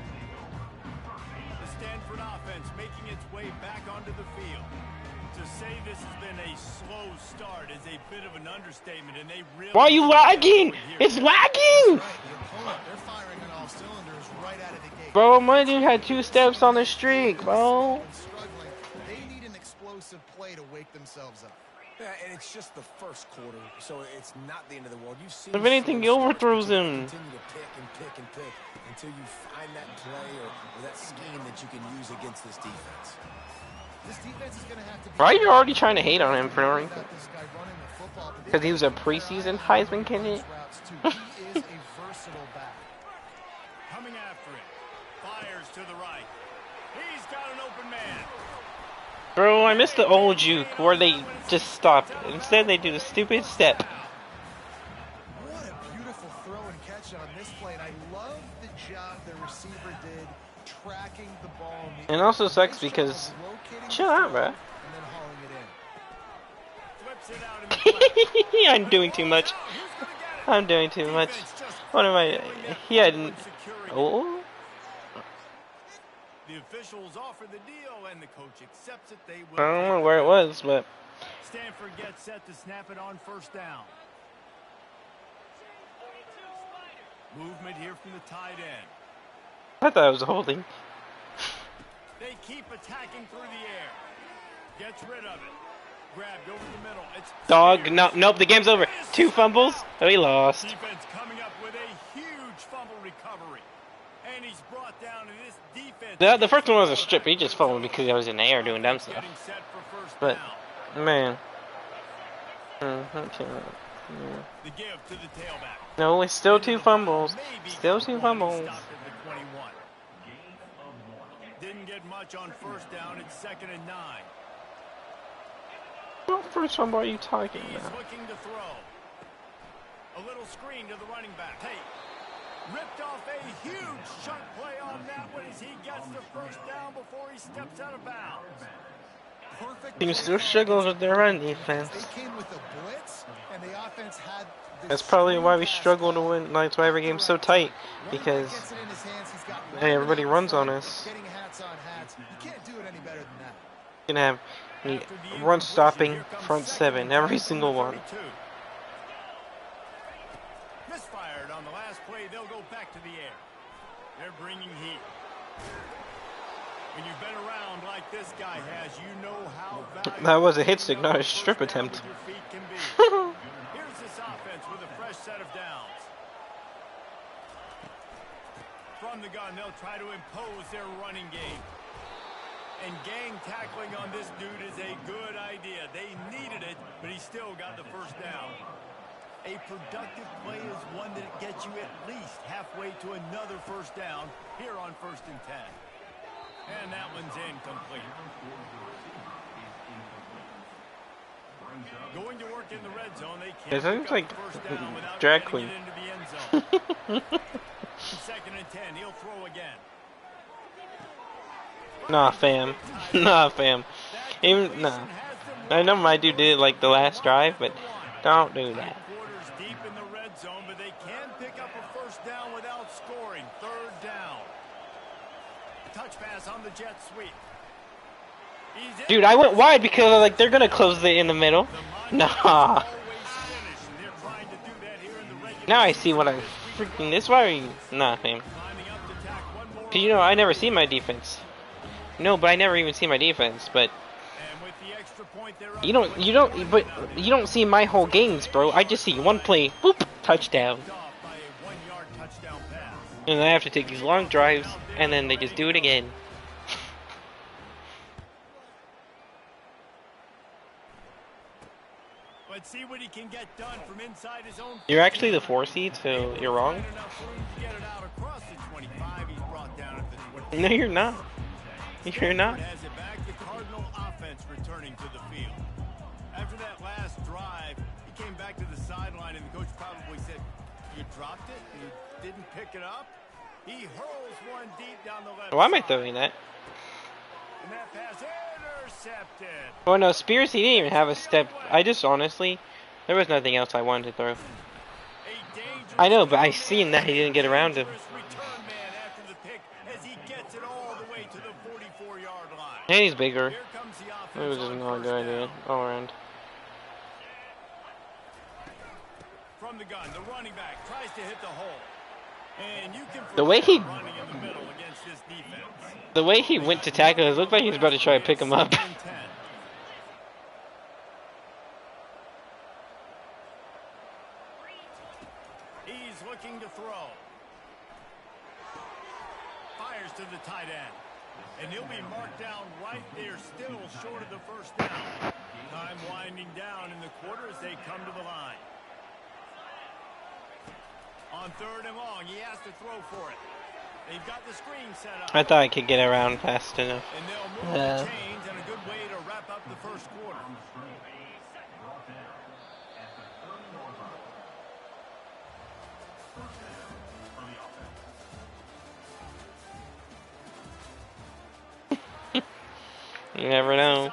The Stanford offense making its way back onto the field. To say this has been a slow start is a bit of an understatement, and they really... Why are you lagging? It's lagging! Right, the opponent, they're firing on all cylinders right out of the gate. Bro, my dude had 2 steps on the streak, bro. Struggling. They need an explosive explosive play to wake themselves up. Yeah, and it's just the first quarter, so it's not the end of the world. You've seen If anything, he overthrows him. Continue to pick and pick and pick until you find that play or that scheme that you can use against this defense. This defense is going to have to. Right, you're already trying to hate on him for no reason. Because he was a preseason Heisman candidate. He is a versatile back. Coming after it. Fires to the right. He's got an open man. Bro, I missed the old juke where they just stop. Instead, they do the stupid step. What a beautiful throw and catch on this play. And I love the job the receiver did tracking the ball. It also sucks because... Chill out, bro. And then hauling it in. I'm doing too much. I'm doing too much. What am I... He hadn't... Oh? The officials offer the deal and the coach accepts it. They will. I don't know where it was, but... Stanford gets set to snap it on first down. Movement here from the tight end. I thought it was holding. They keep attacking through the air. Gets rid of it. Grabbed over the middle. It's Dog, no, nope, the game's over. 2 fumbles, oh, he lost. Defense coming up with a huge fumble recovery. And he's brought down in this defense. The first one was a strip, he just fumbled because I was in the air doing dumb stuff. But, man. Okay. The give to the tailback. No, it's still 2 fumbles. Still 2 fumbles. Didn't get much on first down. It's 2nd and 9. What first fumble are you talking He's about? looking to throw. A little screen to the running back. Hey, ripped off a huge chunk play on that one as he gets the first down before he steps out of bounds. Perfect. Team still struggles with their run defense. They came with a blitz, and the offense had. That's probably why we struggle to win. That's why every game's so tight, because everybody runs on us. Getting hats on hats. You can't do it any better than that. You can have run stopping front 7, every single one. Misfired on the last play. They'll go back to the air. They're bringing heat. When you've been around like this guy has, you know how valuable That was a hit stick, not a strip attempt. Here's this offense with a fresh set of downs. From the gun, they'll try to impose their running game. And gang tackling on this dude is a good idea. They needed it, but he still got the first down. A productive play is one that gets you at least halfway to another first down here on 1st and 10. And that one's incomplete. Going to work in the red zone. They can't. It sounds like drag queen. 2nd and 10. He'll throw again. Nah, fam. Nah, fam. Even nah. I know my dude did it like the last drive, but don't do that. Quarters deep in the red zone, but they can pick up a first down without scoring. 3rd down. Touch pass on the jet sweep. Dude, I went wide because like they're gonna close it in the middle. Nah. Now I see what I freaking. This why are you? Nah, fam. Cause you know I never see my defense. No, but I never even see my defense. But you don't see my whole games, bro. I just see one play, boop, touchdown. And I have to take these long drives, and then they just do it again. Let's see what he can get done from inside his own. You're actually the 4 seed, so you're wrong. No, you're not. You're not. Has it back, the Cardinal offense returning to the field. After that last drive, he came back to the sideline, and the coach probably said, "You dropped it, and you didn't pick it up." He hurls one deep down the left. Why am I throwing that? And that pass intercepted. Oh no, Spears, he didn't even have a step. I just honestly, there was nothing else I wanted to throw. I know, but I seen that he didn't get around to. And he's bigger. It was just not a good idea all around. From the gun, the running back tries to hit the hole. And you can the way he running in the middle against this defense. The way he went to tackle, it looked like he was about to try to pick him up. throw. Fires to the tight end. And he'll be marked down right there, still short of the first down. Time winding down in the quarter as they come to the line. On 3rd and long, he has to throw for it. They've got the screen set up. I thought I could get around fast enough. And they'll move the chains, and a good way to wrap up the first quarter. You never know.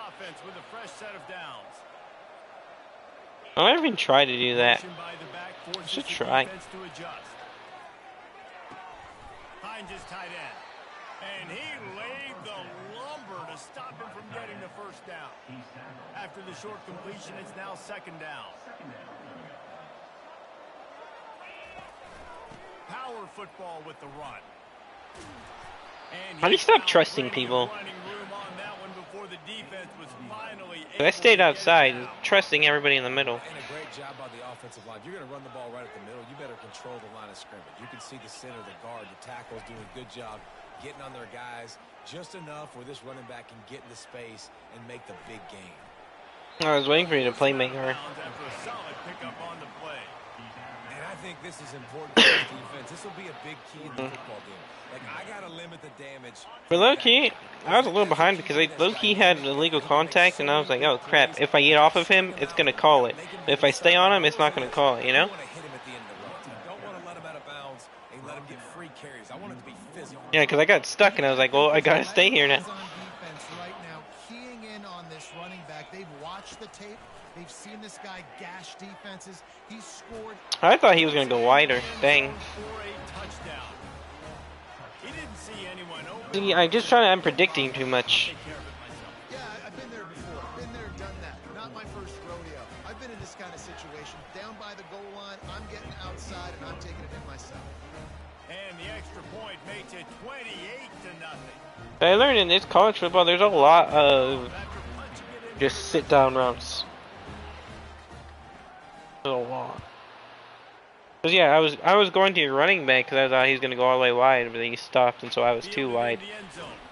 I might even try to do that. I should try. Finds his tight end. And he laid the lumber to stop him from getting the first down. After the short completion, it's now 2nd down. Power football with the run. How do you stop trusting people? I stayed outside, trusting everybody in the middle. And a great job by the offensive line. You're going to run the ball right at the middle. You better control the line of scrimmage. You can see the center, the guard, the tackles doing a good job getting on their guys just enough where this running back can get into space and make the big game. I was waiting for you to playmaker. And I think this is important for the defense. This will be a big key in the football game. Like, I got to limit the damage. For low-key, I was a little behind because low-key had illegal contact, and I was like, oh crap, if I get off of him, it's going to call it. But if I stay on him, it's not going to call it, you know? Yeah, because I got stuck, and I was like, well, I got to stay here now. Keying in on this running back. They've watched the tape. They've seen this guy gash defenses. He's scored. I thought he was going to go wider. Dang. See, I'm predicting too much. Yeah, I've been there before. Been there, done that. Not my first rodeo. I've been in this kind of situation. Down by the goal line, I'm getting outside, and I'm taking it in myself. And the extra point makes it 28-0. I learned in this college football, there's a lot of just sit-down routes. A lot. Cause yeah, I was going to your running back because I thought he was gonna go all the way wide, but he stopped, and so I was too wide.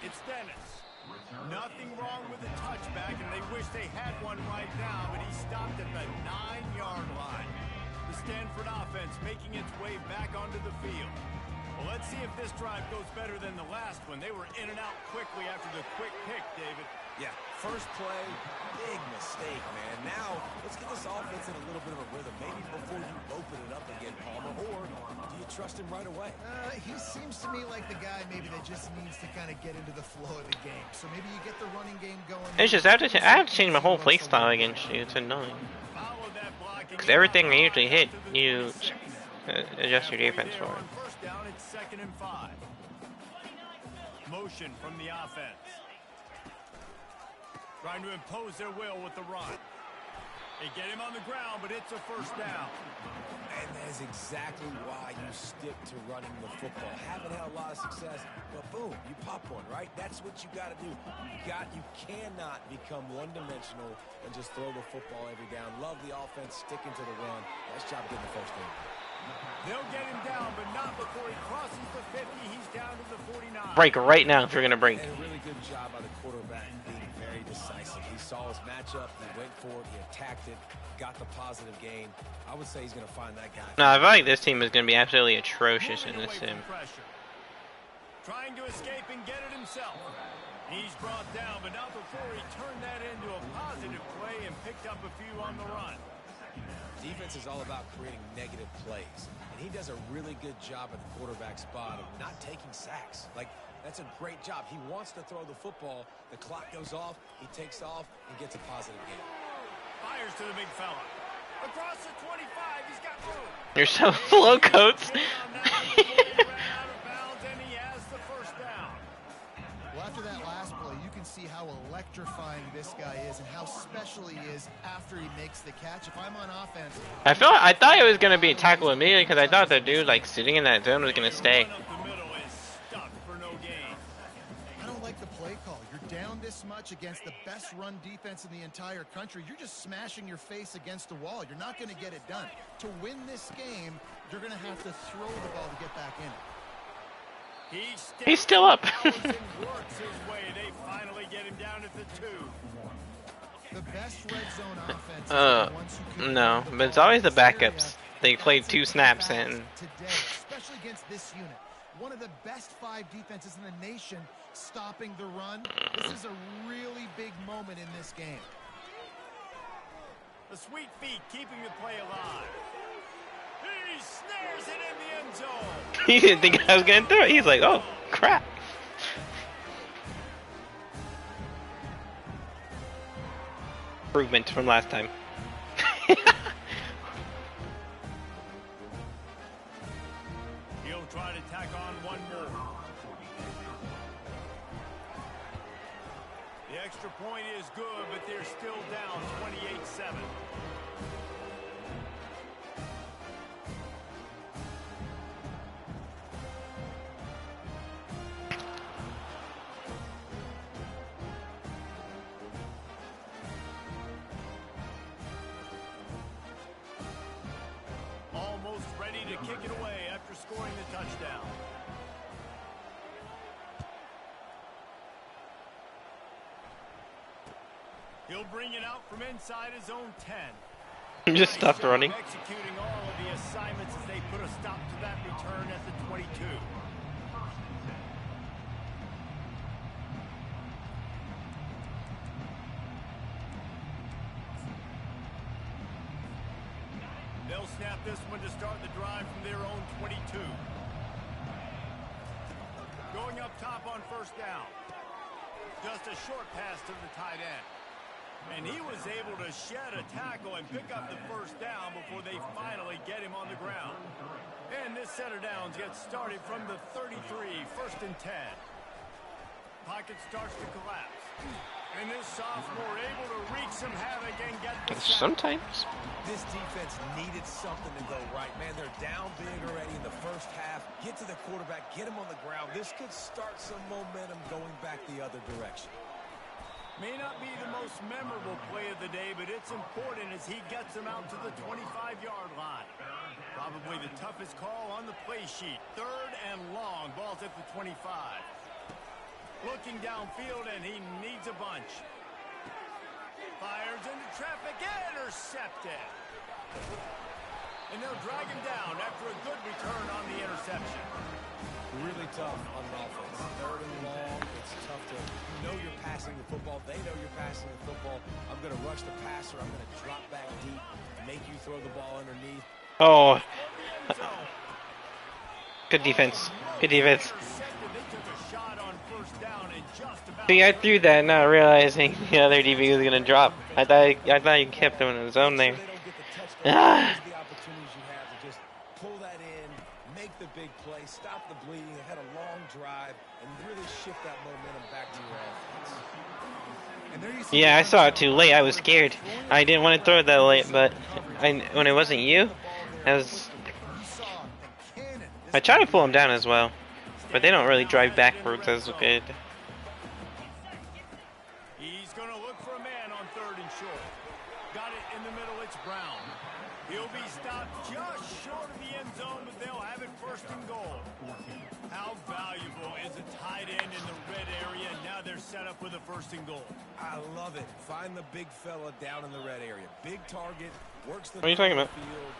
It's Dennis. Nothing wrong with the touchback, and they wish they had one right now, but he stopped at the 9-yard line. The Stanford offense making its way back onto the field. Well, let's see if this drive goes better than the last one. They were in and out quickly after the quick pick, David. Yeah, first play, big mistake, man. Now, let's get this offense in a little bit of a rhythm. Maybe before you open it up again, Palmer, or do you trust him right away? He seems to me like the guy maybe that just needs to kind of get into the flow of the game. So maybe you get the running game going. It's just I have to change my whole play style against you. It's annoying. Because everything I usually hit, you adjust your defense for it. First down, it's 2nd and 5. Motion from the offense. Trying to impose their will with the run. They get him on the ground, but it's a first down. And that is exactly why you stick to running the football. Haven't had a lot of success, but boom, you pop one, right? That's what you got to do. You cannot become one-dimensional and just throw the football every down. Love the offense, sticking to the run. Nice job getting the first down. They'll get him down, but not before he crosses the 50. He's down to the 49. Break right now if you're going to break. And a really good job by the quarterback being very decisive. He saw his matchup, he went for it, he attacked it, got the positive gain. I would say he's going to find that guy. No, I feel like this team is going to be absolutely atrocious in this sim. Trying to escape and get it himself. He's brought down, but not before he turned that into a positive play and picked up a few on the run. Defense is all about creating negative plays, and he does a really good job at the quarterback spot of not taking sacks. Like, that's a great job. He wants to throw the football. The clock goes off, he takes off, and gets a positive gain. Fires to the big fella. Across the 25, he's got room. You're so slow, Coates. Well, after that last play, you can see how electrifying this guy is and how special he is after he makes the catch. If I'm on offense, I thought it was gonna be a tackle immediately because I thought the dude like sitting in that zone was gonna stay. I don't like the play call. You're down this much against the best run defense in the entire country. You're just smashing your face against the wall. You're not going to get it done. To win this game, you're going to have to throw the ball to get back in it. He's still up. Works his way. They finally get him down at the 2. The best red zone offense is the ones who can no, but it's always the backups. They played 2 snaps and today, especially against this unit. One of the best 5 defenses in the nation stopping the run. This is a really big moment in this game. The sweet feet keeping the play alive. He snares it in the end zone. he didn't think I was gonna throw it. He's like, oh crap. Improvement from last time. He'll try to tack on one more. The extra point is good, but they're still down 28-7. Almost ready to kick it away after scoring the touchdown. He'll bring it out from inside his own 10. I'm just stopped running. Executing all of the assignments as they put a stop to that return at the 22. They'll snap this one to start the drive from their own 22. Going up top on first down. Just a short pass to the tight end. And he was able to shed a tackle and pick up the first down before they finally get him on the ground. And this set of downs gets started from the 33, 1st and 10. Pocket starts to collapse. And this sophomore able to wreak some havoc and get the sack. Sometimes. This defense needed something to go right. Man, they're down big already in the first half. Get to the quarterback, get him on the ground. This could start some momentum going back the other direction. May not be the most memorable play of the day, but it's important as he gets him out to the 25-yard line. Probably the toughest call on the play sheet. 3rd and long. Ball's at the 25. Looking downfield, and he needs a bunch. Fires into traffic. Intercepted. And they'll drag him down after a good return on the interception. Really tough on offense. 3rd and long. It's tough to know you're passing the football. They know you're passing the football. I'm going to rush the passer. I'm going to drop back deep, make you throw the ball underneath. Oh. Good defense. Good defense. See, I threw that not realizing the other DB was gonna drop. I thought he kept him in his zone there. Ah. The opportunities you have to just pull that in, make the big play, stop the bleeding, had a long drive, and really shift that momentum back to your offense. Yeah, I saw it too late. I was scared. I didn't want to throw it that late, but when it wasn't you, I tried to pull him down as well, but they don't really drive backwards as good. He's going to look for a man on 3rd and short. Got it in the middle. It's Brown. He'll be stopped just short of the end zone, but they'll have it 1st and goal. How valuable is a tight end in the red area? Now they're set up with a 1st and goal. I love it. Find the big fella down in the red area. Big target, works the What are you talking about? field,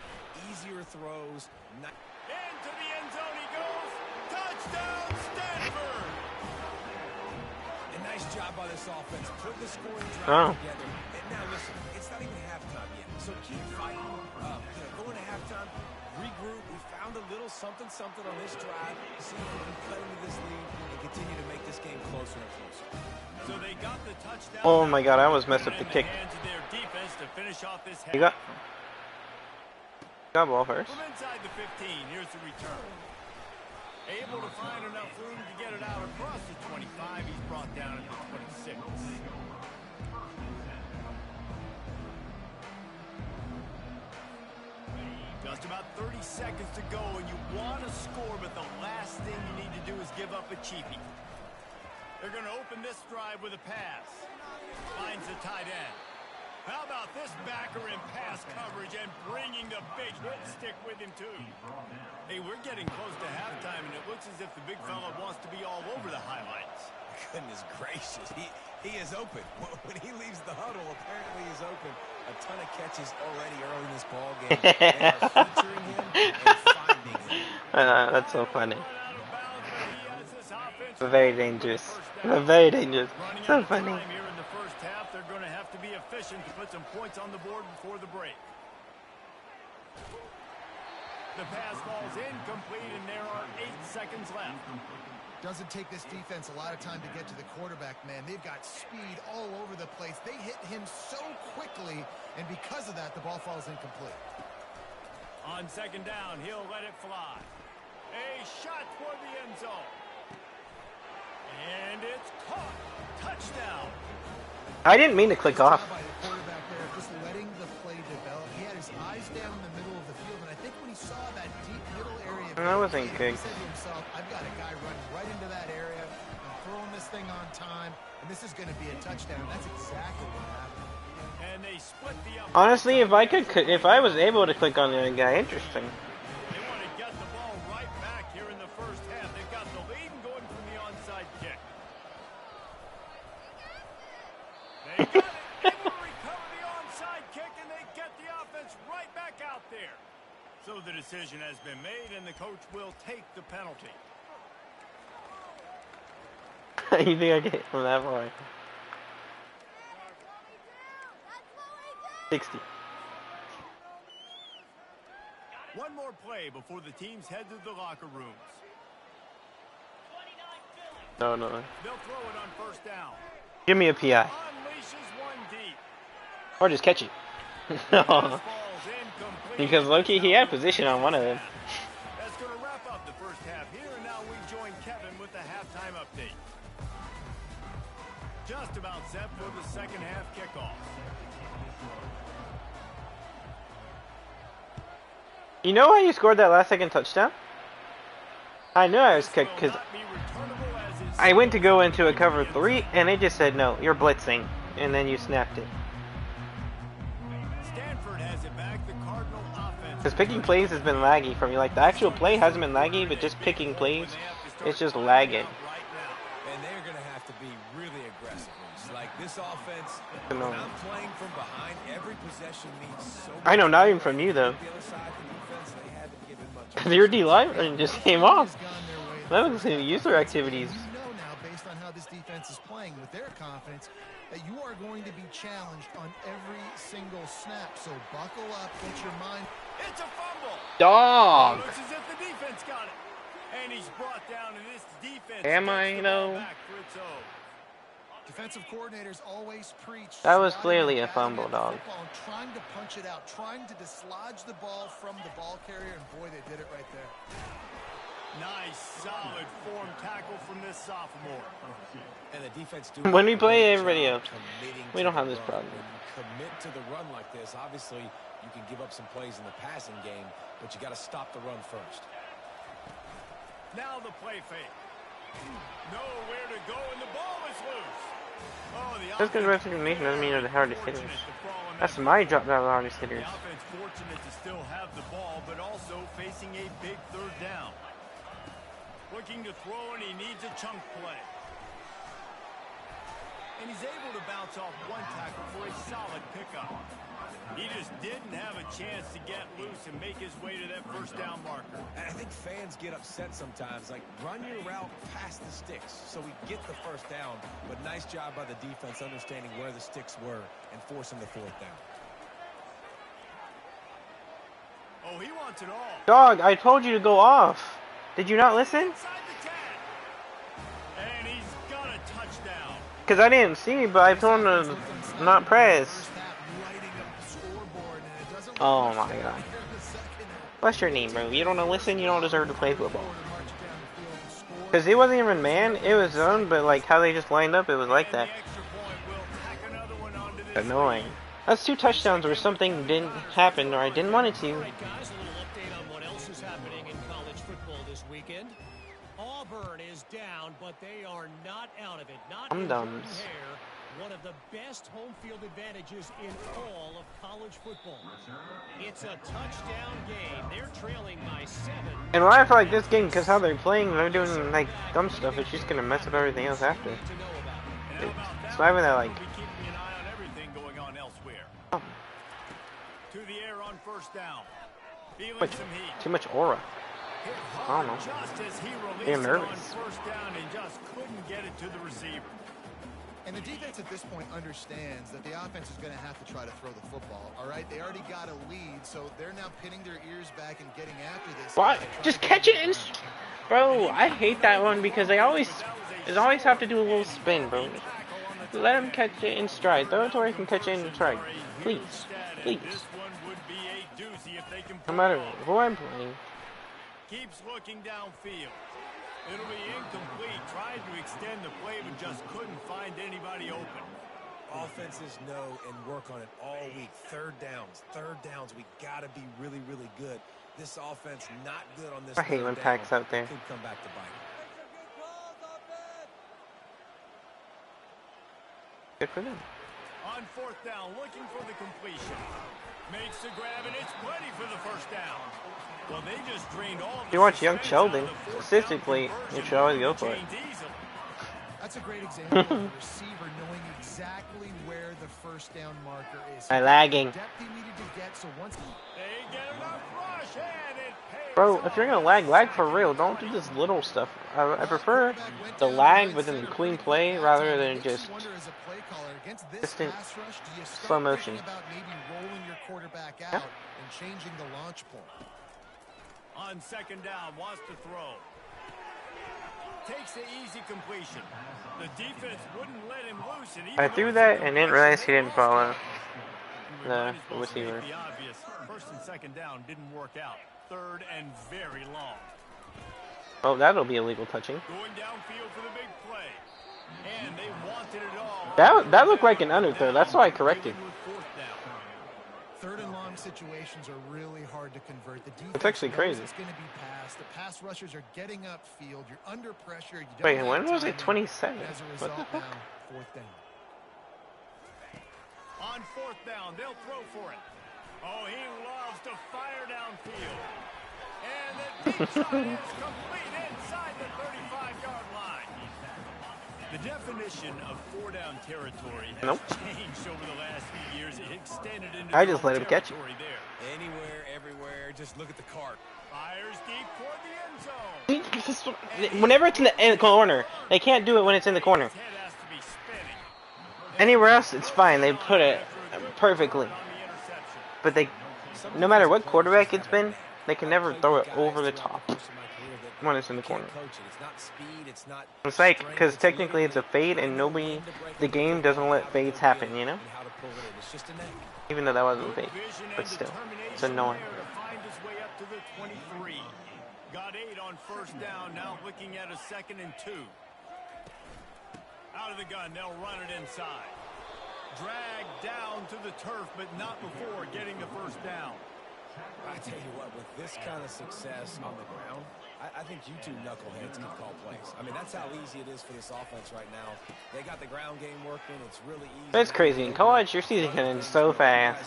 easier throws. Into the end zone he goes. Touchdown, Stanford! A nice job by this offense. Put the scoring drive together. And now listen, it's not even halftime yet. So keep fighting. Going to halftime, regroup. We found a little something on this drive. See if we can cut into this lead and continue to make this game closer and closer. So they got the touchdown. Oh my God, I almost messed up the kick. You got ball first. From inside the 15, here's the return. Able to find enough room to get it out across the 25. He's brought down at the 26. Just about 30 seconds to go, and you want to score, but the last thing you need to do is give up a cheapie. They're going to open this drive with a pass. Finds the tight end. How about about this backer in pass coverage and bringing the big hit stick with him, too. Hey, we're getting close to halftime, and it looks as if the big fella wants to be all over the highlights. Goodness gracious, he is open. When he leaves the huddle, apparently he's open. A ton of catches already early in this ball game. They are featuring him and finding him. That's so funny. Very dangerous. Very dangerous. So funny. Here in the first half, they're going to have to be efficient to put some points on the board before the break. The pass falls incomplete, and there are 8 seconds left. Doesn't take this defense a lot of time to get to the quarterback, man. They've got speed all over the place. They hit him so quickly, and because of that, the ball falls incomplete. On second down, he'll let it fly. A shot toward the end zone. And it's caught. Touchdown. I didn't mean to click off. By the quarterback there, just letting the play develop. He had his eyes down in the middle of the field, and I think when he saw that deep middle area, That wasn't good. he said to himself, I've got a guy running right into that area. I'm throwing this thing on time, and this is going to be a touchdown. That's exactly what happened. And they split the up. Honestly, if I was able to click on the other guy, interesting. They want to get the ball right back here in the first half. They've got the lead and going from the onside kick. They got it. Able to recover the onside kick, and they get the offense right back out there. So the decision has been made, and the coach will take the penalty. You think I get it from that far? 60. One more play before the teams head to the locker rooms. No. They'll throw it on first down. Give me a PI. Unleashes one deep. Or just catch it. Pass falls incomplete. Because Loki, he had position on one of them. That's going to wrap up the first half here, and now we join Kevin with the halftime update. Just about set for the second half kickoff. You know why you scored that last second touchdown? I knew I was kicked because I went to go into a cover 3 and it just said no, you're blitzing, and then you snapped it. Stanford has it back. The Cardinal offense. Because picking plays has been laggy for me. Like the actual play hasn't been laggy, but just picking plays, it's just lagging. And they're going to have to be really aggressive. Like this offense, No. when I'm playing from behind, every possession means so much. I know, not even from you though. The other side of the defense, they haven't given much. Your D lineman just came off. Gone their way. That was the user activities. You know now, based on how this defense is playing with their confidence, that you are going to be challenged on every single snap. So buckle up, get your mind. It's a fumble. Dog. Looks as if the defense got it. And he's brought down, and this defense Am gets I, the though? ball back for its own. Defensive coordinators always preach. That was sliding clearly and a fumble, batting at the dog. football and trying to punch it out, trying to dislodge the ball from the ball carrier, and boy, they did it right there. Nice, solid form tackle from this sophomore. And the defense do When we play everybody job else, committing we to don't have the this run. problem. When you commit to the run like this, obviously you can give up some plays in the passing game, but you got to stop the run first. Now the play fake. Nowhere to go, and the ball is loose. Oh, the Just because offense recognition doesn't mean they're the hardest hitters. fortunate to fall on That's that my job, they're the hardest The hitters. offense fortunate to still have the ball, but also facing a big third down. Looking to throw, and he needs a chunk play. And he's able to bounce off one tackle for a solid pickup. He just didn't have a chance to get loose and make his way to that first down marker. And I think fans get upset sometimes, like run your route past the sticks so we get the first down, but nice job by the defense understanding where the sticks were and forcing the fourth down. Oh, he wants it all. Dog, I told you to go off. Did you not listen? Inside the 10. And he's got a touchdown. Because I didn't see, but I told him to not press. First half, lighting up the scoreboard, and it doesn't Oh look much my better god. in the second half. What's your name, bro? You don't listen, you don't deserve to play football. Marching down the field and score. Because it wasn't even man, it was zone, but like how they just lined up, it was like And that. the extra point will tack another one onto this Annoying. That's 2 touchdowns where something didn't happen or I didn't want it to. All right, guys, a little update on what else is happening in college football this weekend. Auburn is down, but they are not out of it. Not in Dum-dums. hair. one of the best home field advantages in all of college football. It's a touchdown game. They're trailing by 7. And why I feel like this game, because how they're playing, they're doing like dumb stuff. It's just gonna mess up everything else after. It's not even that like. Oh. To the air on first down. Too much aura. I don't know. They're nervous. First down and just couldn't get it to the receiver. And the defense at this point understands that the offense is going to have to try to throw the football. All right, they already got a lead, so they're now pinning their ears back and getting after this. What? Just catch it and, bro. I hate that one because they always have to do a little spin, bro. Let him catch it in stride. Throw it to where he can catch it in stride. Please, please. No matter who I'm playing. Keeps looking downfield. It'll be incomplete. Tried to extend the play, but just couldn't find anybody open. Offenses know and work on it all week. Third downs. We got to be really, really good. This offense not good on this. I hate when Pack's out there. Could come back to bite. Good for them. On fourth down, looking for the completion. Makes the grab, and it's plenty for the first down. Well, they just drained all. If you watch Young Sheldon, statistically, you should always go for it. That's a great example of the receiver knowing exactly where the first down marker is. By lagging. Depth he needed to get, so once they get enough rush, and it pays. Bro, if you're gonna lag for real. Don't do this little stuff. I prefer the lag within the clean play rather than just distant slow motion. Yeah. And changing the launch point. On second down, wants to throw. Takes the easy completion. The defense wouldn't let him loose. I threw that and didn't realize he didn't follow the receiver. The obvious. First and second down didn't work out. Third and very long. Oh, that'll be illegal touching. Going downfield for the big play. And they wanted it all. That looked like an underthrow. That's why I corrected. Third and long situations are really hard to convert. The defense it's actually crazy. It's going to be passed. The pass rushers are getting upfield. You're under pressure. You don't Wait, when was it 27? As a result, What the fuck? now, fourth down. On fourth down, they'll throw for it. Oh, he loves to fire downfield. And the deep shot is complete inside the 35-yard line. The definition of four-down territory has changed over the last few years. It extended into I just let him catch it. There. Anywhere, everywhere, just look at the cart. Fires deep toward the end zone. Whenever it's in the corner, they can't do it when it's in the corner. His head has to be spinning. Anywhere else, it's fine. They put it perfectly. But they, no matter what quarterback it's been, they can never throw it over the top when it's in the corner. It's like, because technically it's a fade and the game doesn't let fades happen, you know? Even though that wasn't a fade. But still, it's annoying. Got 8 on first down, now looking at a 2nd and 2. Out of the gun, they'll run it inside. Dragged down to the turf, but not before getting the first down. I tell you what, with this kind of success on the ground, I think you two knuckleheads can call plays. I mean, that's how easy it is for this offense right now. They got the ground game working. It's really easy. It's crazy. In college, your season can end so fast.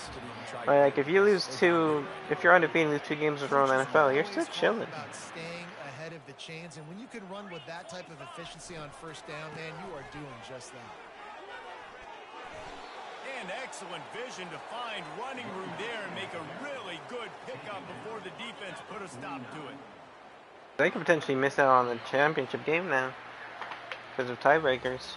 Like, if you lose if you're undefeated and lose 2 games in a row in the NFL, you're still chilling. Staying ahead of the chains, and when you can run with that type of efficiency on first down, man, you are doing just that. And excellent vision to find running room there and make a really good pickup before the defense put a stop to it. They could potentially miss out on the championship game now because of tiebreakers.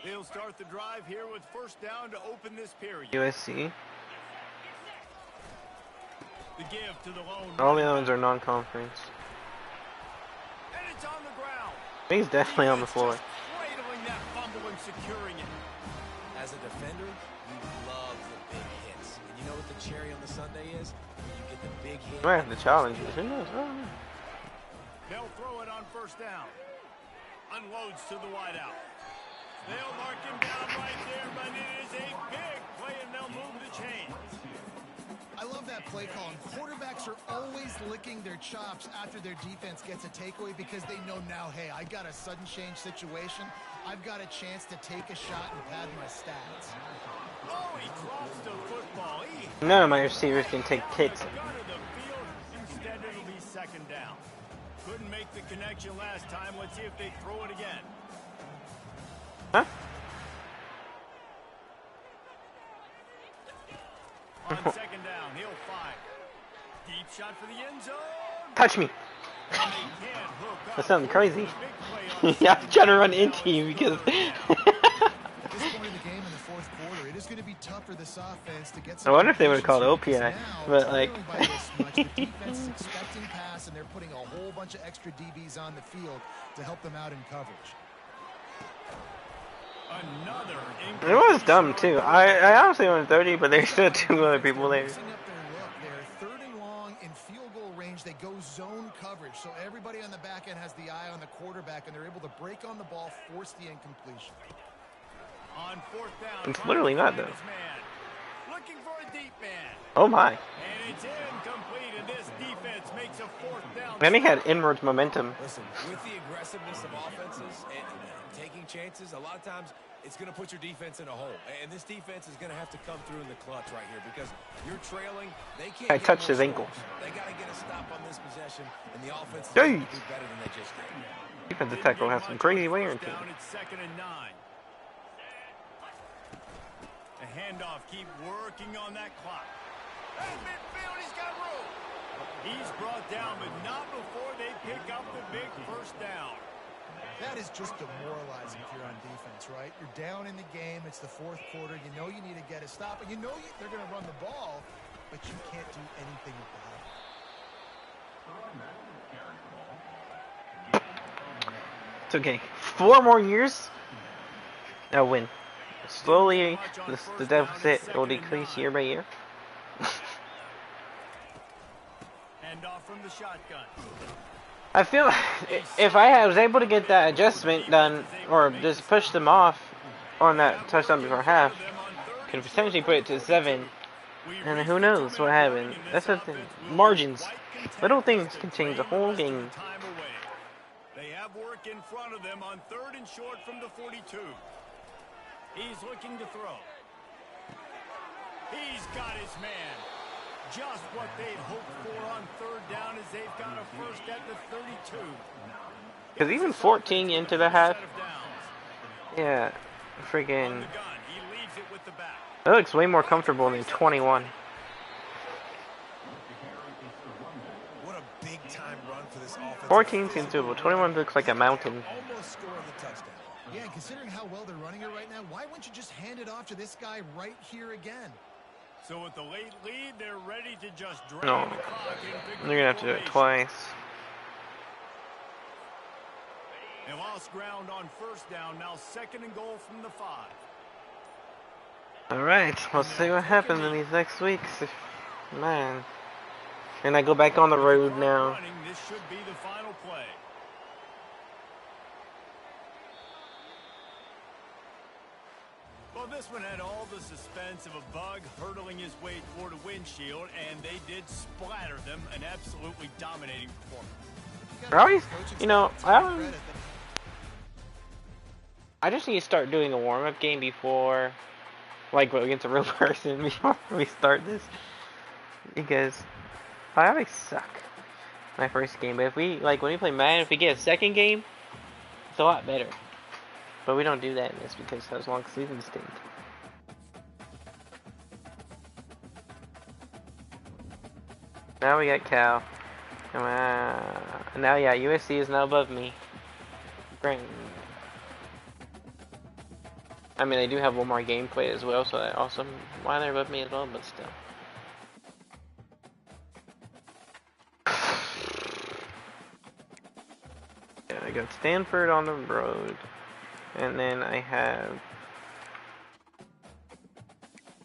They'll start the drive here with first down to open this period. USC. The give to the lone. All the other ones are non-conference. And it's on the ground. He's definitely on the floor. Cradling that fumble and securing it. As a defender, you love the big hits. And you know what the cherry on the sundae is? You get the big hit. You might have to challenge it. Who knows? I don't know. They'll throw it on first down. Unloads to the wideout. They'll mark him down right there, but it is a big play, and they'll move the chains. I I love that play call. And quarterbacks are always licking their chops after their defense gets a takeaway because they know now, hey, I got a sudden change situation. I've got a chance to take a shot and pad my stats. Oh, he drops the football. None of my receivers can take hits. Instead, it'll be second down. Couldn't make the connection last time. Let's see if they throw it again. Huh? On second down, he'll fire. Deep shot for the end zone. Touch me. That's something crazy. Yeah, I'm trying to run into you because. At this point in the game in the fourth quarter, it is going to be tough for this offense to get I some. wonder if they would have called OPI, but like. The defense is expecting pass, and they're putting a whole bunch of extra DBs on the field to help them out in coverage. It was dumb too. I honestly went 30, but there's still two other people there. They're third and long in field goal range. They go zone coverage, so everybody on the back end has the eye on the quarterback, and they're able to break on the ball, force the incompletion. On fourth down, it's literally not though. Looking for a deep man. Oh my! And it's incomplete, and this defense makes a fourth down. Then he had inwards momentum. Listen, with the aggressiveness of offenses and taking chances, a lot of times it's going to put your defense in a hole. And this defense is going to have to come through in the clutch right here because you're trailing. They can't. I touched his ankle. They got to get a stop on this possession, and the offense is going to do better than they just did. Defensive tackle has some crazy wear into it. It's second and 9. The handoff, keep working on that clock. At midfield, he's got room. He's brought down, but not before they pick up the big first down. That is just demoralizing if you're on defense, right? You're down in the game. It's the fourth quarter. You know you need to get a stop, and you know they're going to run the ball, but you can't do anything about it. It's okay. 4 more years, I'll win. Slowly, the deficit will decrease year by year. Handoff from the shotgun. I feel if I was able to get that adjustment done, or just push them off on that touchdown before half, could potentially put it to 7. And who knows what happened. That's the thing. Margins. Little things can change the whole game. They have work in front of them on third and short from the 42. He's looking to throw. He's got his man. Just what they'd hoped for on third down as they've got a first at the 32. Because even 14 into the half, yeah, freaking, it looks way more comfortable than 21. What a big time run for this offense. 14 seems doable. 21 looks like a mountain. Almost scored the touchdown. Yeah, and considering how well they're running it right now, why wouldn't you just hand it off to this guy right here again? So with the late lead, they're ready to just drain No, the clock. they're gonna have to do it twice. They lost ground on first down. Now second and goal from the 5. All right, let's see what happens in these next weeks. Man, and I go back on the road now. This should be the final play. Well, this one had all the suspense of a bug hurtling his way toward a windshield, and they did splatter them. An absolutely dominating performance. Always, you know, I just need to start doing a warm-up game before, like, against a real person before we start this, because I always suck my first game. But if we, like, when we play Madden, if we get a second game, it's a lot better. But we don't do that in this because those long seasons stink. Now we got Cal. Now, yeah, USC is now above me. Great. I mean, they do have one more gameplay as well, so that also why they're above me as well, but still. Yeah, I got Stanford on the road. And then I have...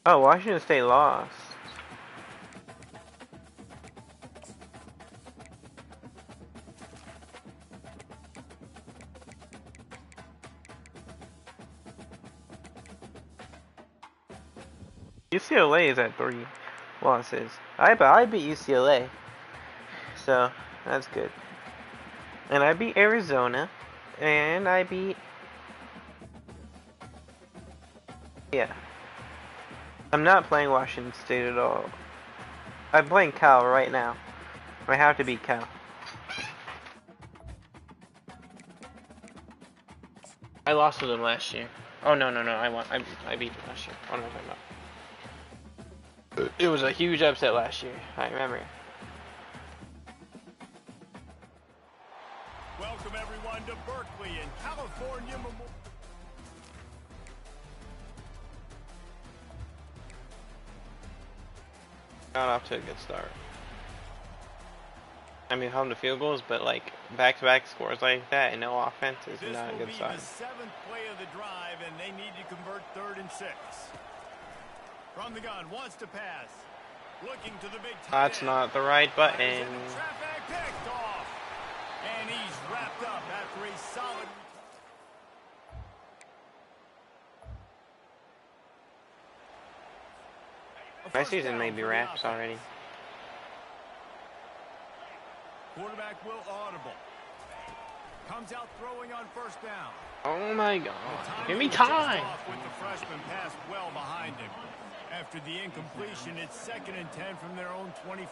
Oh, Washington State lost. UCLA is at 3. losses. I beat UCLA, so that's good. And I beat Arizona, and I beat, yeah. I'm not playing Washington State at all. I'm playing Cal right now. I have to beat Cal. I lost to them last year. Oh no, I won. I beat them last year. What am I talking about? It was a huge upset last year. I remember. Welcome everyone to Berkeley in California. Got off to a good start. I mean, held to field goals, but like back-to-back scores like that and no offense is not a good sign. This will be the 7th play of the drive, and they need to convert 3rd and 6. From the gun, wants to pass. Looking to the big tight That's not the right button. Traffic picked off. And he's wrapped up after a solid. My season may be wraps already. Quarterback will audible. Comes out throwing on 1st down. Oh my God! Give me time. With the freshman pass well behind him. After the incompletion, it's 2nd and 10 from their own 25.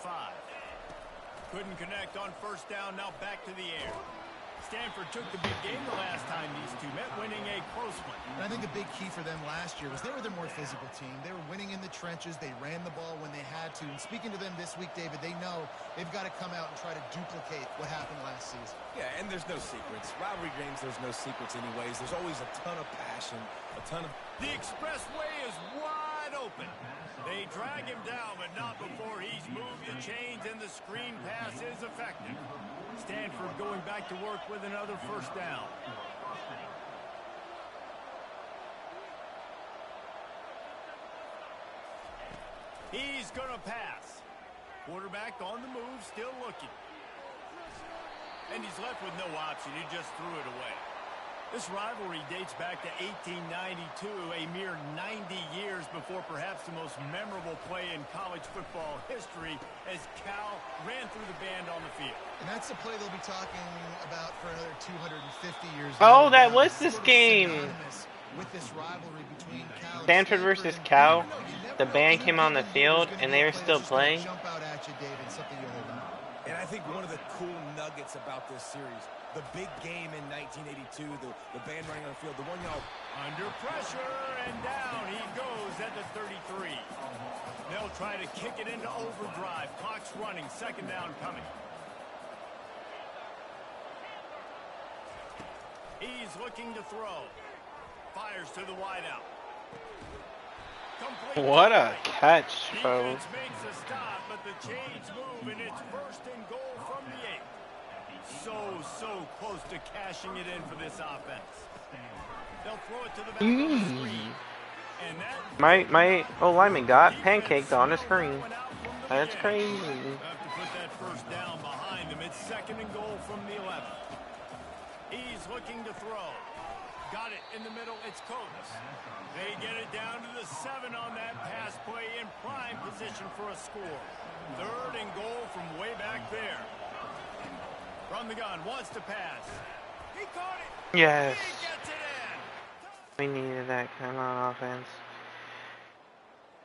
Couldn't connect on 1st down. Now back to the air. Stanford took the big game the last time these two met, winning a close one. And I think a big key for them last year was they were the more physical team. They were winning in the trenches. They ran the ball when they had to. And speaking to them this week, David, they know they've got to come out and try to duplicate what happened last season. Yeah, and there's no secrets. Rivalry games, there's no secrets anyways. There's always a ton of passion, a ton of... The expressway is wide open. They drag him down, but not before he's moved the chains and the screen pass is effective. Stanford going back to work with another 1st down. He's going to pass. Quarterback on the move, still looking. And he's left with no option. He just threw it away. This rivalry dates back to 1892, a mere 90 years before perhaps the most memorable play in college football history as Cal ran through the band on the field. And that's the play they'll be talking about for another 250 years. Oh, that was this game. With this rivalry between Cal Stanford versus Cal. The band came on the field and they were still playing. Jump out at you, David, something you'll hold on. And I think one of the cool nuggets about this series, the big game in 1982, the band running on the field, the one y'all... Under pressure, and down he goes at the 33. They'll try to kick it into overdrive. Clock's running, 2nd down coming. He's looking to throw. Fires to the wideout. What a catch, bro. Defense makes a stop, but the chains move, and it's 1st and goal from the 8. So close to cashing it in for this offense. They'll throw it to the back of the screen. And that My lineman got pancaked on the screen. That's crazy. have to put that 1st down behind them. It's 2nd and goal from the 11. He's looking to throw. Got it in the middle. It's Coates. They get it down to the 7 on that pass play in prime position for a score. 3rd and goal from way back there. From the gun, wants to pass. He caught it. Yes. He gets it in. We needed that kind of offense.